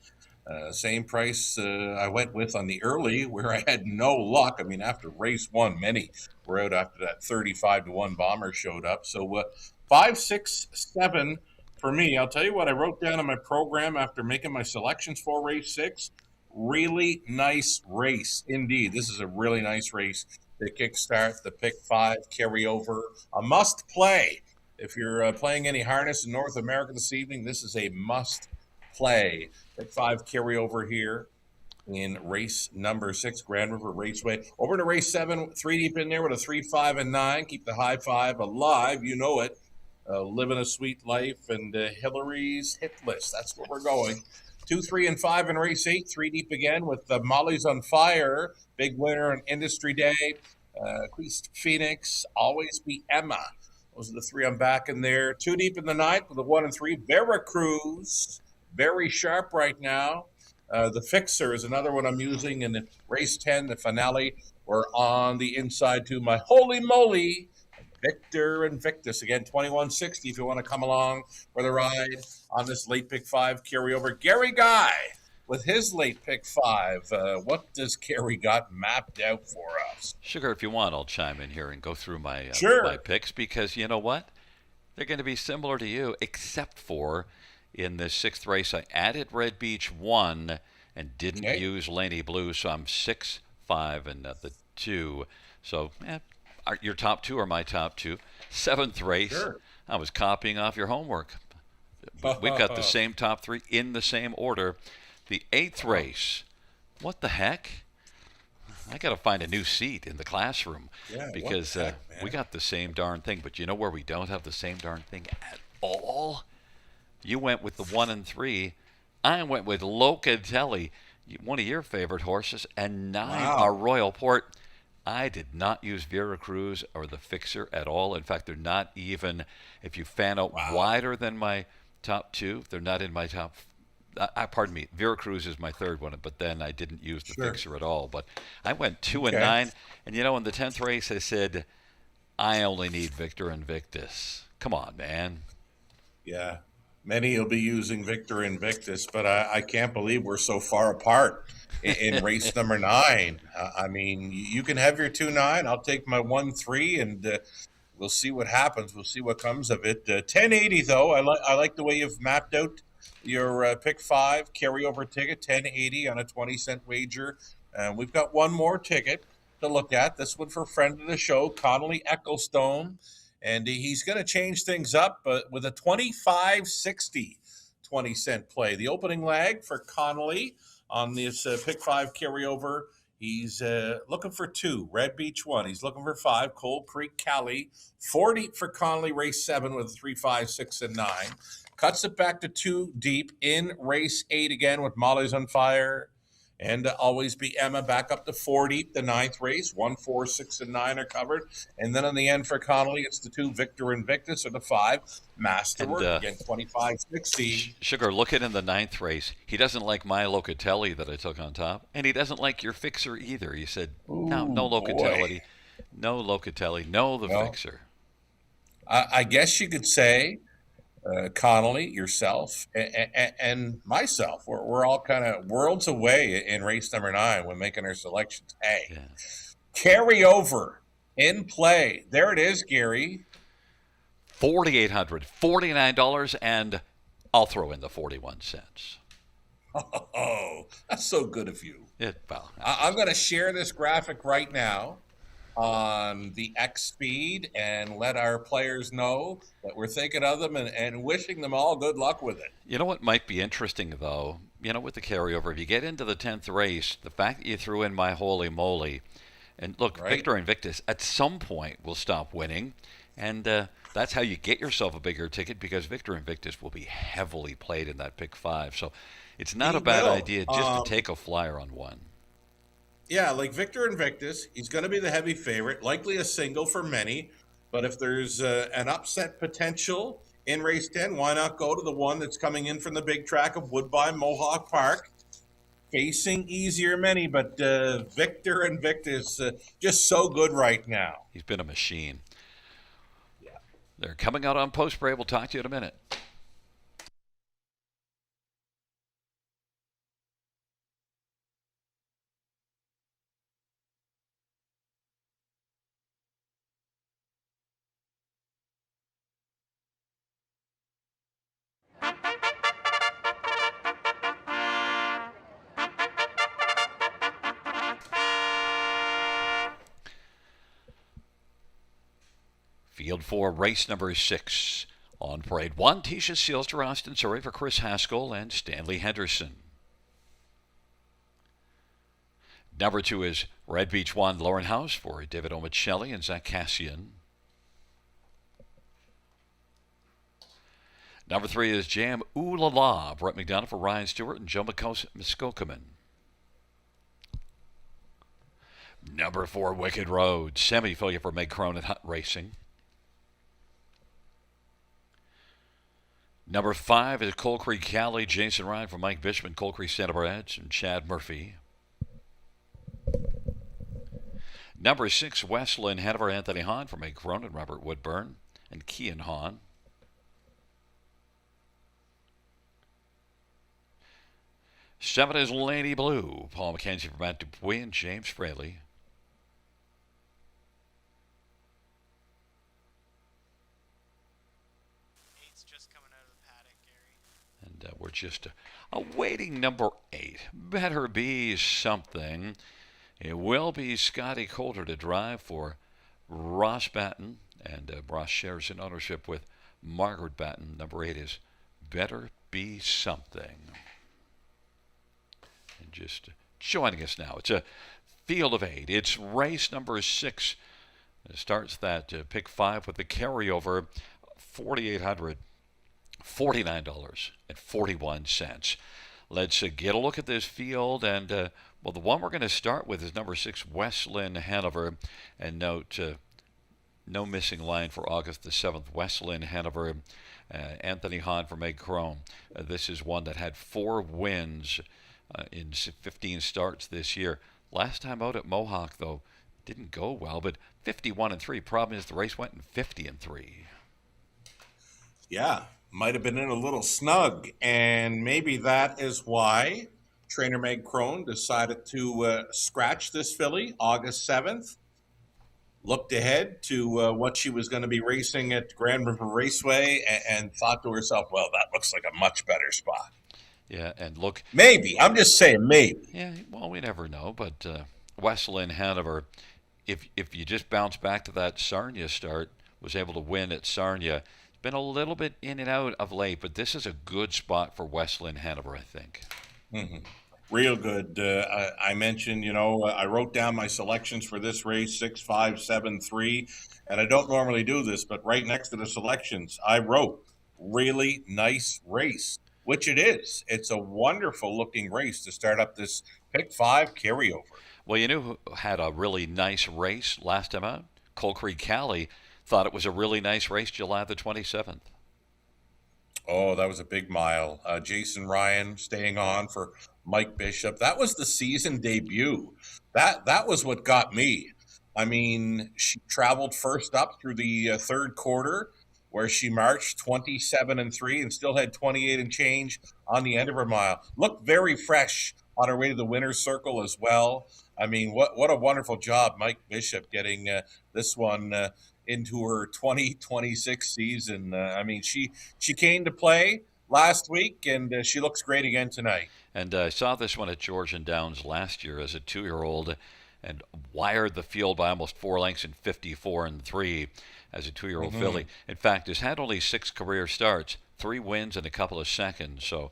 Same price I went with on the early, where I had no luck. I mean, after race one, many were out after that 35-1 bomber showed up. So 5, 6, 7 for me. I'll tell you what I wrote down in my program after making my selections for race 6. Really nice race indeed. This is a really nice race. The kickstart, the pick five, carryover, a must play. If you're playing any harness in North America this evening, this is a must play. Pick five carryover here in race number 6, Grand River Raceway. Over to race 7, 3 deep in there with a 3, 5, and 9. Keep the high five alive. You know it. Living a Sweet Life and Hillary's hit list. That's where we're going. 2, 3, and 5 in race 8. 3 deep again with Molly's on Fire. Big winner on Industry Day. Queest Phoenix. Always Be Emma. Those are the 3 I'm back in there. 2 deep in the 9th with a 1 and 3. Veracruz. Very sharp right now. The Fixer is another one I'm using in the race 10, the finale. We're on the inside to my holy moly, Victor Invictus. Again, 2160 if you want to come along for the ride on this late pick 5 carryover. Gary Guy with his late pick 5. What does Gary got mapped out for us? Sugar, if you want, I'll chime in here and go through my Sure. picks, because you know what? They're going to be similar to you, except for in this 6th race, I added Red Beach 1 and didn't use Laney Blue, so I'm 6, 5, and the 2. So your top 2 are my top 2. 7th race, Sure. I was copying off your homework. We've got the same top 3 in the same order. The 8th race, what the heck? I got to find a new seat in the classroom, because we got the same darn thing. But you know where we don't have the same darn thing at all? You went with the 1 and 3. I went with Locatelli, one of your favorite horses, and 9 are Royal Port. I did not use Veracruz or the Fixer at all. In fact, they're not even, if you fan out wider than my top 2, they're not in my top. Pardon me, Veracruz is my 3rd one, but then I didn't use the Fixer at all. But I went 2 and 9, and you know, in the 10th race, I said, I only need Victor Invictus. Come on, man. Yeah. Many will be using Victor Invictus, but I can't believe we're so far apart in race number 9. I mean, you can have your 2-9. I'll take my 1-3, and we'll see what happens. We'll see what comes of it. 1080, though. I like the way you've mapped out your pick 5 carryover ticket, 1080 on a 20-cent wager. We've got one more ticket to look at. This one for friend of the show, Connolly Ecclestone. And he's going to change things up with a 25.60 20-cent play. The opening leg for Connolly on this pick 5 carryover. He's looking for 2, Red Beach 1. He's looking for 5, Cold Creek Cali. 4 deep for Connolly, race 7 with a 3, 5, 6, and 9. Cuts it back to 2 deep in race 8 again with Molly's on Fire. And Always Be Emma back up to 4 deep, the 9th race. 1, 4, 6, and 9 are covered. And then on the end for Connolly, it's the 2 Victor Invictus or the 5 Masterwork. Again, 25.60. Sugar, look at in the 9th race. He doesn't like my Locatelli that I took on top, and he doesn't like your Fixer either. He said, no Locatelli. No Locatelli. No the Fixer. I guess you could say Connolly, yourself, and myself. We're all kind of worlds away in race number 9 when making our selections. Hey, Yeah. carryover in play. There it is, Gary. $4,849, and I'll throw in the 41 cents. Oh, that's so good of you. Well, I'm going to share this graphic right now on the X feed and let our players know that we're thinking of them and wishing them all good luck with it. you know what might be interesting, though? With the carryover, if you get into the 10th race, the fact that you threw in My Holy Moly, and look, Right? Victor Invictus at some point will stop winning, and that's how you get yourself a bigger ticket, because Victor Invictus will be heavily played in that pick 5. So it's not He a bad will. idea just to take a flyer on one. Yeah, like Victor Invictus, he's going to be the heavy favorite, likely a single for many. But if there's an upset potential in race 10, why not go to the one that's coming in from the big track of Woodbine Mohawk Park? Facing easier many, but Victor Invictus just so good right now. He's been a machine. Yeah. They're coming out on post spray. We'll talk to you in a minute. Field 4, race number 6. On parade 1, Tisha Seals to Austin Surrey for Chris Haskell and Stanley Henderson. Number 2 is Red Beach 1, Lauren House for David Omicelli and Zach Cassian. Number 3 is Jam Ooh La La, Brett McDonough for Ryan Stewart and Joe Muskokoman. Number 4, Wicked Road, semi-failure for Meg Crone at Hunt Racing. Number 5 is Coal Creek Cali, Jason Ryan for Mike Bishman, Coal Creek Santa Barbara and Chad Murphy. Number 6, Westland Hanover, Anthony Hahn for Meg Crone and Robert Woodburn and Kian Hahn. Seven is Lady Blue, Paul McKenzie for Matt Dupuy and James Fraley. And we're just awaiting number 8. Better be something. It will be Scotty Coulter to drive for Ross Batten, and Ross shares in ownership with Margaret Batten. Number 8 is Better Be Something. And just joining us now, it's a field of 8. It's race number 6. It starts that pick 5 with the carryover, $4,849.41. Let's get a look at this field, and the one we're going to start with is number 6, Westland Hanover, and note no missing line for August the 7th. Westland Hanover, Anthony Hahn for Meg Crone. This is one that had 4 wins in 15 starts this year. Last time out at Mohawk, though, didn't go well, but 51-3. Problem is the race went in 50-3. Yeah, might have been in a little snug, and maybe that is why trainer Meg Crone decided to scratch this filly August 7th. Looked ahead to what she was going to be racing at Grand River Raceway and thought to herself, well, that looks like a much better spot. Yeah, and look. Maybe. I'm just saying maybe. Yeah, well, we never know, but Westland Hanover, if you just bounce back to that Sarnia start, was able to win at Sarnia. It's been a little bit in and out of late, but this is a good spot for Westland Hanover, I think. Mm-hmm. Real good. I mentioned, I wrote down my selections for this race, 6, 5, 7, 3, and I don't normally do this, but right next to the selections, I wrote really nice race, which it is. It's a wonderful looking race to start up this pick 5 carryover. Well, you know who had a really nice race last time out? Coal Creek Cali thought it was a really nice race July the 27th. Oh, that was a big mile. Jason Ryan staying on for Mike Bishop. That was the season debut. That was what got me. I mean, she traveled first up through the third quarter, where she marched 27-3 and still had 28 and change on the end of her mile. Looked very fresh on her way to the winner's circle as well. I mean, what a wonderful job, Mike Bishop, getting this one into her 2026 season. I mean, she came to play last week, and she looks great again tonight. And I saw this one at Georgian Downs last year as a 2-year-old and wired the field by almost 4 lengths in 54-3 as a 2-year-old filly. In fact, has had only 6 career starts, 3 wins in a couple of seconds. So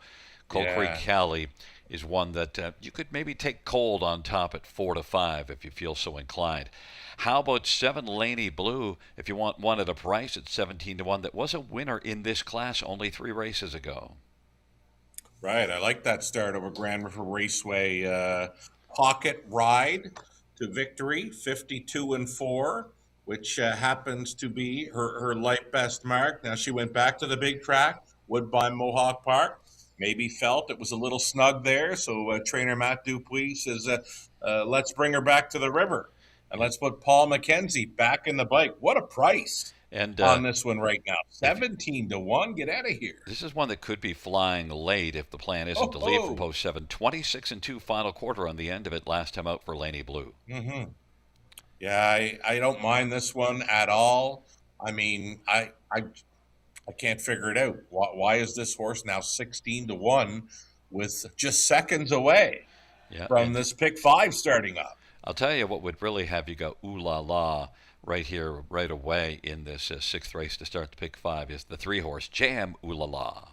Coal Creek Cali is one that you could maybe take cold on top at 4-5 if you feel so inclined. How about 7 Laney Blue if you want one at a price at 17-1 that was a winner in this class only 3 races ago? Right, I like that start over Grand River Raceway. Pocket ride to victory, 52-4, which happens to be her light best mark. Now she went back to the big track, Woodbine Mohawk Park. Maybe felt it was a little snug there, so trainer Matt Dupuis says, let's bring her back to the river. And let's put Paul McKenzie back in the bike. What a price on this one right now. 17-1. Get out of here. This is one that could be flying late if the plan isn't to leave from post 7. 26-2 final quarter on the end of it last time out for Laney Blue. Mm-hmm. Yeah, I don't mind this one at all. I mean, I can't figure it out. Why is this horse now 16-1 with just seconds away from this pick 5 starting up? I'll tell you what would really have you go ooh la la right here, right away in this 6th race to start the pick 5 is the 3-horse Jam Ooh La La.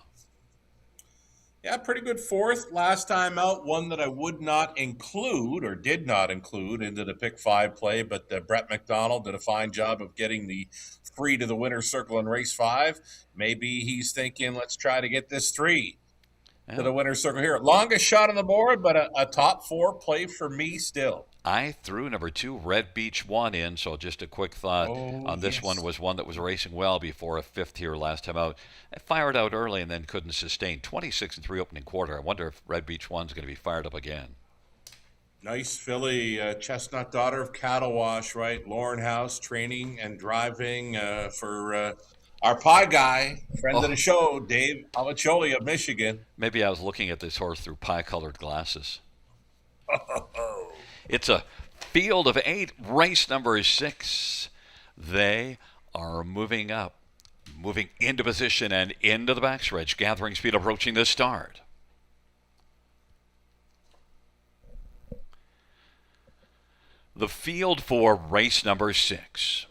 Yeah, pretty good 4th last time out. One that I would not include or did not include into the pick 5 play, but Brett McDonald did a fine job of getting the free to the winner's circle in race 5. Maybe he's thinking, let's try to get this 3 to the winner's circle here. Longest shot on the board, but a top 4 play for me still. I threw number 2, Red Beach 1 in, so just a quick thought on this one was one that was racing well before a 5th here last time out. It fired out early and then couldn't sustain. 26-3 opening quarter. I wonder if Red Beach 1's going to be fired up again. Nice filly, chestnut daughter of Cattle Wash, right? Lauren House training and driving for our pie guy, friend of the show, Dave Alicioli of Michigan. Maybe I was looking at this horse through pie-colored glasses. It's a field of 8, race number 6. They are moving up, moving into position and into the backstretch, gathering speed, approaching the start. The field for race number 6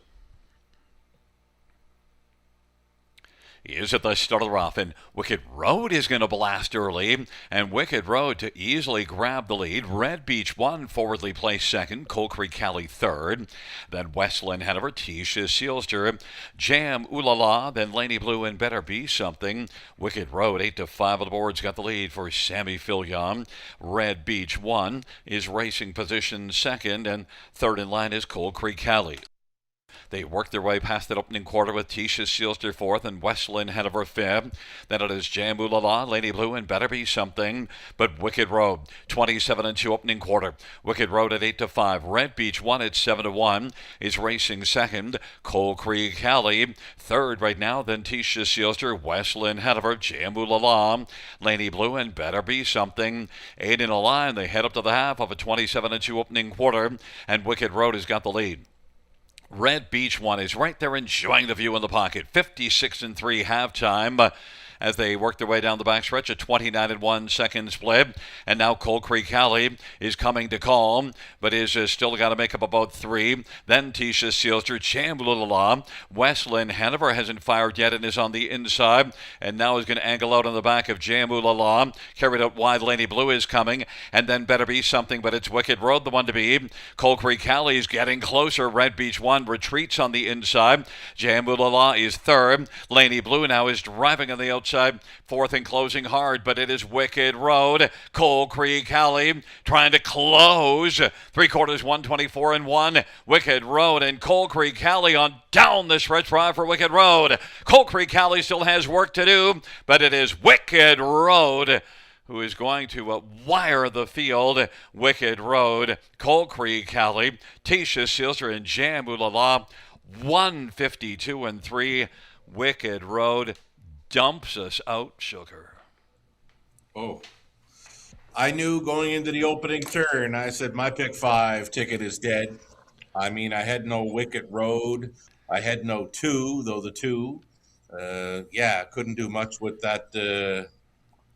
is at the start of the rough, and Wicked Road is going to blast early, and Wicked Road to easily grab the lead. Red Beach 1 forwardly placed 2nd, Coal Creek Cali 3rd, then Westland Hanover, Tisha Sealster, Jam Ooh La La, then Laney Blue and Better Be Something. Wicked Road 8-5 on the boards got the lead for Sammy Fillion. Red Beach 1 is racing position 2nd, and 3rd in line is Coal Creek Cali. They work their way past that opening quarter with Tisha Sealster 4th and Westland Hanover 5th. Then it is Jam Ooh La La, Laney Blue, and Better Be Something. But Wicked Road, 27-2 opening quarter. Wicked Road at 8-5. Red Beach 1 at 7-1 is racing 2nd. Coal Creek Cali 3rd right now. Then Tisha Sealster, Westland Hanover, Jam Ooh La La, Laney Blue, and Better Be Something. 8 in a line. They head up to the half of a 27-2 opening quarter, and Wicked Road has got the lead. Red Beach 1 is right there enjoying the view in the pocket. 56-3 halftime. As they work their way down the backstretch, a 29-1 second split. And now Coal Creek Cali is coming to call, but is still got to make up about 3. Then Tisha Sealster, Jam Ooh La La. Westland Hanover hasn't fired yet and is on the inside. And now is going to angle out on the back of Jam Ooh La La. Carried out wide, Laney Blue is coming. And then Better Be Something, but it's Wicked Road, the one to beat. Coal Creek Cali is getting closer. Red Beach 1 retreats on the inside. Jam Ooh La La is 3rd. Laney Blue now is driving on the outside. 4th and closing hard, but it is Wicked Road. Coal Creek Cali trying to close. 3/4, 124-1. Wicked Road and Coal Creek Cali on down the stretch drive for Wicked Road. Coal Creek Cali still has work to do, but it is Wicked Road who is going to wire the field. Wicked Road, Coal Creek Cali, Tisha Sealster, and Jam Ooh La La. 152-3. Wicked Road dumps us out, Sugar. Oh, I knew going into the opening turn. I said my pick five ticket is dead. I mean, I had no Wicket Road. I had no two, though the two. Yeah, couldn't do much with that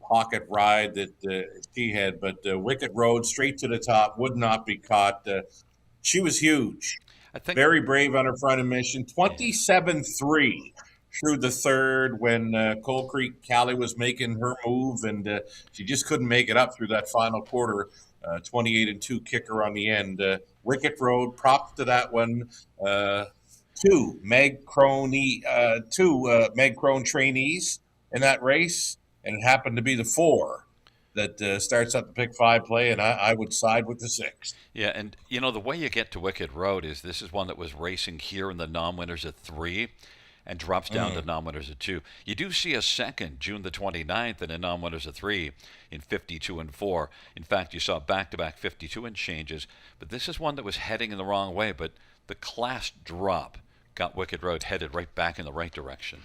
pocket ride that she had. But Wicket Road, straight to the top, would not be caught. She was huge. I think, Very brave on her front emission. yeah. 27-3 through the third when Coal Creek Callie was making her move, and she just couldn't make it up through that final quarter. 28-2 kicker on the end. Wicket Road, props to that one. Two Meg Crone trainees in that race, and it happened to be the four that starts up the pick five play, and I would side with the six. Yeah, and you know the way you get to Wicked Road is this is one that was racing here in the non-winners at 3 and drops down to non-winners at 2. You do see a second June the 29th in a non-winners at 3 in 52 and 4. In fact, you saw back-to-back 52 and changes, but this is one that was heading in the wrong way, but the class drop got Wicked Road headed right back in the right direction.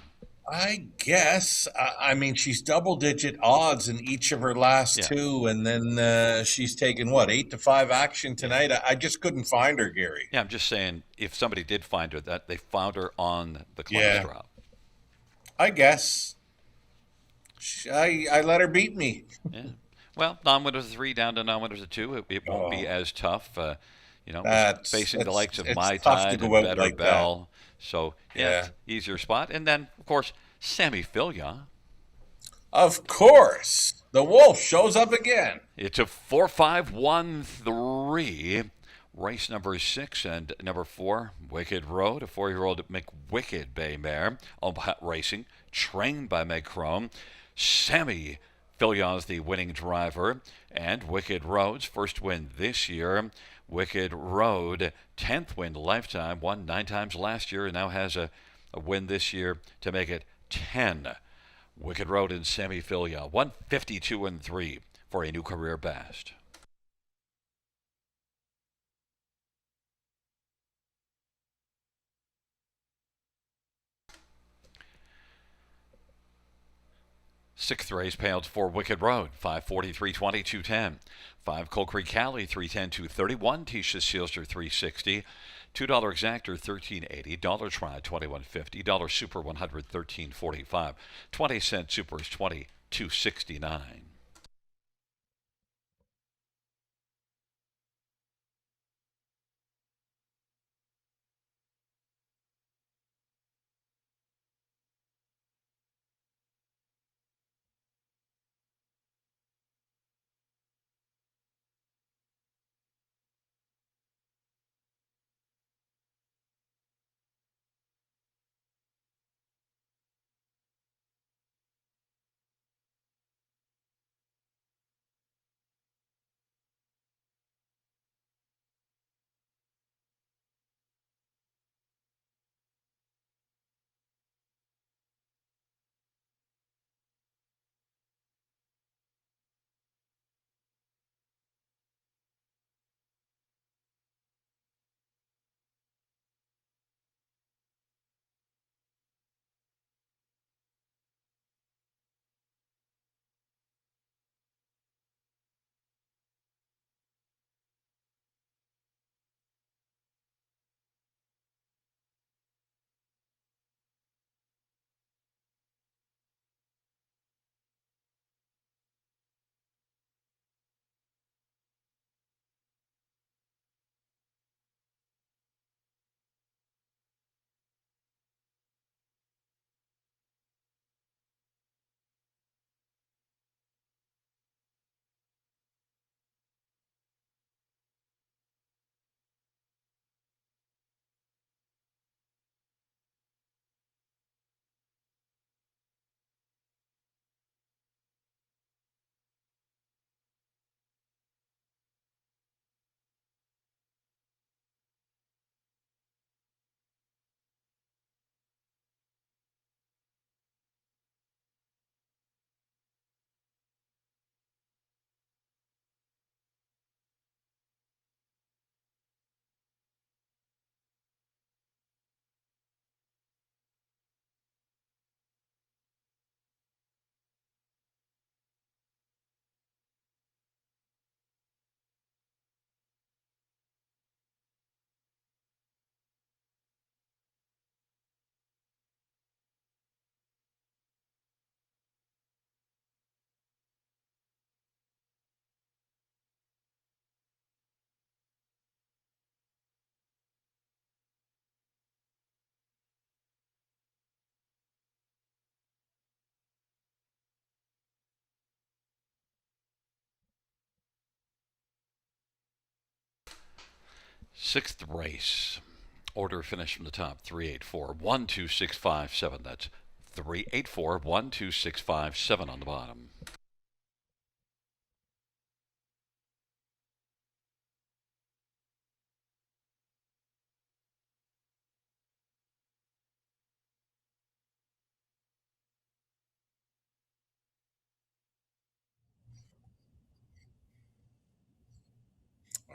I guess. I mean, she's double digit odds in each of her last Yeah. two, and then she's taken what 8-5 action tonight. I just couldn't find her, Gary. Yeah, I'm just saying if somebody did find her, that they found her on the class Yeah, drop. I guess. I let her beat me. Yeah. Well, non-winners of 3 down to non-winners of 2. It won't be Oh, as tough. Was that's facing the likes of it's Mai tough to Tide go and out Better like that. Bell. So, yeah, Yeah, easier spot. And then, of course, Sammy Filia. of course. The wolf shows up again. It's a 4-5-1-3. Race number 6 and number 4, Wicked Road, a 4-year-old McWicked Bay mare, Omaha Racing, trained by Meg Crone. Sammy Fillion's the winning driver, and Wicked Road's first win this year. Wicked Road, 10th win lifetime, won 9 times last year, and now has a win this year to make it 10. Wicked Road and Sammy Fillion, 152 and 3 for a new career best. Sixth race payout for Wicked Road, 543, 20, 210. 5 Coal Creek Cali, 310, 231. Tisha Sealster, 360. $2 exactor, 1380. Dollar try, 2150. Dollar super, 113.45. 20-cent supers, 22.69. Sixth race. Order finish from the top. 384 12657. That's 384 12657 on the bottom.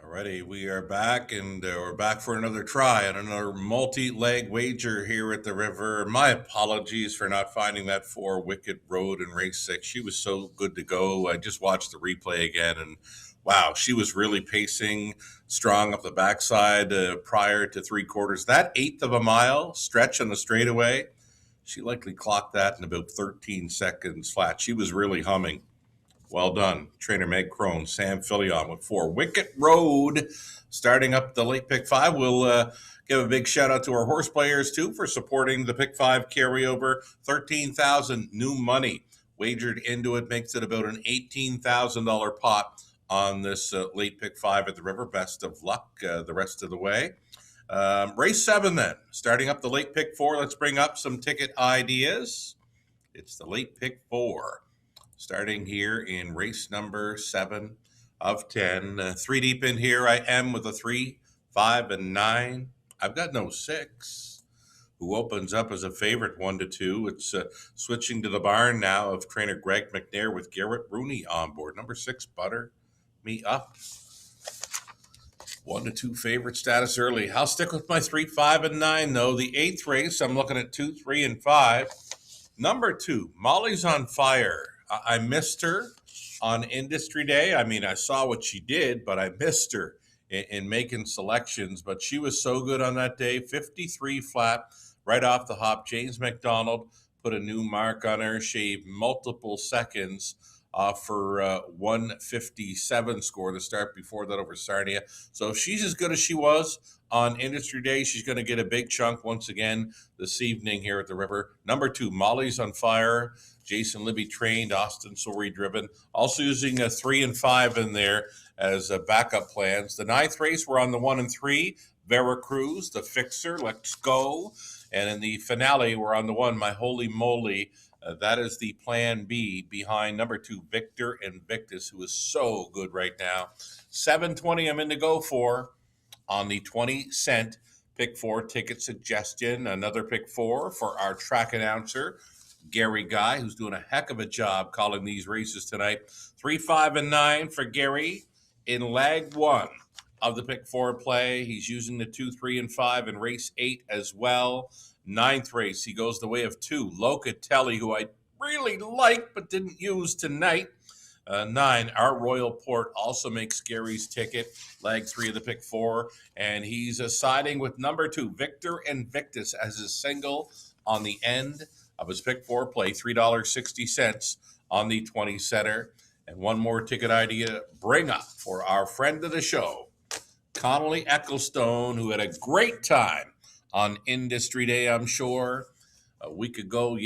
Alrighty, we are back, and we're back for another try and another multi-leg wager here at the river. My apologies for not finding that 4 Wicked Road in race 6. She was so good to go. I just watched the replay again, and wow, she was really pacing strong up the backside prior to 3/4. That eighth of a mile stretch on the straightaway, she likely clocked that in about 13 seconds flat. She was really humming. Well done, trainer Meg Crone, Sam Filion with 4 Wicket Road. Starting up the late pick 5, we'll give a big shout out to our horse players too for supporting the pick 5 carryover. 13,000 new money wagered into it, makes it about an $18,000 pot on this late pick 5 at the river. Best of luck the rest of the way. Race 7 then, starting up the late pick 4. Let's bring up some ticket ideas. It's the late pick 4. Starting here in race number 7 of 10. 3 deep in here I am with a 3, 5, and 9. I've got no 6, who opens up as a favorite 1 to 2. It's switching to the barn now of trainer Greg McNair with Garrett Rooney on board. Number 6, Butter Me Up. 1 to 2 favorite status early. I'll stick with my 3, 5, and 9 though. The 8th race, I'm looking at 2, 3, and 5. Number 2, Molly's on Fire. I missed her on Industry Day. I mean, I saw what she did, but I missed her in making selections. But she was so good on that day. 53 flat, right off the hop. James McDonald put a new mark on her, shaved multiple seconds off her 157 score to start before that over Sarnia. So if she's as good as she was on Industry Day, she's going to get a big chunk once again this evening here at the river. Number 2, Molly's on Fire. Jason Libby trained, Austin Sorey driven. Also using a 3 and 5 in there as backup plans. The 9th race, we're on the 1 and 3. Veracruz, the Fixer, Let's Go. And in the finale, we're on the 1, My Holy Moly. That is the plan B behind number 2, Victor Invictus, who is so good right now. 720 I'm in to go for on the 20-cent pick 4 ticket suggestion. Another pick 4 for our track announcer, Gary Guy, who's doing a heck of a job calling these races tonight. 3, 5, and 9 for Gary in leg 1 of the pick 4 play. He's using the 2, 3, and 5 in race 8 as well. 9th race, he goes the way of 2, Locatelli, who I really like but didn't use tonight. 9, Our Royal Port also makes Gary's ticket, leg 3 of the pick 4, and he's siding with number 2, Victor Invictus, as his single on the end of his pick 4 play, $3.60 on the 20 center. And one more ticket idea bring up for our friend of the show, Connolly Ecclestone, who had a great time on Industry Day, I'm sure. A week ago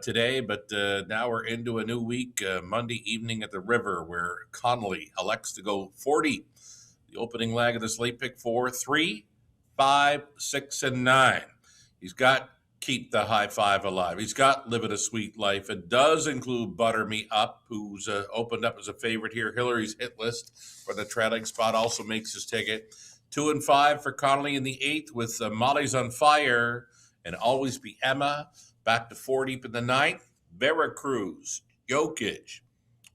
today, but now we're into a new week, Monday evening at the river, where Connolly elects to go 40. The opening leg of this late pick 4, 3, 5, 6, and 9. He's got Keep the High Five Alive. He's got Living a Sweet Life. It does include Butter Me Up, who's opened up as a favorite here. Hillary's hit list for the trailing spot also makes his ticket. 2 and 5 for Connolly in the 8th with Molly's on Fire and Always Be Emma. Back to 4 deep in the 9th. Veracruz, Jokic,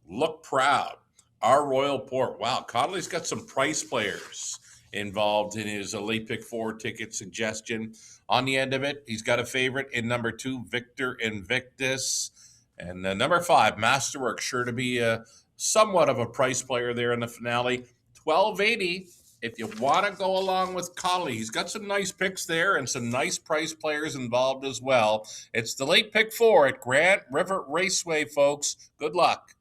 Look Proud, Our Royal Port. Wow, Connolly's got some price players involved in his late pick 4 ticket suggestion. On the end of it, he's got a favorite in number 2, Victor Invictus. And number 5, Masterwork, sure to be somewhat of a price player there in the finale. $12.80 if you want to go along with Connolly. He's got some nice picks there and some nice price players involved as well. It's the late pick 4 at Grand River Raceway, folks. Good luck.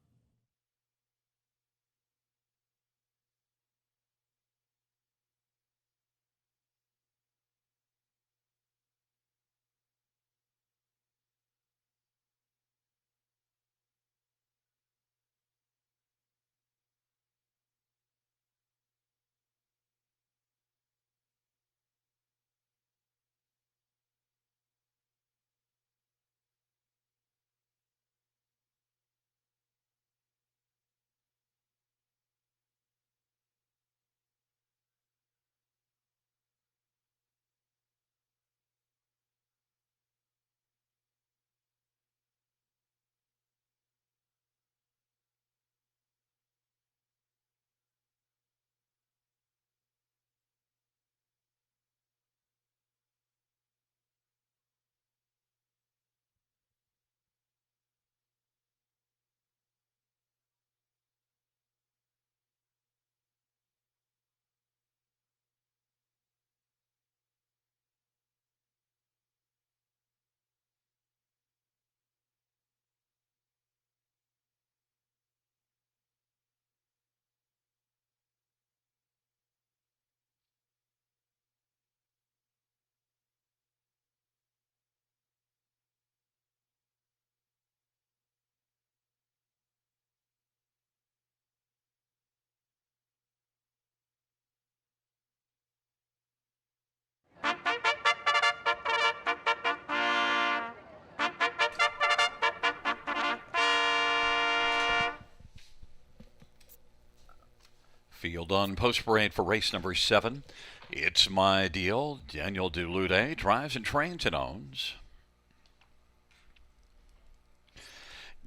Field on post parade for race number 7. It's My Deal. Daniel Dulude drives and trains and owns.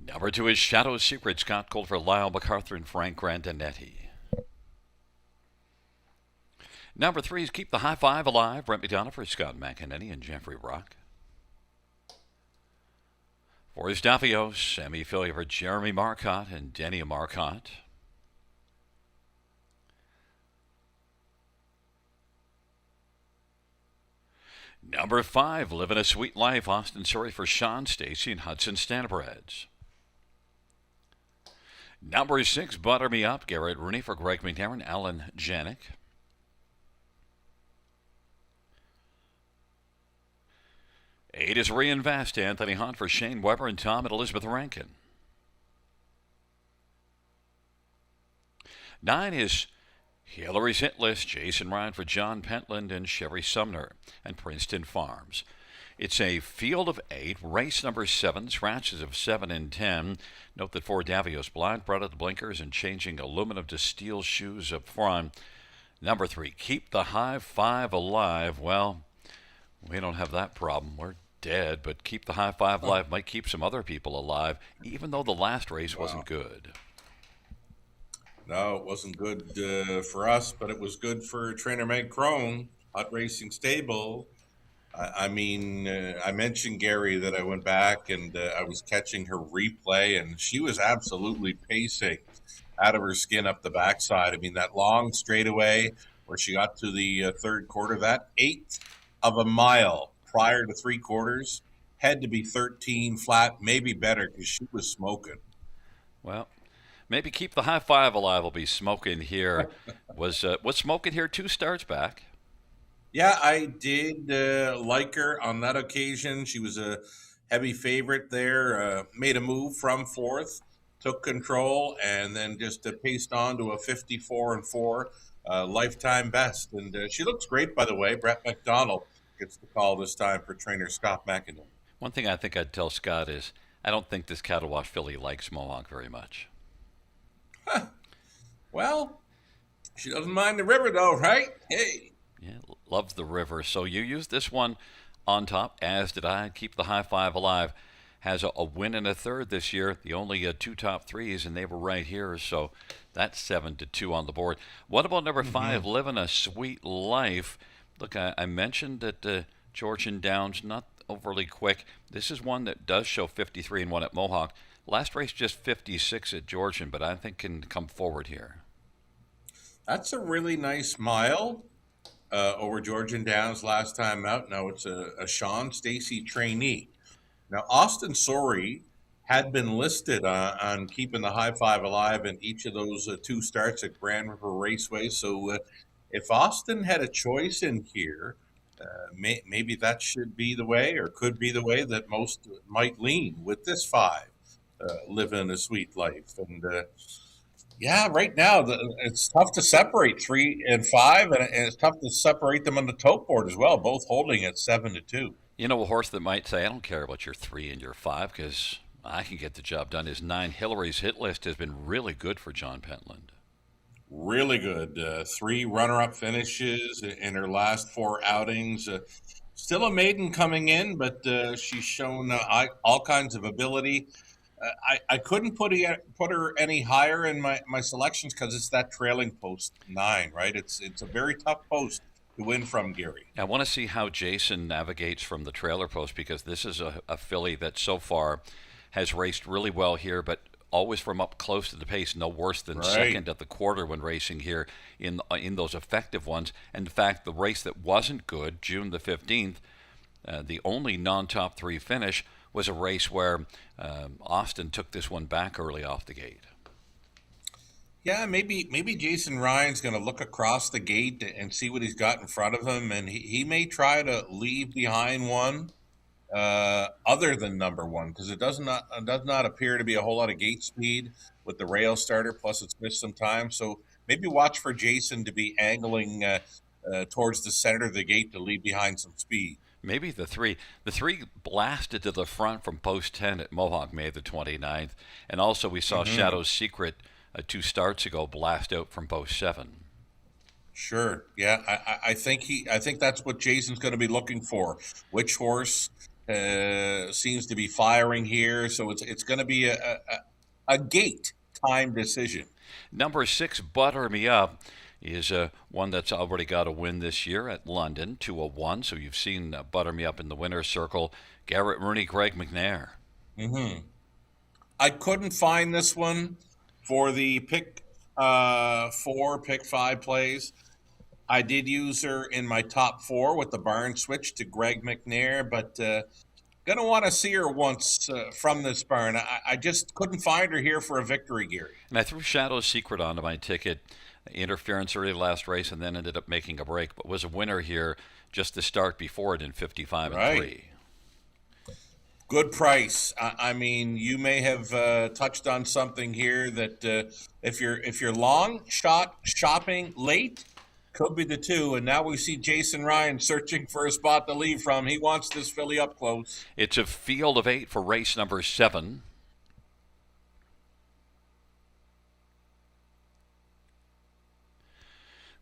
Number 2 is Shadow's Secret. Scott Culver, Lyle MacArthur, and Frank Grandinetti. Number 3 is Keep the High Five Alive. Brent McDonough for Scott McEnany and Jeffrey Brock. 4 is Davios. Sammy Philly for Jeremy Marcotte and Denny Marcotte. Number 5, Living a Sweet Life. Austin Surrey for Sean Stacy and Hudson Stanbreds. Number 6, Butter Me Up. Garrett Rooney for Greg McNair, Alan Janik. 8 is Reinvest. Anthony Hunt for Shane Weber and Tom and Elizabeth Rankin. 9 is Hillary's Hit List. Jason Ryan for John Pentland and Sherry Sumner and Princeton Farms. It's a field of 8, race number 7, scratches of 7 and 10. Note that 4 Davios blind brought out the blinkers and changing aluminum to steel shoes up front. Number 3, Keep the High Five Alive. Well, we don't have that problem. We're dead, but Keep the High Five Alive might keep some other people alive, even though the last race wasn't good. No, it wasn't good for us, but it was good for trainer Meg Crone, Hut Racing Stable. I mean, I mentioned, Gary, that I went back and I was catching her replay, and she was absolutely pacing out of her skin up the backside. I mean, that long straightaway where she got to the third quarter, that 1/8 of a mile prior to 3/4 had to be 13 flat, maybe better, because she was smoking. Well, maybe Keep the High Five Alive will be smoking here. was smoking here 2 starts back? Yeah, I did like her on that occasion. She was a heavy favorite there, made a move from 4th, took control, and then just paced on to a 54-4 lifetime best. And she looks great, by the way. Brett McDonald gets the call this time for trainer Scott McEnany. One thing I think I'd tell Scott is I don't think this Cattle Wash filly likes Mohawk very much. Well, she doesn't mind the river, though, right? Hey. Yeah, loves the river. So you used this one on top, as did I. Keep the High Five Alive. Has a win and a third this year. The only 2 top 3s, and they were right here. So that's 7-2 on the board. What about number 5, Living a Sweet Life? Look, I mentioned that Georgian Downs, not overly quick. This is one that does show 53 and 1 at Mohawk. Last race just 56 at Georgian, but I think can come forward here. That's a really nice mile over Georgian Downs last time out. Now it's a Sean Stacy trainee. Now, Austin Sorey had been listed on Keeping the High Five Alive in each of those 2 starts at Grand River Raceway. So if Austin had a choice in here, maybe that should be the way, or could be the way that most might lean with this 5, Living a Sweet Life. And yeah, right now it's tough to separate 3 and 5, and it's tough to separate them on the tote board as well, both holding at 7-2. You know, a horse that might say, I don't care about your 3 and your 5 because I can get the job done, is 9, Hillary's Hit List, has been really good for John Pentland. Really good. 3 runner-up finishes in her last 4 outings. Still a maiden coming in, but she's shown all kinds of ability. I couldn't put her any higher in my selections because it's that trailing post 9, right? It's a very tough post to win from, Gary. I want to see how Jason navigates from the trailer post, because this is a filly that so far has raced really well here, but always from up close to the pace, no worse than second at the quarter when racing here in those effective ones. And in fact, the race that wasn't good, June the 15th, the only non-top 3 finish, was a race where Austin took this one back early off the gate. Yeah, maybe Jason Ryan's going to look across the gate and see what he's got in front of him, and he may try to leave behind one other than number 1, because it does not appear to be a whole lot of gate speed with the rail starter. Plus, it's missed some time, so maybe watch for Jason to be angling towards the center of the gate to leave behind some speed. Maybe the 3. The 3 blasted to the front from post 10 at Mohawk May the 29th. And also we saw Shadow's Secret 2 starts ago, blast out from post 7. Sure. Yeah, I think that's what Jason's going to be looking for. Which horse seems to be firing here? So it's going to be a gate time decision. Number 6, Butter Me Up, is one that's already got a win this year at London, 201. So you've seen Butter Me Up in the winner's circle. Garrett Rooney, Greg McNair. I couldn't find this one for the pick 4, pick 5 plays. I did use her in my top 4 with the barn switch to Greg McNair, but gonna want to see her once from this barn. I just couldn't find her here for a victory, Gary. And I threw Shadow's Secret onto my ticket. Interference early last race, and then ended up making a break, but was a winner here just the start before it in 55 and 3. Good price. I mean, you may have touched on something here that if you're long shot shopping late, could be the 2. And now we see Jason Ryan searching for a spot to leave from. He wants this filly up close. It's a field of 8 for race number 7.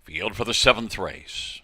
Field for the 7th race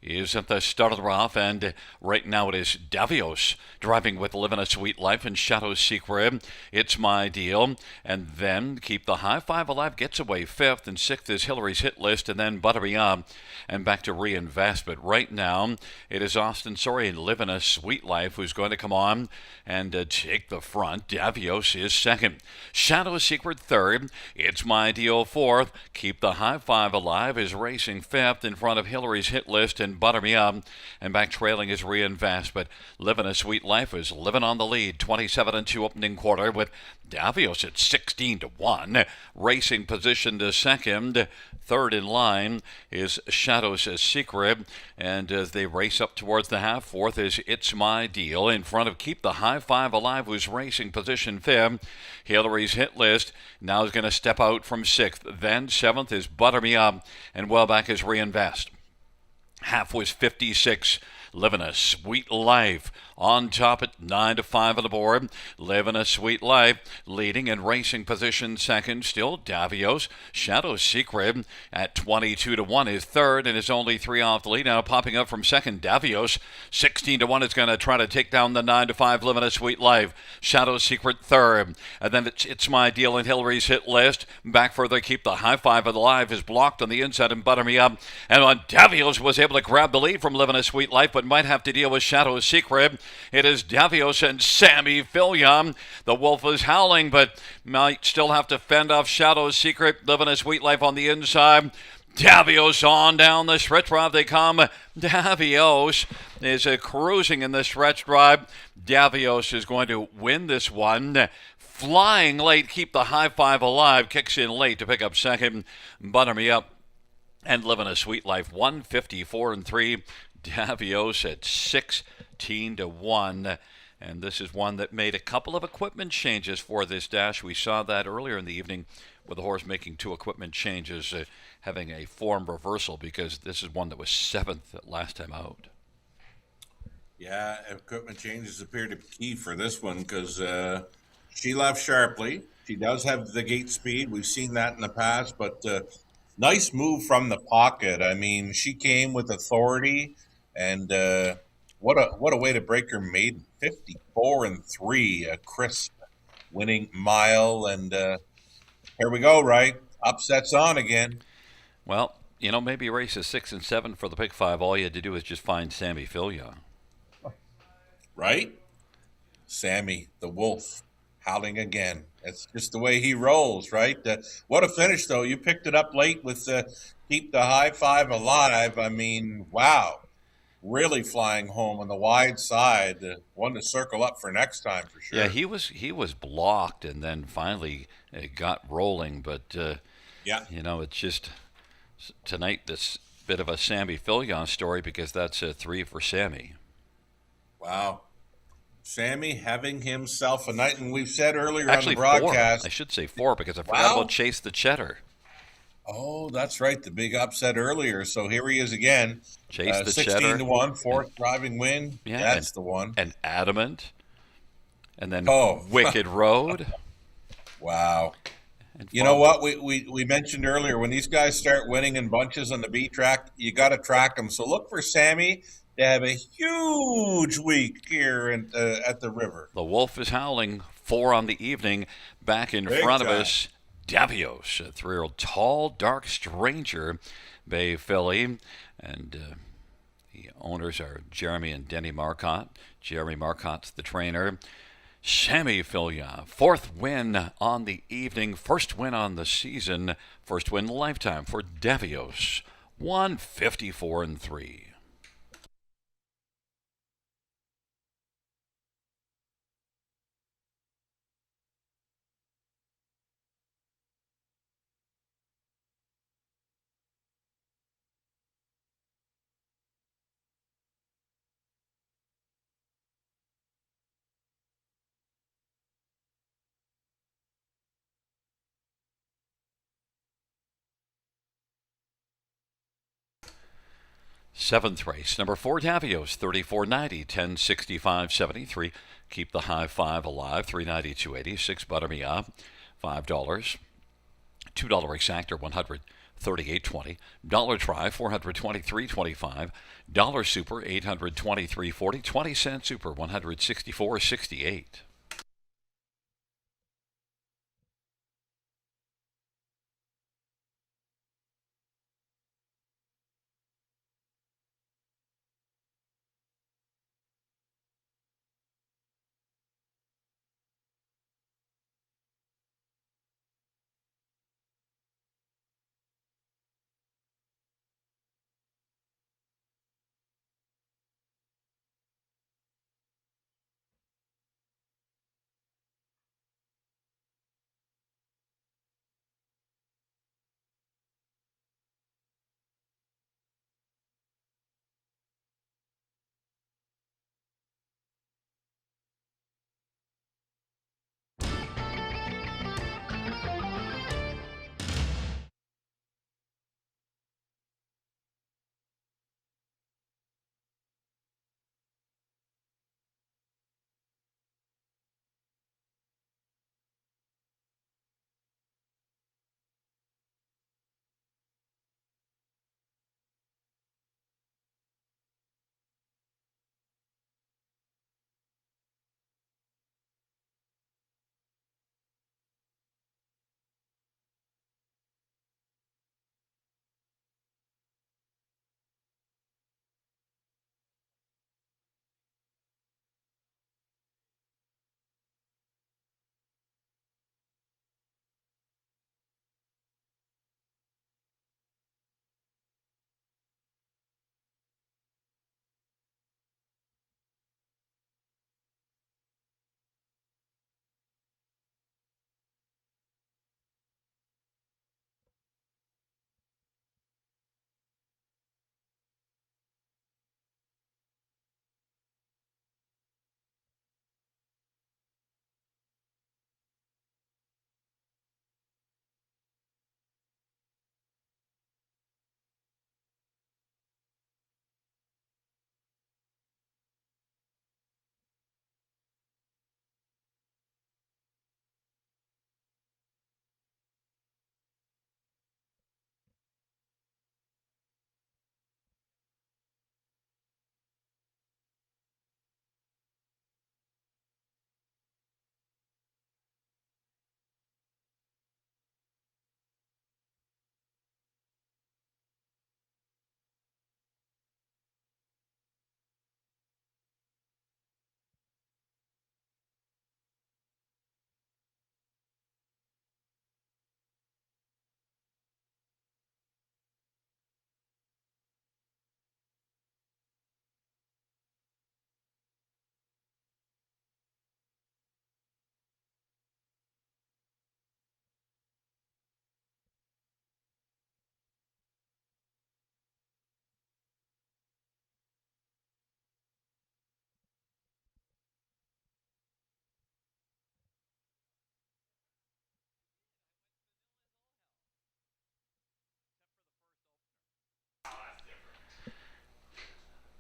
is at the start of the rough, and right now it is Davios driving with Livin' a Sweet Life and Shadow's Secret. It's My Deal, and then Keep the High Five Alive gets away 5th, and 6th is Hillary's Hit List, and then Butter Me Up, and back to Reinvest. But right now it is Austin Sorry and Livin' a Sweet Life who's going to come on and take the front. Davios is 2nd. Shadow's Secret 3rd. It's My Deal 4th. Keep the High Five Alive is racing 5th in front of Hillary's Hit List and Butter Me Up, and back trailing is Reinvest. But Livin' a Sweet Life is living on the lead, 27 and 2 opening quarter, with Davios at 16 to 1. Racing position to 2nd. 3rd in line is Shadow's Secret, and as they race up towards the half, 4th is It's My Deal in front of Keep the High Five Alive, who's racing position 5th. Hillary's Hit List now is going to step out from 6th. Then 7th is Butter Me Up, and well back is Reinvest. Half was 56. Livin' a Sweet Life on top at 9 to 5 on the board. Livin' a Sweet Life leading in racing position 2nd. Still Davios. Shadow's Secret at 22 to 1 is 3rd and is only 3 off the lead. Now popping up from 2nd. Davios 16 to 1 is going to try to take down the 9 to 5 Livin' a Sweet Life. Shadow's Secret 3rd. And then it's My Deal and Hillary's Hit List. Back further, Keep the High Five Alive is blocked on the inside and Butter Me Up. And when Davios was able to grab the lead from Livin' a Sweet Life, but might have to deal with Shadow's Secret. It is Davios and Sammy Fillion. The wolf is howling, but might still have to fend off Shadow's Secret. Living a Sweet Life on the inside. Davios on down the stretch drive they come. Davios is cruising in the stretch drive. Davios is going to win this one. Flying late, Keep the High Five Alive. Kicks in late to pick up 2nd. Butter Me Up and Living a Sweet Life, 154 and 3. Davios at 16 to 1. And this is one that made a couple of equipment changes for this dash. We saw that earlier in the evening with the horse making 2 equipment changes, having a form reversal, because this is one that was 7th last time out. Yeah, equipment changes appear to be key for this one because she left sharply. She does have the gate speed. We've seen that in the past, but nice move from the pocket. I mean, she came with authority, and what a way to break her maiden. 54 and 3, a crisp winning mile, and here we go, right? Upsets on again. Well, you know, maybe races 6 and 7 for the pick 5. All you had to do is just find Sammy Fillion. Right? Sammy, the wolf, howling again. That's just the way he rolls, right? What a finish, though. You picked it up late with Keep the High Five Alive. I mean, wow. Really flying home on the wide side. One to circle up for next time, for sure. Yeah, he was blocked and then finally got rolling. But, yeah, you know, it's just tonight this bit of a Sammy Fillion story because that's a 3 for Sammy. Wow. Sammy having himself a night, and we've said earlier Actually, on the broadcast. 4. I should say 4 because I forgot about Chase the Cheddar. Oh, that's right. The big upset earlier. So here he is again. Chase the 16 Cheddar. to 1, 4th driving win. Yeah, that's the one. And Adamant. And then Oh. Wicked Road. Wow. And You know far, what? We mentioned earlier when these guys start winning in bunches on the B track, you got to track them. So look for Sammy to have a huge week here at the river. the wolf is howling. 4 on the evening. Back in Big front of time. us, Davios, a 3-year-old tall, dark stranger, Bay filly. And the owners are Jeremy and Denny Marcotte. Jeremy Marcotte's the trainer. Sammy Filia, 4th win on the evening, 1st win on the season, 1st win lifetime for Davios. 154-3. Seventh race, number 4, Davios, 34.90, 10.65.73. Keep the high 5 alive, 3.90, 6 butter me up, $5. $2 exactor, 138.20. Dollar try, 423.25. Dollar super, 823.40. 20-cent super, 164.68.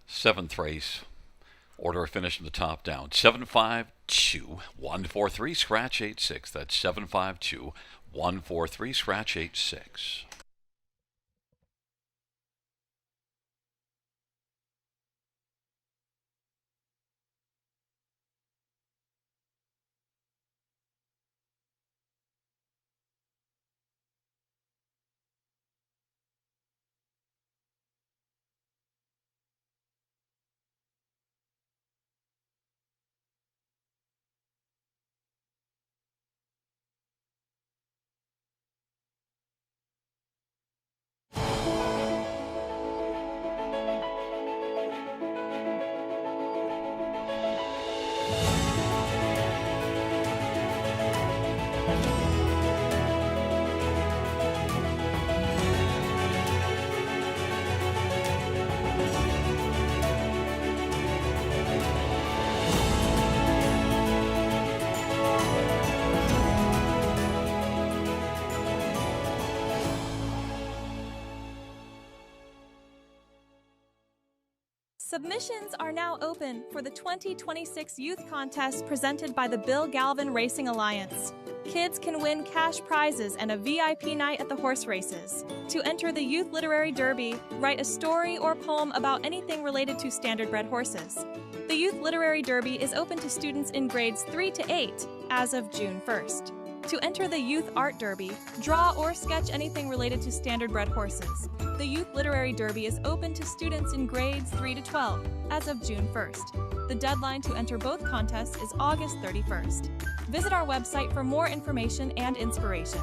Seventh race, order of finish from the top down. 7-5, 752-143 scratch 86. That's 752-143 scratch 86. Submissions are now open for the 2026 Youth Contest presented by the Bill Galvin Racing Alliance. Kids can win cash prizes and a VIP night at the horse races. To enter the Youth Literary Derby, write a story or poem about anything related to standardbred horses. The Youth Literary Derby is open to students in grades 3 to 8 as of June 1st. To enter the Youth Art Derby, draw or sketch anything related to standardbred horses. The Youth Literary Derby is open to students in grades 3 to 12 as of June 1st. The deadline to enter both contests is August 31st. Visit our website for more information and inspiration.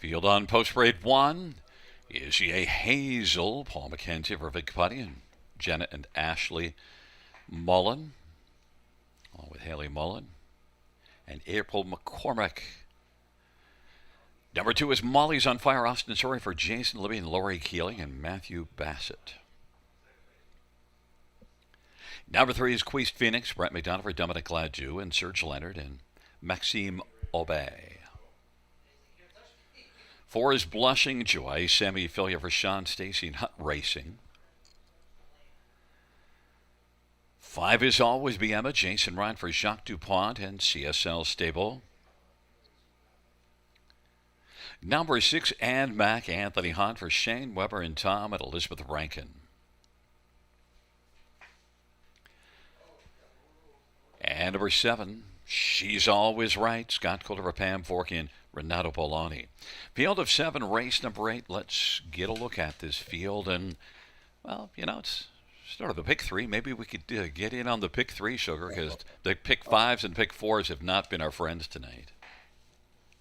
Field on post grade 1. Is she a Hazel? Paul McKenzie for Vic Putty and Jenna and Ashley Mullen, along with Haley Mullen and April McCormick. Number 2 is Molly's on Fire, Austin Sorry for Jason Libby and Lori Keeling and Matthew Bassett. Number 3 is Queest Phoenix, Brett McDonough for Dominic Gladue and Serge Leonard and Maxime Aubé. 4 is Blushing Joy, Sammy Filia for Sean Stacy and Hunt Racing. 5 is Always Be Emma, Jason Ryan for Jacques DuPont and CSL Stable. Number 6, and Mac, Anthony Hunt for Shane Weber and Tom and Elizabeth Rankin. And number 7, She's Always Right, Scott Coulter, Pam Forky, and Renato Polani. Field of 7, race number 8. Let's get a look at this field. And, well, it's sort of the pick 3. Maybe we could get in on the pick 3, Sugar, because the pick 5s and pick 4s have not been our friends tonight.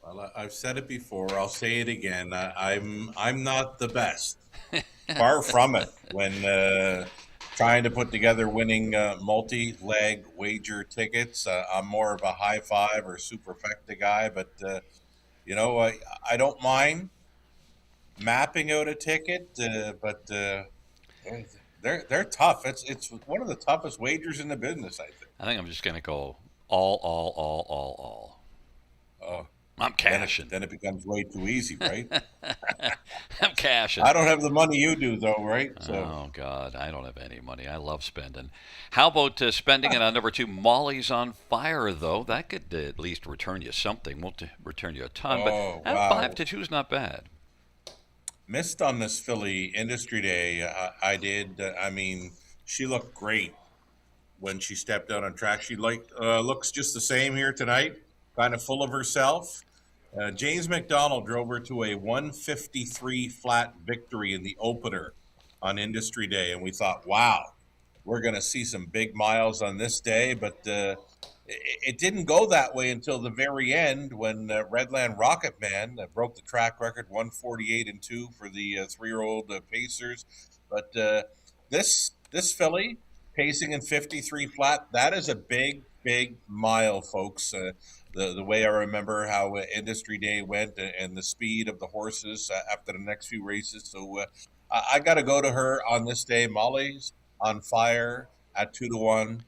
Well, I've said it before. I'll say it again. I'm not the best. Far from it. When trying to put together winning multi-leg wager tickets, I'm more of a high five or superfecta guy. But I don't mind mapping out a ticket. But they're tough. It's one of the toughest wagers in the business, I think. I think I'm just going to go all. Oh. I'm cashing. Then it becomes way too easy, right? I'm cashing. I don't have the money you do, though, right? So. Oh, God. I don't have any money. I love spending. How about spending it on number 2, Molly's on Fire, though? That could at least return you something. Won't return you a ton, but wow. 5-2 is not bad. Missed on this filly Industry Day. I did. She looked great when she stepped out on track. She looks just the same here tonight, kind of full of herself. James McDonald drove her to a 153 flat victory in the opener on Industry Day, and we thought, wow, we're going to see some big miles on this day, but it didn't go that way until the very end when Redland Rocket Man broke the track record, 148-2 for the 3-year-old Pacers. But this filly pacing in 53 flat, that is a big mile, folks. The way I remember how Industry Day went and the speed of the horses after the next few races. So I got to go to her on this day. Molly's on Fire at 2-1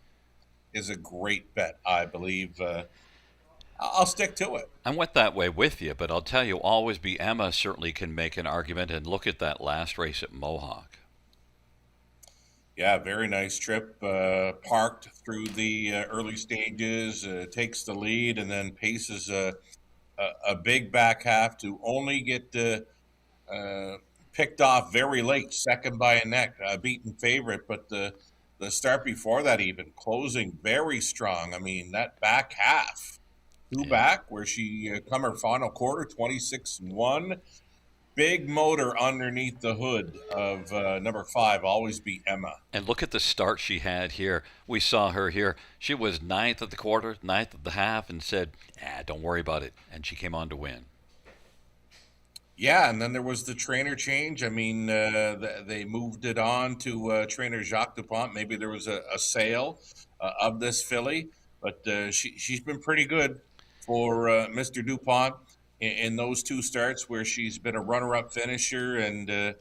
is a great bet, I believe. I'll stick to it. I went that way with you, but I'll tell you, Always Be Emma certainly can make an argument. And look at that last race at Mohawk. Yeah, very nice trip. Parked through the early stages, takes the lead, and then paces a big back half to only get picked off very late, second by a neck, beaten favorite. But the start before that, even closing very strong. I mean, that back half, back where she come her final quarter, 26-1. Big motor underneath the hood of number 5, Always Be Emma. And look at the start she had here. We saw her here. She was 9th at the quarter, 9th at the half, and said, don't worry about it. And she came on to win. Yeah, and then there was the trainer change. I mean, they moved it on to trainer Jacques DuPont. Maybe there was a sale of this filly, but she's been pretty good for Mr. DuPont in those 2 starts where she's been a runner-up finisher, and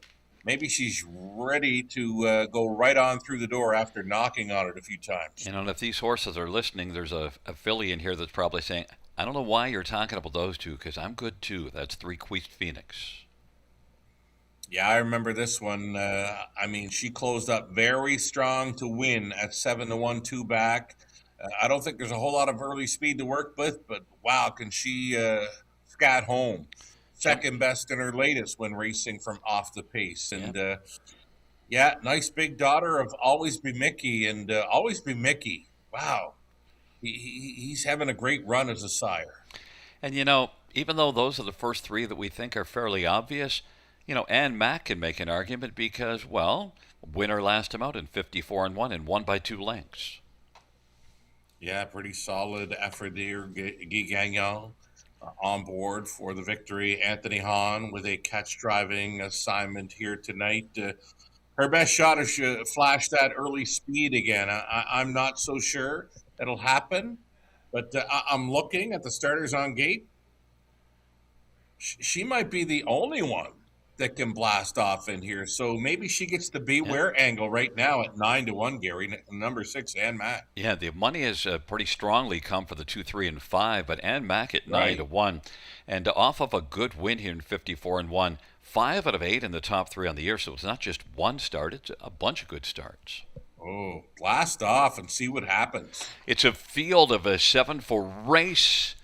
maybe she's ready to go right on through the door after knocking on it a few times. And if these horses are listening, there's a filly in here that's probably saying, I don't know why you're talking about those 2, because I'm good too. That's 3 Queest Phoenix. Yeah, I remember this one. She closed up very strong to win at 7-1, 2 back. I don't think there's a whole lot of early speed to work with, but wow, can she scat home. Second best in her latest when racing from off the pace. And nice big daughter of Always Be Mickey. And Always Be Mickey, wow, he's having a great run as a sire. And, even though those are the first 3 that we think are fairly obvious, Ann Mack can make an argument because, winner last time out in 54-1 and won by 2 lengths. Yeah, pretty solid effort there, Guy Gagnon. on board for the victory. Anthony Hahn with a catch driving assignment here tonight. Her best shot is to flash that early speed again. I'm not so sure it'll happen, but I'm looking at the starters on gate. She might be the only one that can blast off in here. So maybe she gets the beware angle right now at 9-1, Gary, number 6, and Matt. Yeah, the money has pretty strongly come for the 2, 3, and 5, but Ann Mack at 9-1, and off of a good win here in 54-1, 5 out of 8 in the top 3 on the year. So it's not just one start; it's a bunch of good starts. Oh, blast off and see what happens. It's a field of 7 for race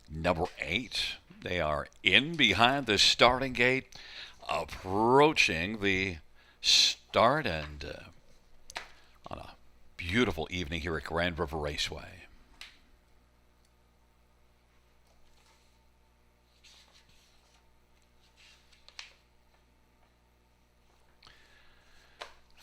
number 8. They are in behind the starting gate, approaching the start, and on a beautiful evening here at Grand River Raceway.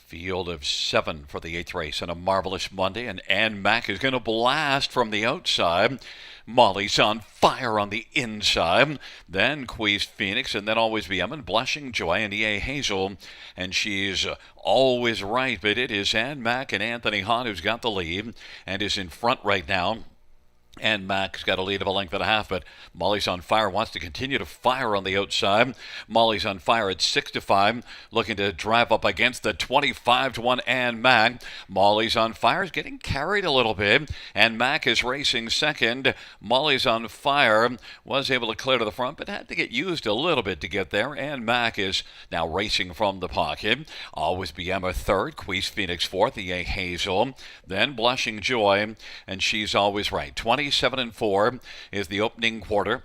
Field of 7 for the 8th race on a marvelous Monday, and Ann Mack is going to blast from the outside. Molly's on fire on the inside. Then Queez Phoenix, and then Always Be Em, and Blushing Joy, and E.A. Hazel. And she's always right, but it is Ann Mack and Anthony Hahn who's got the lead and is in front right now. And Mack's got a lead of a length and a half, but Molly's on fire, wants to continue to fire on the outside. Molly's on fire at 6-5, looking to drive up against the 25-1 Ann Mack. Molly's on fire, is getting carried a little bit, and Mack is racing second. Molly's on fire, was able to clear to the front, but had to get used a little bit to get there. And Mack is now racing from the pocket. Always Be Emma third, Queez Phoenix fourth, E.A. Hazel, then Blushing Joy, and She's Always Right. 27-4 is the opening quarter.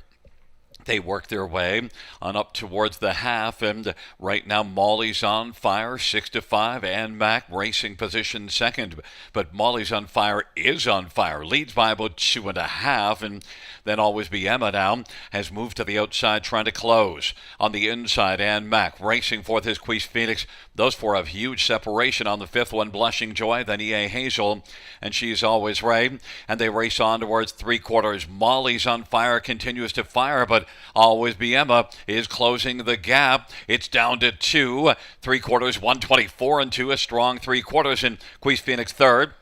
They work their way on up towards the half, and right now Molly's on fire, 6-5, and Mack racing position second. But Molly's on fire is on fire, leads by about 2.5, and then Always Be Emma now has moved to the outside, trying to close on the inside. And Mack racing for his Queez Phoenix. Those four have huge separation on the fifth one. Blushing Joy, then E.A. Hazel, and She's Always Right, and they race on towards three quarters. Molly's on fire, continues to fire, but Always Be Emma is closing the gap. It's down to 2. 3 quarters, 124 and 2. A strong 3 quarters, and Queez Phoenix third.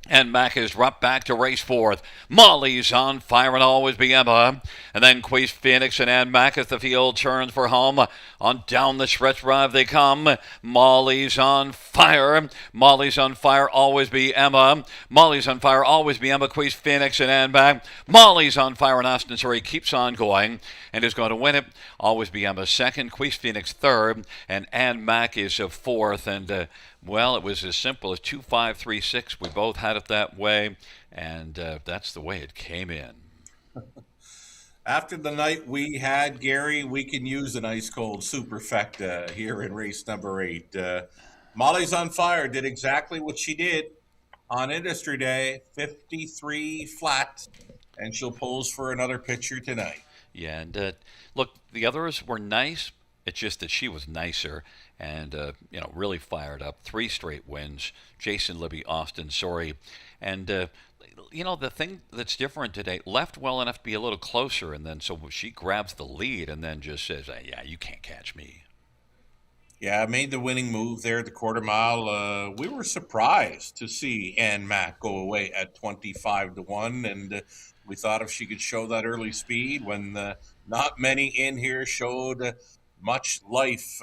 And Mack is dropped back to race fourth. Molly's on fire and Always Be Emma. And then Queez Phoenix and Ann Mack as the field turns for home. On down the stretch drive they come. Molly's on fire. Molly's on fire, Always Be Emma. Molly's on fire, Always Be Emma, Queez Phoenix and Ann Mack. Molly's on fire, and Austin Surrey keeps on going and is going to win it. Always Be Emma second, Queez Phoenix third, and Ann Mack is fourth. And well, it was as simple as 2-5-3-6. We both had it that way, and that's the way it came in. After the night we had, Gary, we can use an ice cold superfecta here in race number 8. Molly's on fire did exactly what she did on Industry Day, 53 flat, and she'll pose for another picture tonight. Yeah, and look, the others were nice. It's just that she was nicer and, really fired up. 3 straight wins. Jason Libby, Austin Surrey. And, the thing that's different today, left well enough to be a little closer, and then so she grabs the lead and then just says, yeah, you can't catch me. Yeah, made the winning move there at the quarter mile. We were surprised to see Ann Mack go away at 25-1, and we thought if she could show that early speed when not many in here showed much life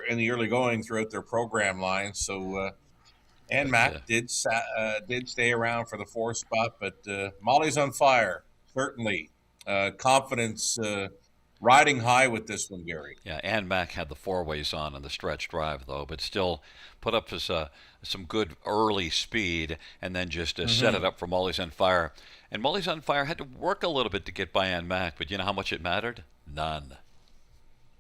in the early going throughout their program line. So Ann Mack did stay around for the 4th spot, but Molly's on fire, certainly. Confidence riding high with this one, Gary. Yeah, Ann Mack had the 4-ways on the stretch drive, though, but still put up some good early speed and then just set it up for Molly's on fire. And Molly's on fire had to work a little bit to get by Ann Mack, but you know how much it mattered? None.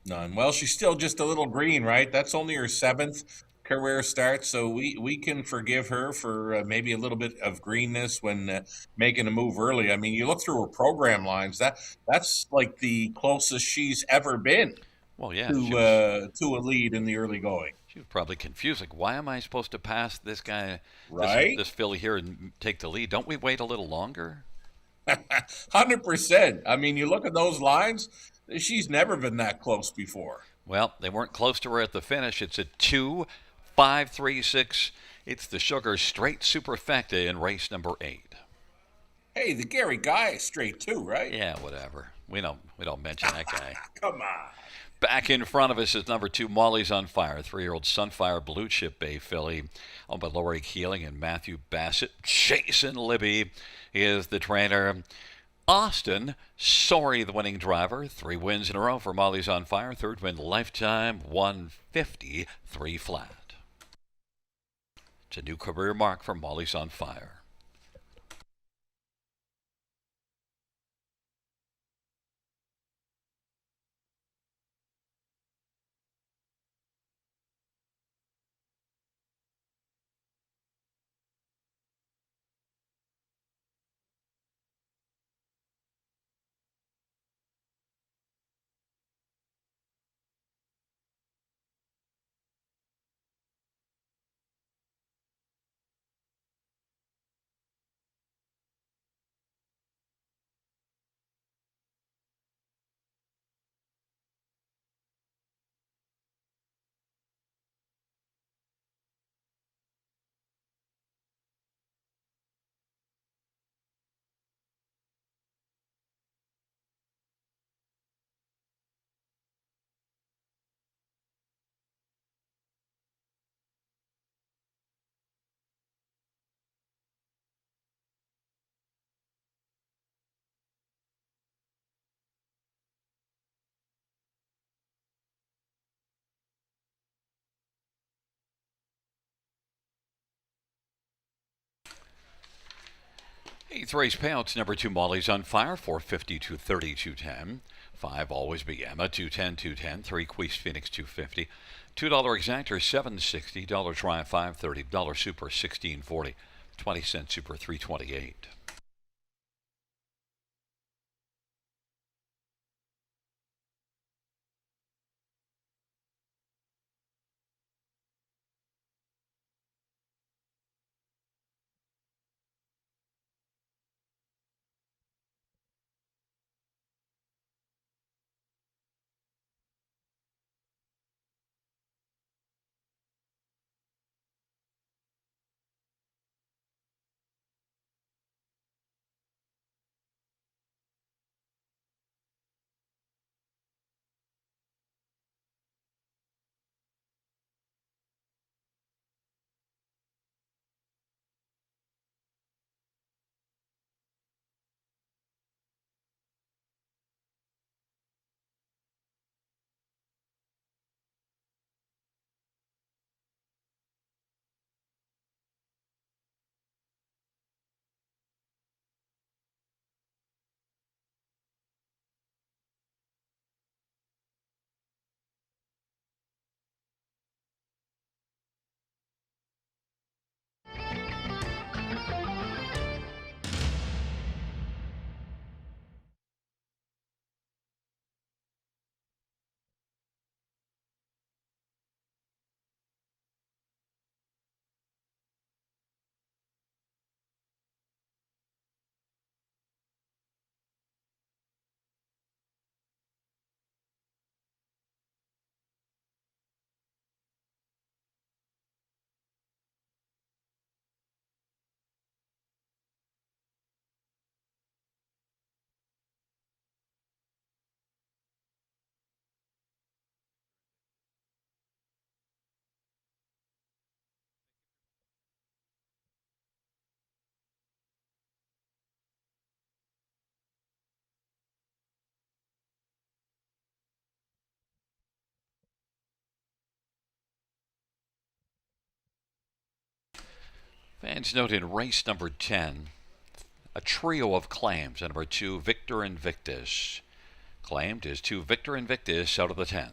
Well, she's still just a little green, right? That's only her 7th career start, so we can forgive her for maybe a little bit of greenness when making a move early. I mean, you look through her program lines, that's like the closest she's ever been to a lead in the early going. She was probably confused, like, why am I supposed to pass this guy, right? this filly here and take the lead? Don't we wait a little longer? 100%. I mean, you look at those lines, she's never been that close before. Well, they weren't close to her at the finish. It's a 2.536. It's the Sugar Straight Superfecta in race number 8. Hey, the Gary Guy is straight too, right? Yeah, whatever. We don't mention that guy. Come on. Back in front of us is number 2, Molly's on Fire, 3-year-old Sunfire Blue Chip Bay filly, owned by Lori Keeling and Matthew Bassett. Jason Libby is the trainer. Austin Sorry, the winning driver. 3 wins in a row for Molly's on Fire. 3rd win lifetime, 153 flat. It's a new career mark for Molly's on Fire. Eighth race payouts, number 2, Molly's on Fire, 450, 230, 210. 5, Always Be Emma, 210, 210. 3, Queest Phoenix, 250. $2 exactor, 760. $1 try, 530. $1 super, 1640. 20-cent super, 328. Fans note in race number 10, a trio of claims. Number 2, Victor Invictus. Claimed is 2, Victor Invictus out of the 10th.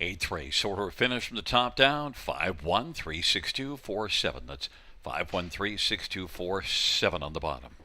Eighth race, order of finish from the top down, 5136247. That's 5136247 on the bottom.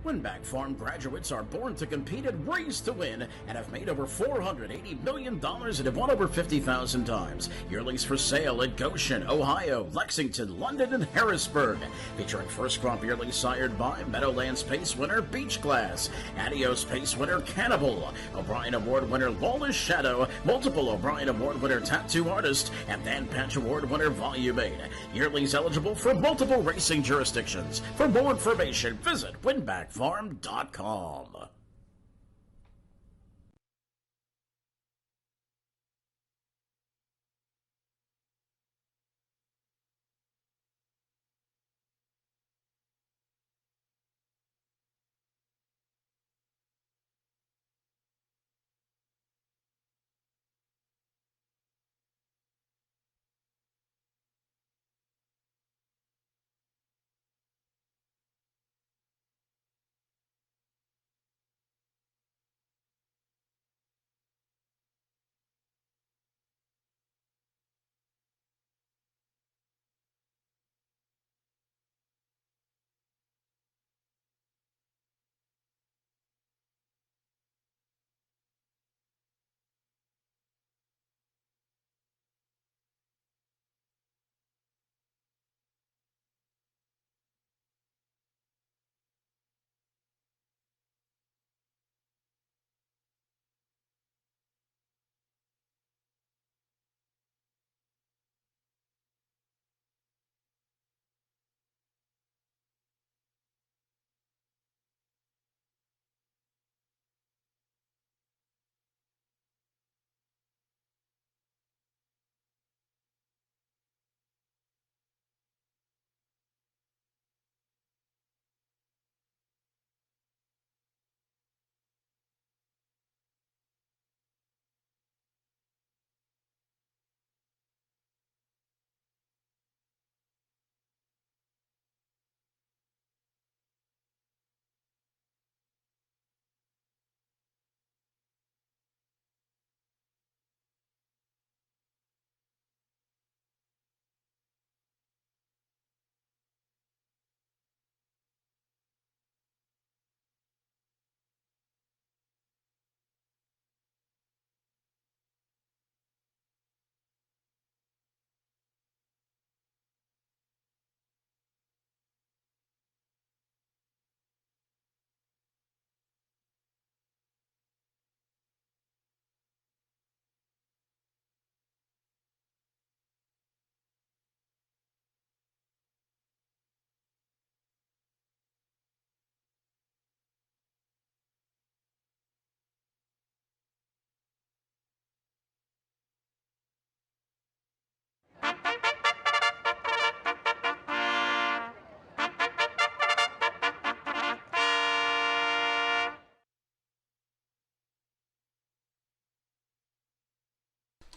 Winback Farm graduates are born to compete and race to win and have made over $480 million and have won over 50,000 times. Yearlings for sale at Goshen, Ohio, Lexington, London, and Harrisburg. Featuring first crop yearlings sired by Meadowlands Pace winner Beach Glass, Adios Pace winner Cannibal, O'Brien Award winner Lawless Shadow, multiple O'Brien Award winner Tattoo Artist, and Dan Patch Award winner Volume 8. Yearlings eligible for multiple racing jurisdictions. For more information, visit winbackfarm.com.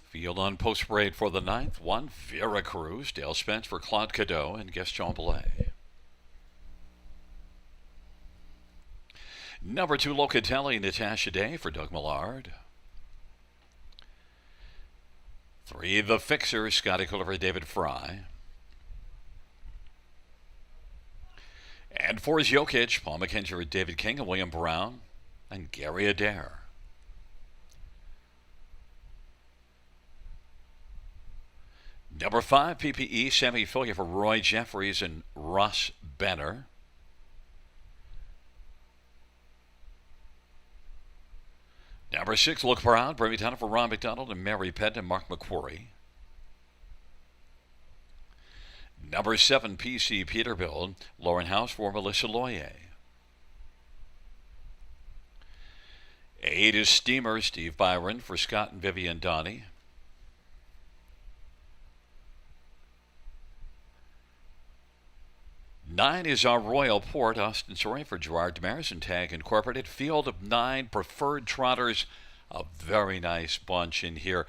Field on post parade for the ninth. 1, Veracruz, Dale Spence for Claude Cadeau and Gaston Belay. Number 2, Locatelli, Natasha Day for Doug Millard. 3, The Fixer, Scotty Culliver, David Fry. And 4 is Jokic, Paul McKenzie, David King, and William Brown, and Gary Adair. Number 5, PPE, Sammy Fillion for Roy Jeffries and Ross Benner. Number 6, Look Proud, Brady Tunner for Ron McDonald and Mary Pett and Mark McQuarrie. Number 7, PC Peterbilt, Lauren House for Melissa Loyer. 8 is Steamer, Steve Byron for Scott and Vivian Donnie. 9 is our Royal Port, Austin Soaring for Gerard Damaris and Tag Incorporated. Field of 9 preferred trotters, a very nice bunch in here.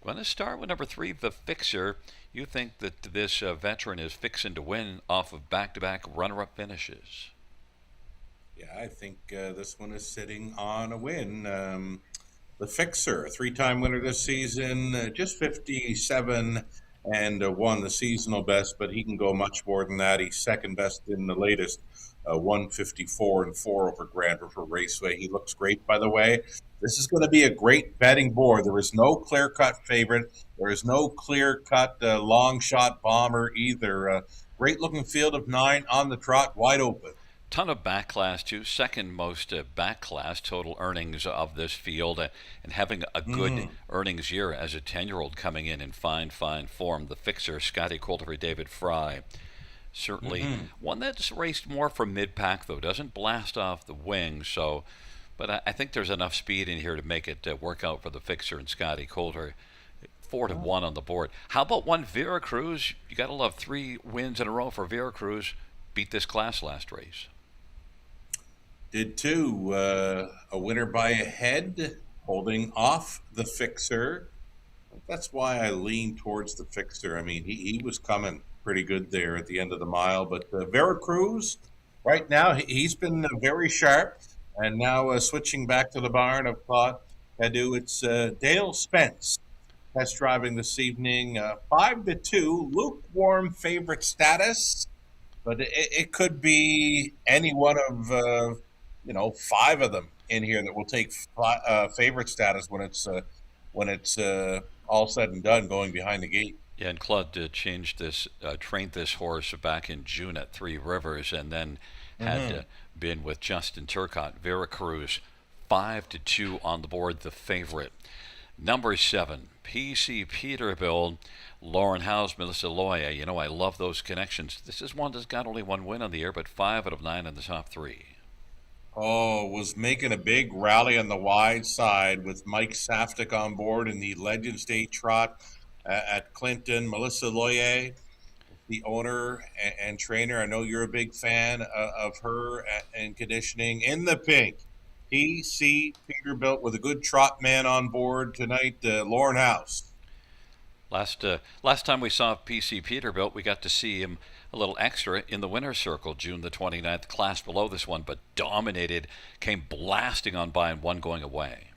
Going to start with number 3, the Fixer. You think that this veteran is fixing to win off of back-to-back runner-up finishes? Yeah, I think this one is sitting on a win. The Fixer, a 3-time winner this season, just 57 and won the seasonal best, but he can go much more than that. He's second best in the latest 154 and 4 over Grand River Raceway. He looks great, by the way. This is going to be a great betting board. There is no clear-cut favorite. There is no clear-cut long shot bomber either. Great-looking field of 9 on the trot, wide open. Ton of back class too, second most back class total earnings of this field, and having a good earnings year as a 10-year-old coming in fine form. The Fixer, Scotty Coulter, David Fry. Certainly one that's raced more from mid-pack, though, doesn't blast off the wing, so, but I think there's enough speed in here to make it work out for the Fixer and Scotty Coulter. 4-1 on the board. How about one Vera Cruz? You got to love 3 wins in a row for Vera Cruz. Beat this class last race. Did too. A winner by a head, holding off the Fixer. That's why I lean towards the Fixer. I mean, he was coming pretty good there at the end of the mile. But Vera Cruz, right now, he's been very sharp. And now switching back to the barn, I've thought, it's Dale Spence test driving this evening. 5-2, lukewarm favorite status. But it could be any one of 5 of them in here that will take favorite status when it's all said and done going behind the gate. Yeah, and Claude trained this horse back in June at Three Rivers, and then had been with Justin Turcotte. Vera Cruz, 5-2 on the board, the favorite. Number 7, PC Peterbilt, Lauren House, Melissa Loya. You know, I love those connections. This is one that's got only 1 win on the year, but 5 out of 9 in the top 3. Oh, was making a big rally on the wide side with Mike Saftik on board in the Legends Day trot at Clinton. Melissa Loyer, the owner and trainer. I know you're a big fan of her and conditioning. In the pink, PC Peterbilt with a good trot man on board tonight, Lauren House. Last time we saw PC Peterbilt, we got to see him a little extra in the winner's circle, June the 29th, class below this one, but dominated, came blasting on by and one going away.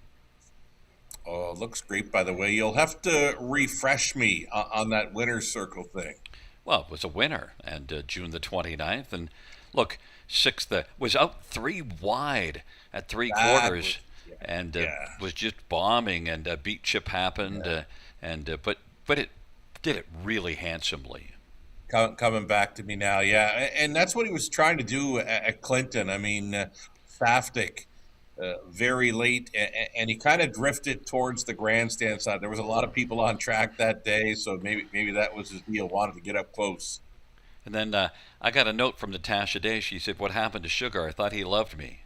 Oh, looks great, by the way. You'll have to refresh me on that winner's circle thing. Well, it was a winner, and June the 29th, and look, 6th, was out 3 wide at 3 quarters, and was just bombing, and beat Chip happened, but it did it really handsomely. Coming back to me now, yeah. And that's what he was trying to do at Clinton. I mean, Saftik, very late, and he kind of drifted towards the grandstand side. There was a lot of people on track that day, so maybe that was his deal, wanted to get up close. And then I got a note from Natasha Day. She said, "What happened to Sugar? I thought he loved me."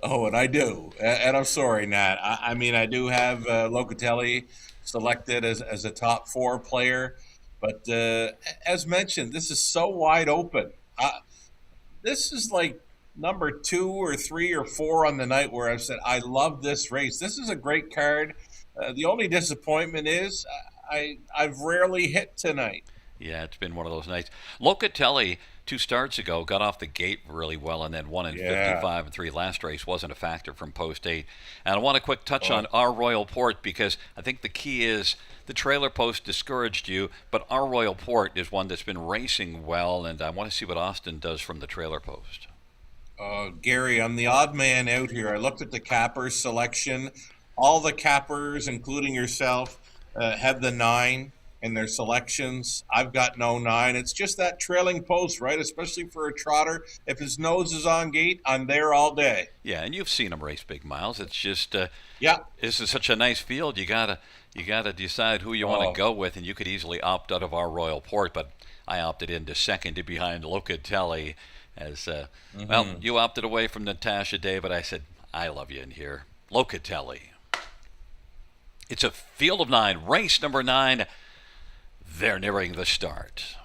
Oh, and I do. And I'm sorry, Nat. I mean, I do have Locatelli selected as a top 4 player. But as mentioned, this is so wide open. This is like number 2 or 3 or 4 on the night where I've said, I love this race. This is a great card. The only disappointment is I've rarely hit tonight. Yeah, it's been one of those nights. Locatelli, 2 starts ago, got off the gate really well and then won in 55 and 3. Last race wasn't a factor from post 8. And I want a quick touch on our Royal Port, because I think the key is the trailer post discouraged you, but our Royal Port is one that's been racing well, and I want to see what Austin does from the trailer post. Gary, I'm the odd man out here. I looked at the cappers selection. All the cappers, including yourself, have the 9 in their selections. I've got no 9. It's just that trailing post, right? Especially for a trotter. If his nose is on gate, I'm there all day. Yeah, and you've seen him race big miles. It's just, this is such a nice field. You gotta decide who you want to go with, and you could easily opt out of our Royal Port. But I opted into second behind Locatelli. As well, Mm-hmm. you opted away from Natasha Day, but I said I love you in here, Locatelli. It's a field of 9, race number 9. They're nearing the start.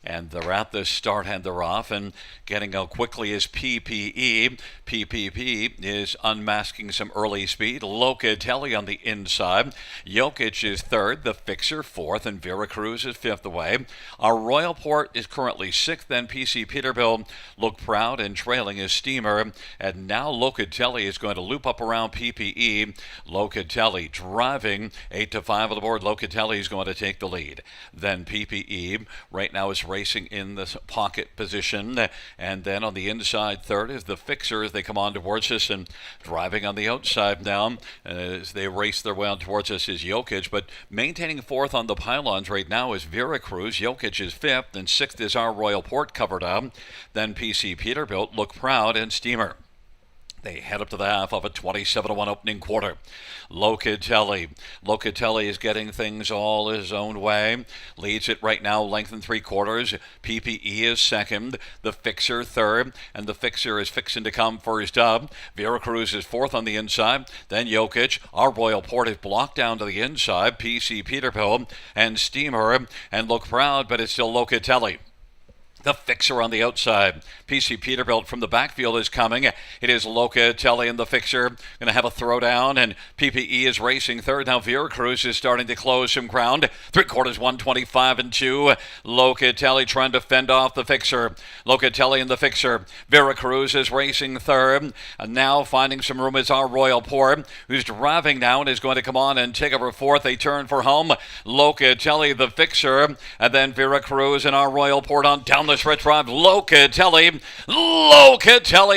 And they're at the start and they're off and getting out quickly is PPE. PPP is unmasking some early speed. Locatelli on the inside. Jokic is third, the Fixer fourth, and Vera Cruz is fifth away. Our Royalport is currently sixth, then PC Peterbilt look proud and trailing is Steamer. And now Locatelli is going to loop up around PPE. Locatelli driving 8-5 on the board. Locatelli is going to take the lead. Then PPE right now is racing in the pocket position, and then on the inside third is the Fixer as they come on towards us, and driving on the outside now as they race their way on towards us is Jokic, but maintaining fourth on the pylons right now is Vera Cruz. Jokic is fifth, and sixth is our Royalport covered up. Then PC Peterbilt, Look Proud, and Steamer. They head up to the half of a 27-1 opening quarter. Locatelli is getting things all his own way. Leads it right now, length and 3/4. PPE is second. The Fixer third. And the Fixer is fixing to come first up. Vera Cruz is fourth on the inside. Then Jokic. Our Royalport is blocked down to the inside. PC Peterbilt and Steamer. And Look Proud, but it's still Locatelli. The Fixer on the outside. PC Peterbilt from the backfield is coming. It is Locatelli and the Fixer going to have a throwdown, and PPE is racing third. Now Vera Cruz is starting to close some ground. 3/4, 125-2. Locatelli trying to fend off the Fixer. Locatelli and the Fixer. Vera Cruz is racing third. And now finding some room is our Royalport, who's driving now and is going to come on and take over fourth. They turn for home. Locatelli, the Fixer, and then Vera Cruz and our Royalport on down the stretch drive. Locatelli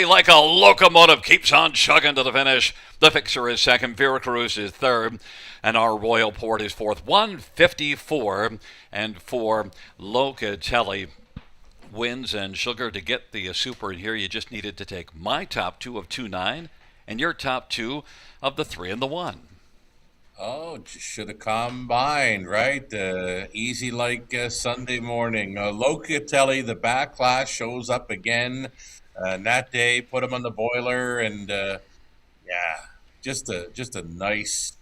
like a locomotive keeps on chugging to the finish. The Fixer is second, Vera Cruz is third, and our Royalport is fourth. 154 and 4. Locatelli wins, and Sugar, to get the super in here, you just needed to take my top 2 of 2-9 and your top 2 of the 3 and the 1. Oh, should have combined, right? Easy like Sunday morning. Locatelli, the backlash, shows up again. That day, put him on the boiler, and yeah, just a nice,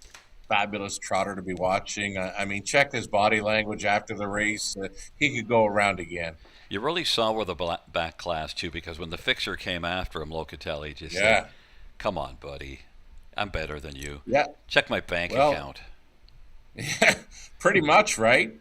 fabulous trotter to be watching. I mean, check his body language after the race. He could go around again. You really saw where the backlash too, because when the Fixer came after him, Locatelli just Yeah. said, "Come on, buddy. I'm better than you. Yeah. Check my bank Well, account." Yeah, pretty much, right?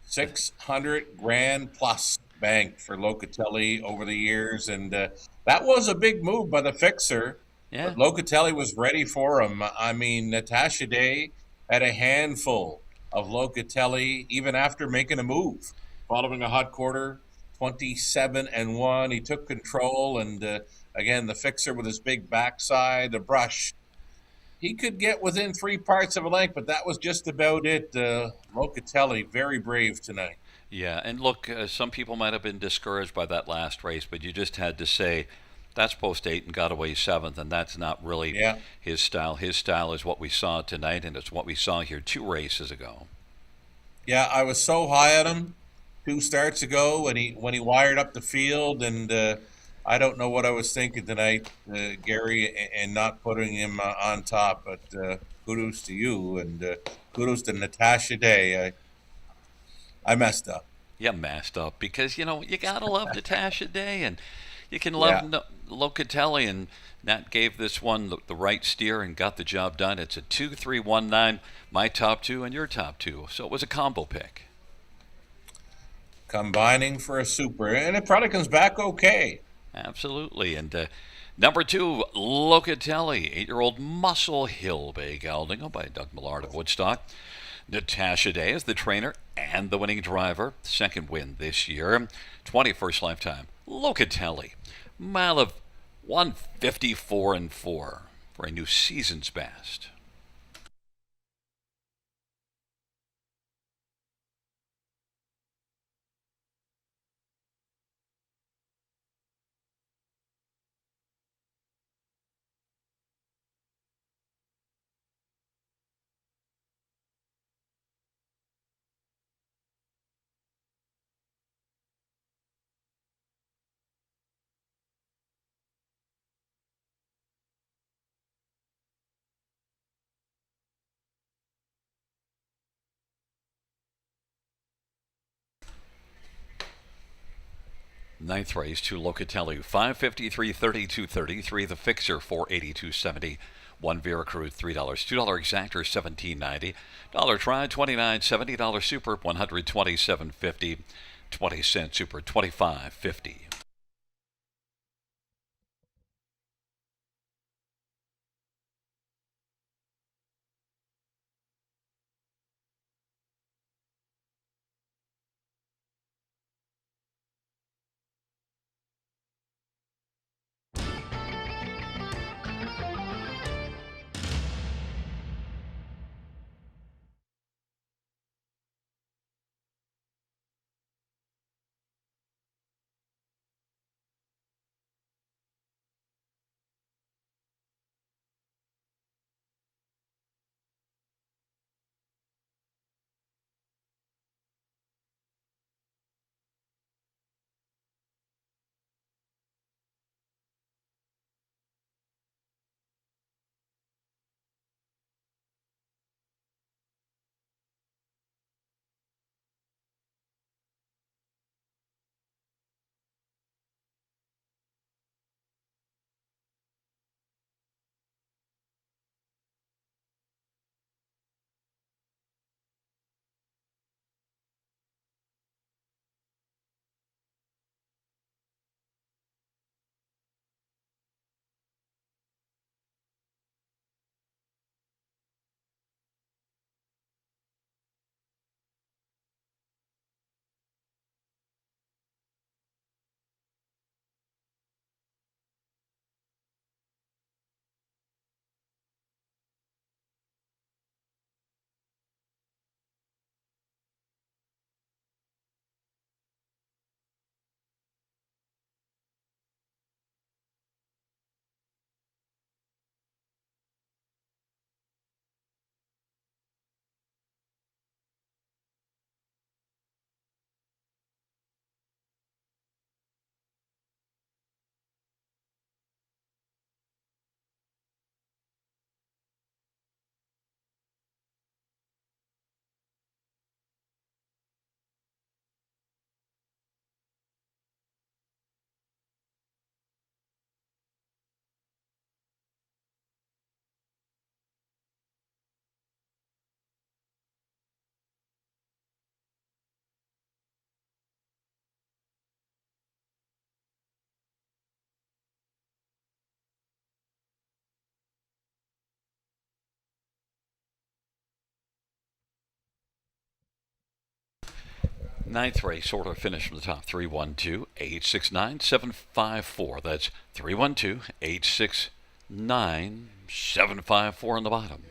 600 grand plus banked for Locatelli over the years, and that was a big move by the Fixer. Yeah. But Locatelli was ready for him. I mean, Natasha Day had a handful of Locatelli even after making a move, following a hot quarter, 27-1. He took control, and again, the Fixer with his big backside, the brush. He could get within 3 parts of a length, but that was just about it. Locatelli, very brave tonight. Yeah, and look, some people might have been discouraged by that last race, but you just had to say that's post 8 and got away 7th, and that's not really his style. His style is what we saw tonight, and it's what we saw here 2 races ago. Yeah, I was so high on him 2 starts ago when he wired up the field, and I don't know what I was thinking tonight, Gary, and not putting him on top. But kudos to you, and kudos to Natasha Day. I messed up. You messed up because, you got to love Natasha Day, and you can love Locatelli, and Nat gave this one the right steer and got the job done. It's a 2-3-1-9, my top 2 and your top 2. So it was a combo pick. Combining for a super, and it probably comes back okay. Absolutely. And number 2, Locatelli, 8-year-old Muscle Hill Bay Gelding, by Doug Millard of Woodstock. Natasha Day is the trainer and the winning driver. Second win this year. 21st lifetime. Locatelli, mile of 154 and 4 for a new season's best. Ninth race to Locatelli, 553, 32, 33. The Fixer, 482.70. One Veracruz, $3. $2 Exactor, $17.90. Dollar Try, $29.70. Dollar Super, $127.50. 20-cent Super, $25.50. Ninth race order finish from the top, 312-869-754. That's 312-869-754 on the bottom.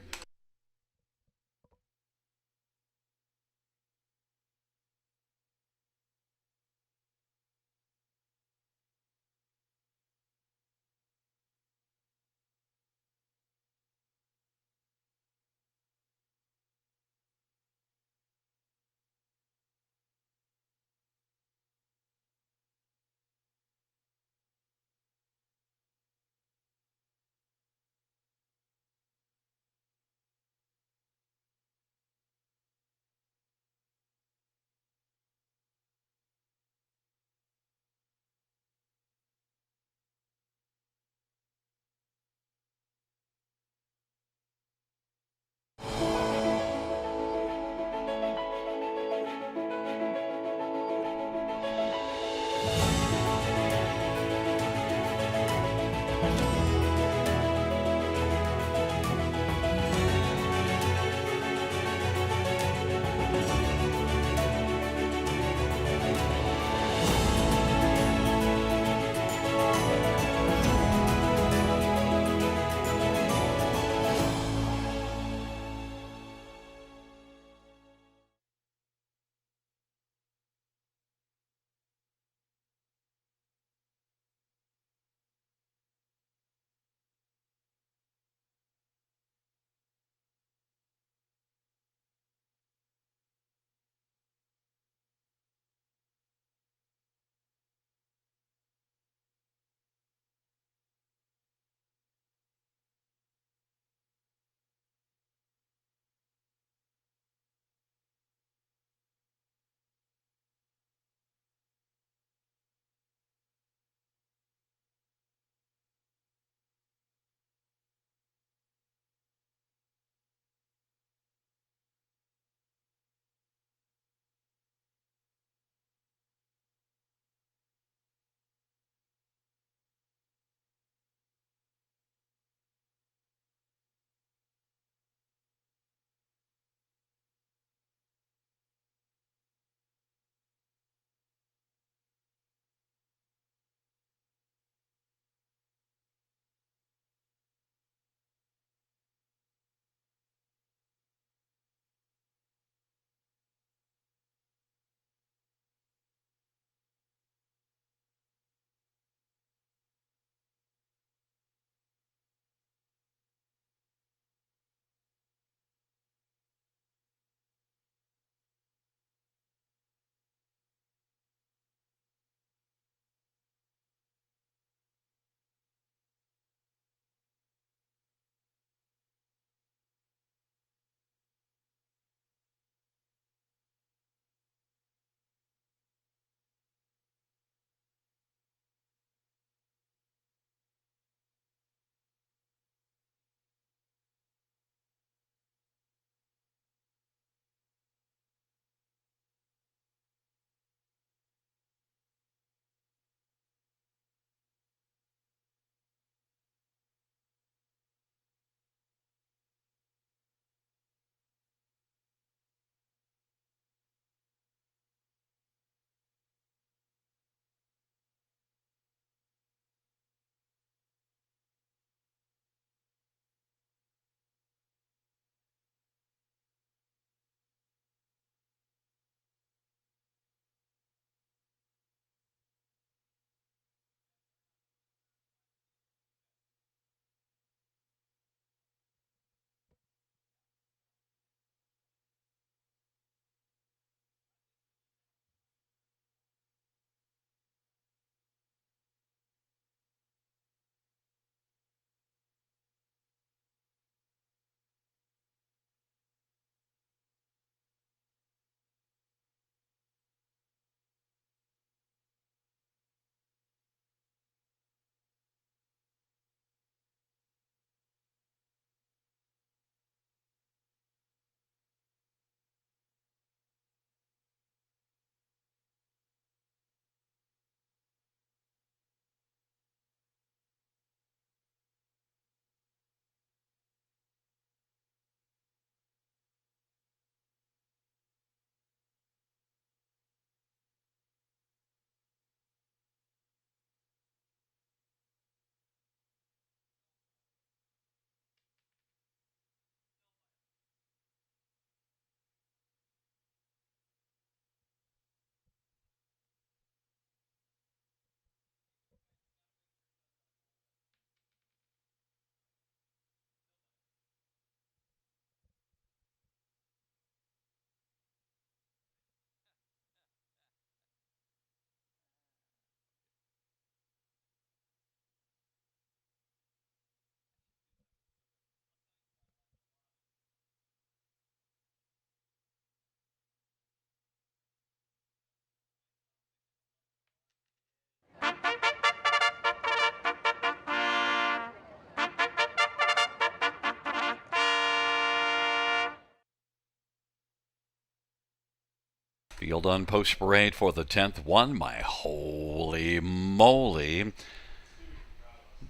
Field on post parade for the 10th one. My holy moly.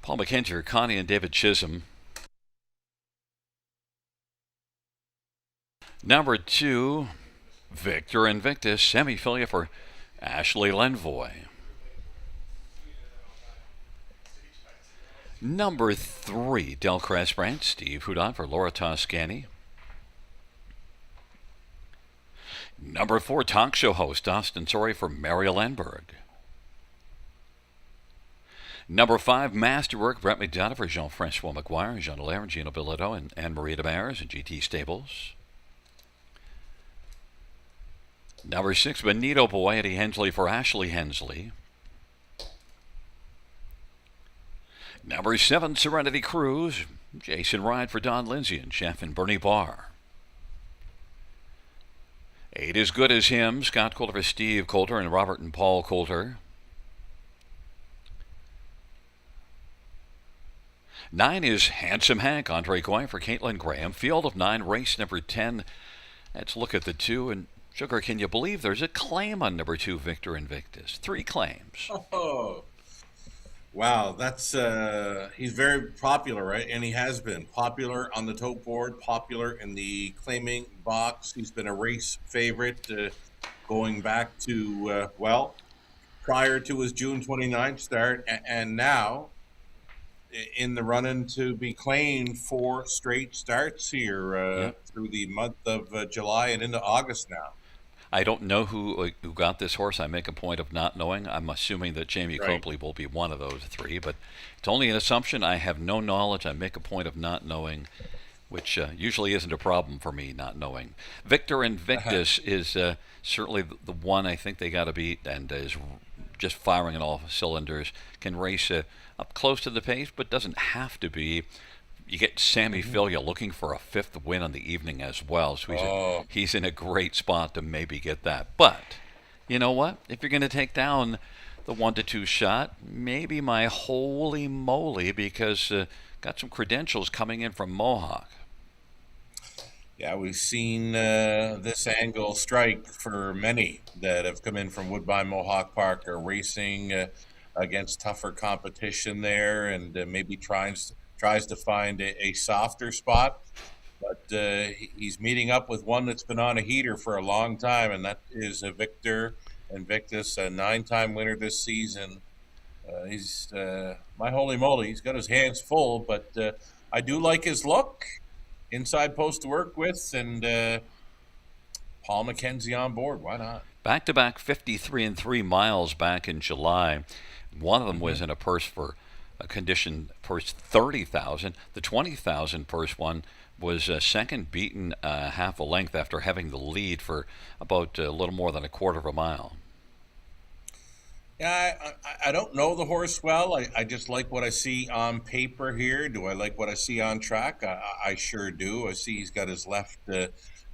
Paul McKenzie, Connie, and David Chisholm. Number 2, Victor Invictus, semifilia for Ashley Lenvoy. Number 3, Del Cresbrant, Steve Houdon for Laura Toscani. Number 4, talk show host Austin Sorey for Mariel Enberg. Number 5, Masterwork, Brett McDonough for Jean-Francois McGuire, Jean Allaire, Gino Bilodeau, and Anne-Marie DeMaris and GT Stables. Number 6, Benito Boy, Eddie Hensley for Ashley Hensley. Number 7, Serenity Cruise, Jason Ride for Don Lindsay and Chef and Bernie Barr. 8 is Good as Him, Scott Coulter for Steve Coulter and Robert and Paul Coulter. 9 is Handsome Hank, Andre Goy for Caitlin Graham. Field of 9, race number 10. Let's look at the 2. And Sugar, can you believe there's a claim on number 2, Victor Invictus? 3 claims. Oh, wow. That's he's very popular, right? And he has been popular on the tote board, popular in the claiming box. He's been a race favorite going back to, prior to his June 29th start. And now in the run-in to be claimed 4 straight starts here through the month of July and into August now. I don't know who got this horse. I make a point of not knowing. I'm assuming that Jamie Copley will be one of those 3, but it's only an assumption. I have no knowledge. I make a point of not knowing, which usually isn't a problem for me, not knowing. Victor Invictus is certainly the one I think they got to beat, and is just firing on all cylinders. Can race up close to the pace, but doesn't have to be. You get Sammy Filia looking for a 5th win on the evening as well. So he's in a great spot to maybe get that. But you know what? If you're going to take down the 1-2 shot, maybe my holy moly, because got some credentials coming in from Mohawk. Yeah, we've seen this angle strike for many that have come in from Woodbine Mohawk Park, are racing against tougher competition there, and maybe tries to find a softer spot. But he's meeting up with one that's been on a heater for a long time, and that is Victor Invictus, a 9-time winner this season. He's my holy moly, he's got his hands full, but I do like his look. Inside post to work with, and Paul McKenzie on board. Why not? Back-to-back 53 and 3 miles back in July. One of them was in a purse for a condition purse $30,000. The $20,000 purse one was second, beaten half a length after having the lead for about a little more than a quarter of a mile. Yeah, I don't know the horse well. I just like what I see on paper here. Do I like what I see on track? I sure do. I see he's got his left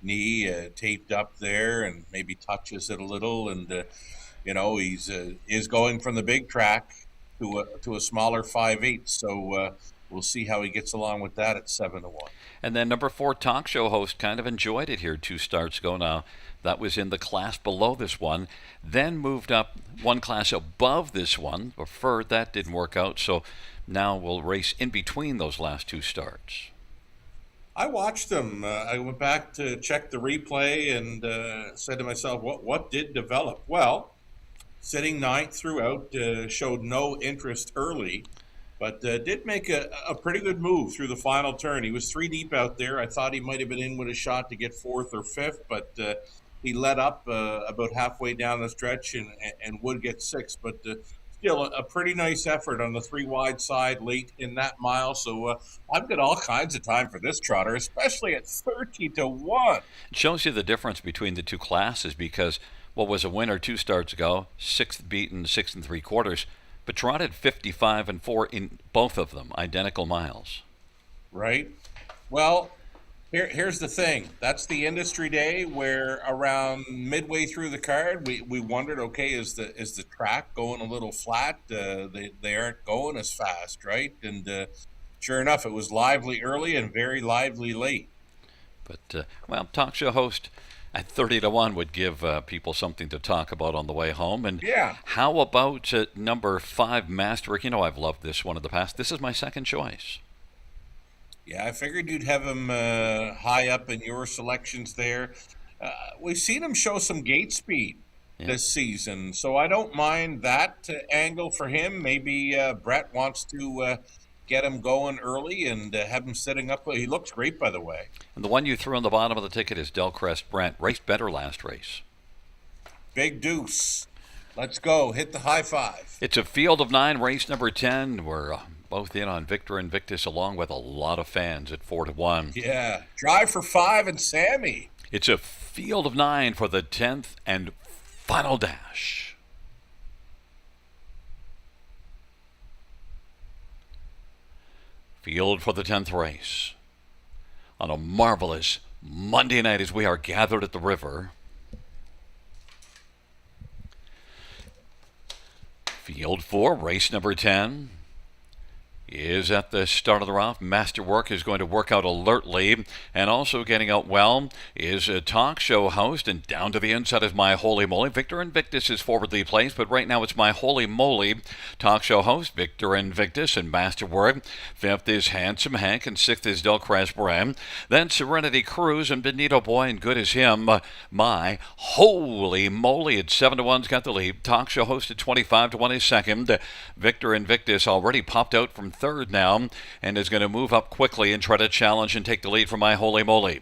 knee taped up there and maybe touches it a little. And, he's is going from the big track to a smaller 5/8. So we'll see how he gets along with that at 7-1. And then number 4, talk show host, kind of enjoyed it here 2 starts ago now. That was in the class below this one, then moved up one class above this one. Preferred, that didn't work out, so now we'll race in between those last 2 starts. I watched them. I went back to check the replay and said to myself, what did develop? Well, sitting 9th throughout, showed no interest early, but did make a pretty good move through the final turn. He was 3 deep out there. I thought he might have been in with a shot to get 4th or 5th, but he let up about halfway down the stretch and would get 6th, but still a pretty nice effort on the 3 wide side late in that mile. So I've got all kinds of time for this trotter, especially at 30-1. It shows you the difference between the 2 classes, because what was a winner 2 starts ago, 6th beaten 6 3/4, but trotted 55 and 4 in both of them, identical miles. Right. Well, here's the thing. That's the industry day where around midway through the card, we wondered, okay, is the track going a little flat? They aren't going as fast, right? And sure enough, it was lively early and very lively late. But, talk show host At 30 to 1 would give people something to talk about on the way home. And Yeah. how about number 5, Masterwork? You know, I've loved this one in the past. This is my second choice. Yeah, I figured you'd have him high up in your selections there. We've seen him show some gate speed this season, so I don't mind that angle for him. Maybe Brett wants to get him going early and have him sitting up. He looks great, by the way. And the one you threw on the bottom of the ticket is Delcrest Brent. Raced better last race. Big Deuce. Let's go. Hit the high five. It's a field of 9, race number 10. We're both in on Victor Invictus, along with a lot of fans at 4 to 1. Yeah. Drive for 5 and Sammy. It's a field of 9 for the 10th and final dash. Field for the 10th race. On a marvelous Monday night as we are gathered at the river. Field 4, race number 10. Is at the start of the round. Masterwork is going to work out alertly, and also getting out well is a talk show host, and down to the inside is My Holy Moly. Victor Invictus is forwardly placed, but right now it's My Holy Moly. Talk show host Victor Invictus and Masterwork. 5th is Handsome Hank, and 6th is Delcrest Bram. Then Serenity Cruz and Benito Boy, and good as him. My Holy Moly at 7 to 1's got the lead. Talk show host at 25 to 1 is second. Victor Invictus already popped out from third now and is going to move up quickly and try to challenge and take the lead from My Holy Moly.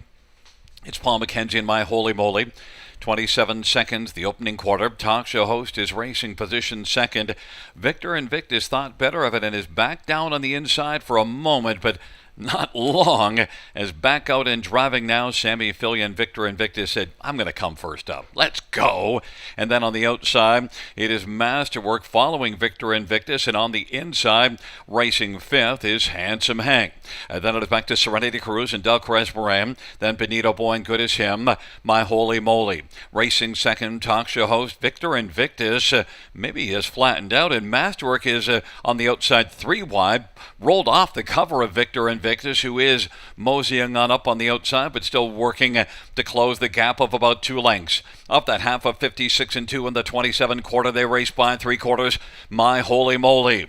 It's Paul McKenzie and My Holy Moly. 27 seconds, the opening quarter. Talk show host is racing position second. Victor Invictus thought better of it and is back down on the inside for a moment, but not long, as back out and driving now, Sammy Fillion and Victor Invictus said, I'm going to come first up. Let's go. And then on the outside, it is Masterwork following Victor Invictus, and on the inside, racing 5th is Handsome Hank. And then it is back to Serenity Cruz and Delcrest Moran. Then Benito Boy and good as him, My Holy Moly. Racing second, talk show host Victor Invictus. Maybe he has flattened out, and Masterwork is on the outside 3 wide, rolled off the cover of Victor Invictus, who is moseying on up on the outside, but still working to close the gap of about 2 lengths. Up that half of 56 and 2 in the 27 quarter, they race by 3/4. My Holy Moly.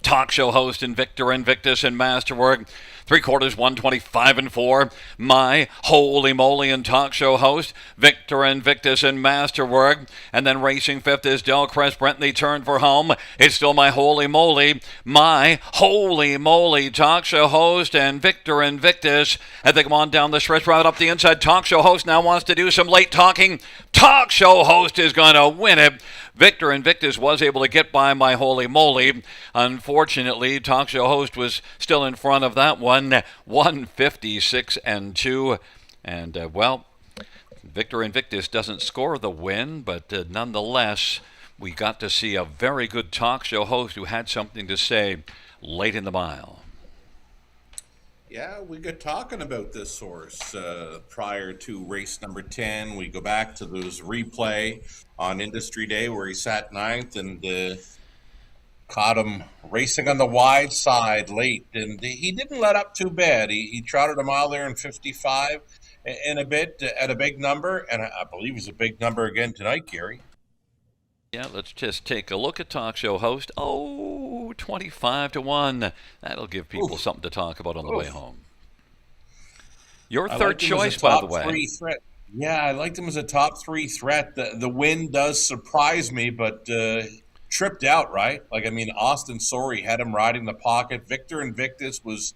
Talk show host and Victor Invictus and Masterwork. 3/4, 125 and 4. My Holy Moly and talk show host Victor Invictus and Masterwork. And then racing 5th is Delcrest Brent. They turn for home. It's still My Holy Moly. My Holy Moly talk show host and Victor Invictus. And they come on down the stretch route up the inside. Talk show host now wants to do some late talking. Talk show host is going to win it. Victor Invictus was able to get by My Holy Moly. Unfortunately, talk show host was still in front of that one. 156 and 2. And, well, Victor Invictus doesn't score the win, but nonetheless, we got to see a very good talk show host who had something to say late in the mile. Yeah, we got talking about this horse prior to race number 10. We go back to those replay on Industry Day where he sat 9th and caught him racing on the wide side late. And he didn't let up too bad. He trotted a mile there in 55 in a bit at a big number. And I believe it's a big number again tonight, Gary. Yeah, let's just take a look at talk show host. Oh, 25 to 1. That'll give people something to talk about on the way home. Your third choice, by the way. Yeah, I liked him as a top 3 threat. The win does surprise me, but tripped out, right? Like, I mean, Austin Sorey had him riding the pocket. Victor Invictus was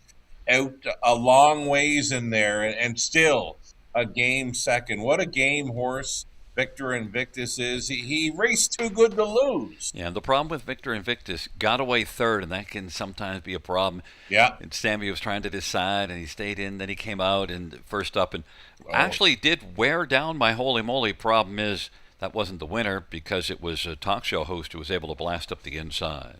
out a long ways in there, and still a game second. What a game horse Victor Invictus is. He raced too good to lose. Yeah, the problem with Victor Invictus, got away third, and that can sometimes be a problem. Yeah. And Sammy was trying to decide, and he stayed in, then he came out and first up, and actually did wear down My Holy Moly. Problem is, that wasn't the winner because it was a talk show host who was able to blast up the inside.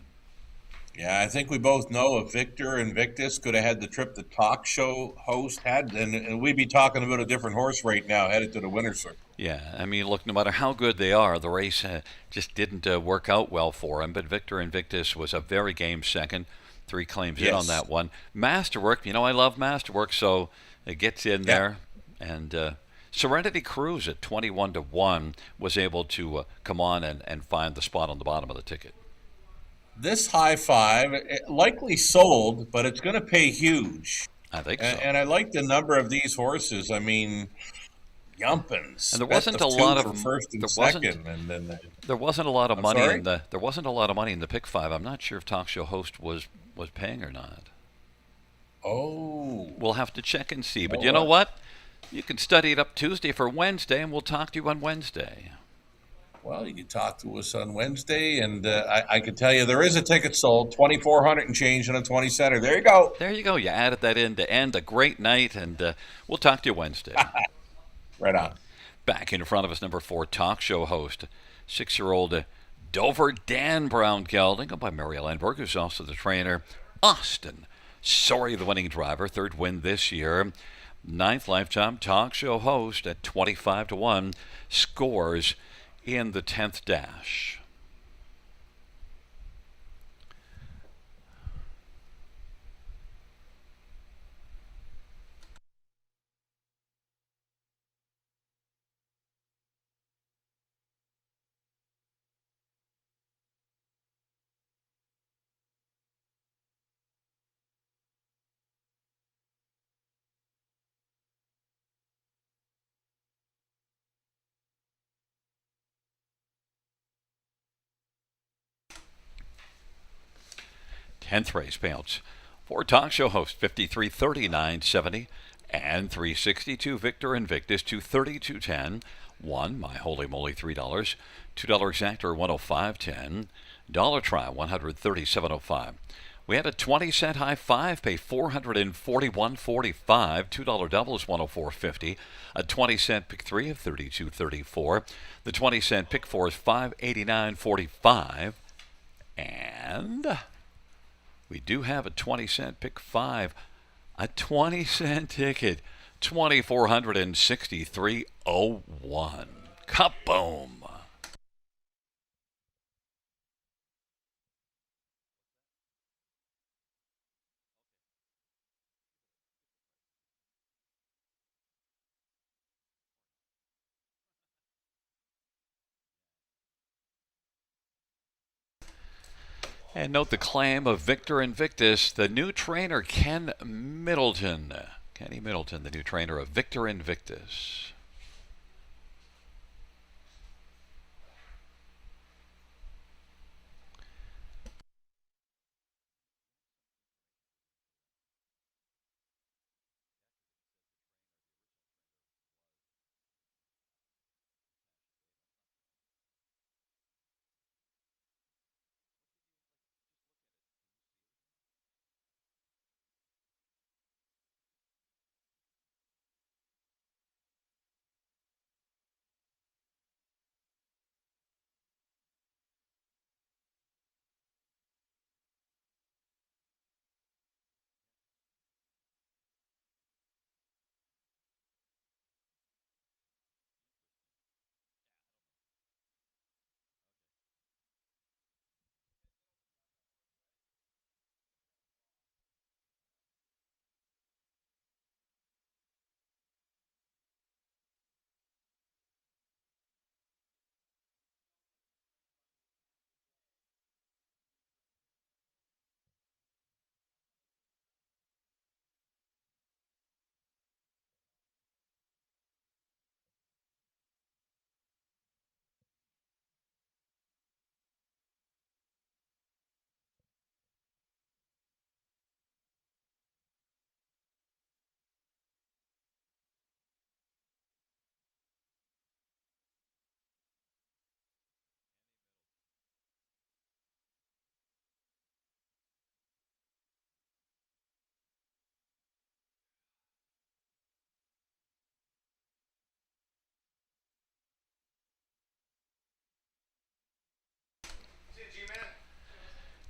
Yeah, I think we both know if Victor Invictus could have had the trip the talk show host had, and we'd be talking about a different horse right now headed to the winner's circle. Yeah, I mean, look, no matter how good they are, the race just didn't work out well for him. But Victor Invictus was a very game second. 3 claims in on that one. Masterwork, I love Masterwork, so it gets in there. And Serenity Cruise at 21 to 1 was able to come on and find the spot on the bottom of the ticket. This high five likely sold, but it's going to pay huge. I think And, so. and I like the number of these horses. I mean, Yumpins. And there Bet wasn't the a lot two of for first and second, and then there wasn't a lot of I'm money sorry? in the pick five. I'm not sure if Talk Show Host was paying or not. oh, We'll have to check and see. But Oh, you know what? what? You can study it up Tuesday for Wednesday, and we'll talk to you on Wednesday. well, you can talk to us on Wednesday, and I can tell you there is a ticket sold, 2,400 and change on a 20 center. There you go. There you go. You added that in to end a great night, and we'll talk to you Wednesday. Right on. Back in front of us, number 4, Talk Show Host, 6-year-old Dover Dan Brown gelding, by Mary Landberg, who's also the trainer. Austin Sorry, the winning driver, 3rd win this year. 9th lifetime Talk Show Host at 25 to 1, scores in the 10th dash. Tenth race payouts for Talk Show Host 53, 39, 70, and 362. Victor Invictus 230, 210. 1 My Holy Moly $3. $2 exactor 105.10. Dollar try 137.05. We had a 20-cent high 5 pay $441.45. $2 doubles 104.50. A 20-cent pick 3 of 32.34. The 20-cent pick 4 is 589.45. And we do have a 20-cent pick 5, a 20-cent ticket, 2,463.01. Kaboom! And note the claim of Victor Invictus, the new trainer Ken Middleton. Kenny Middleton, the new trainer of Victor Invictus.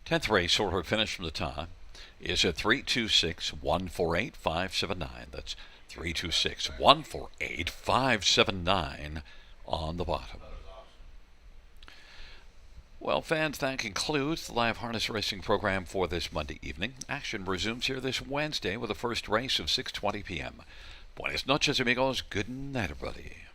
Tenth race order finish from the top is at 326-148-579. That's 326-148-579 on the bottom. Well, fans, that concludes the live harness racing program for this Monday evening. Action resumes here this Wednesday with the first race of 6:20 p.m. Buenas noches, amigos. Good night, everybody.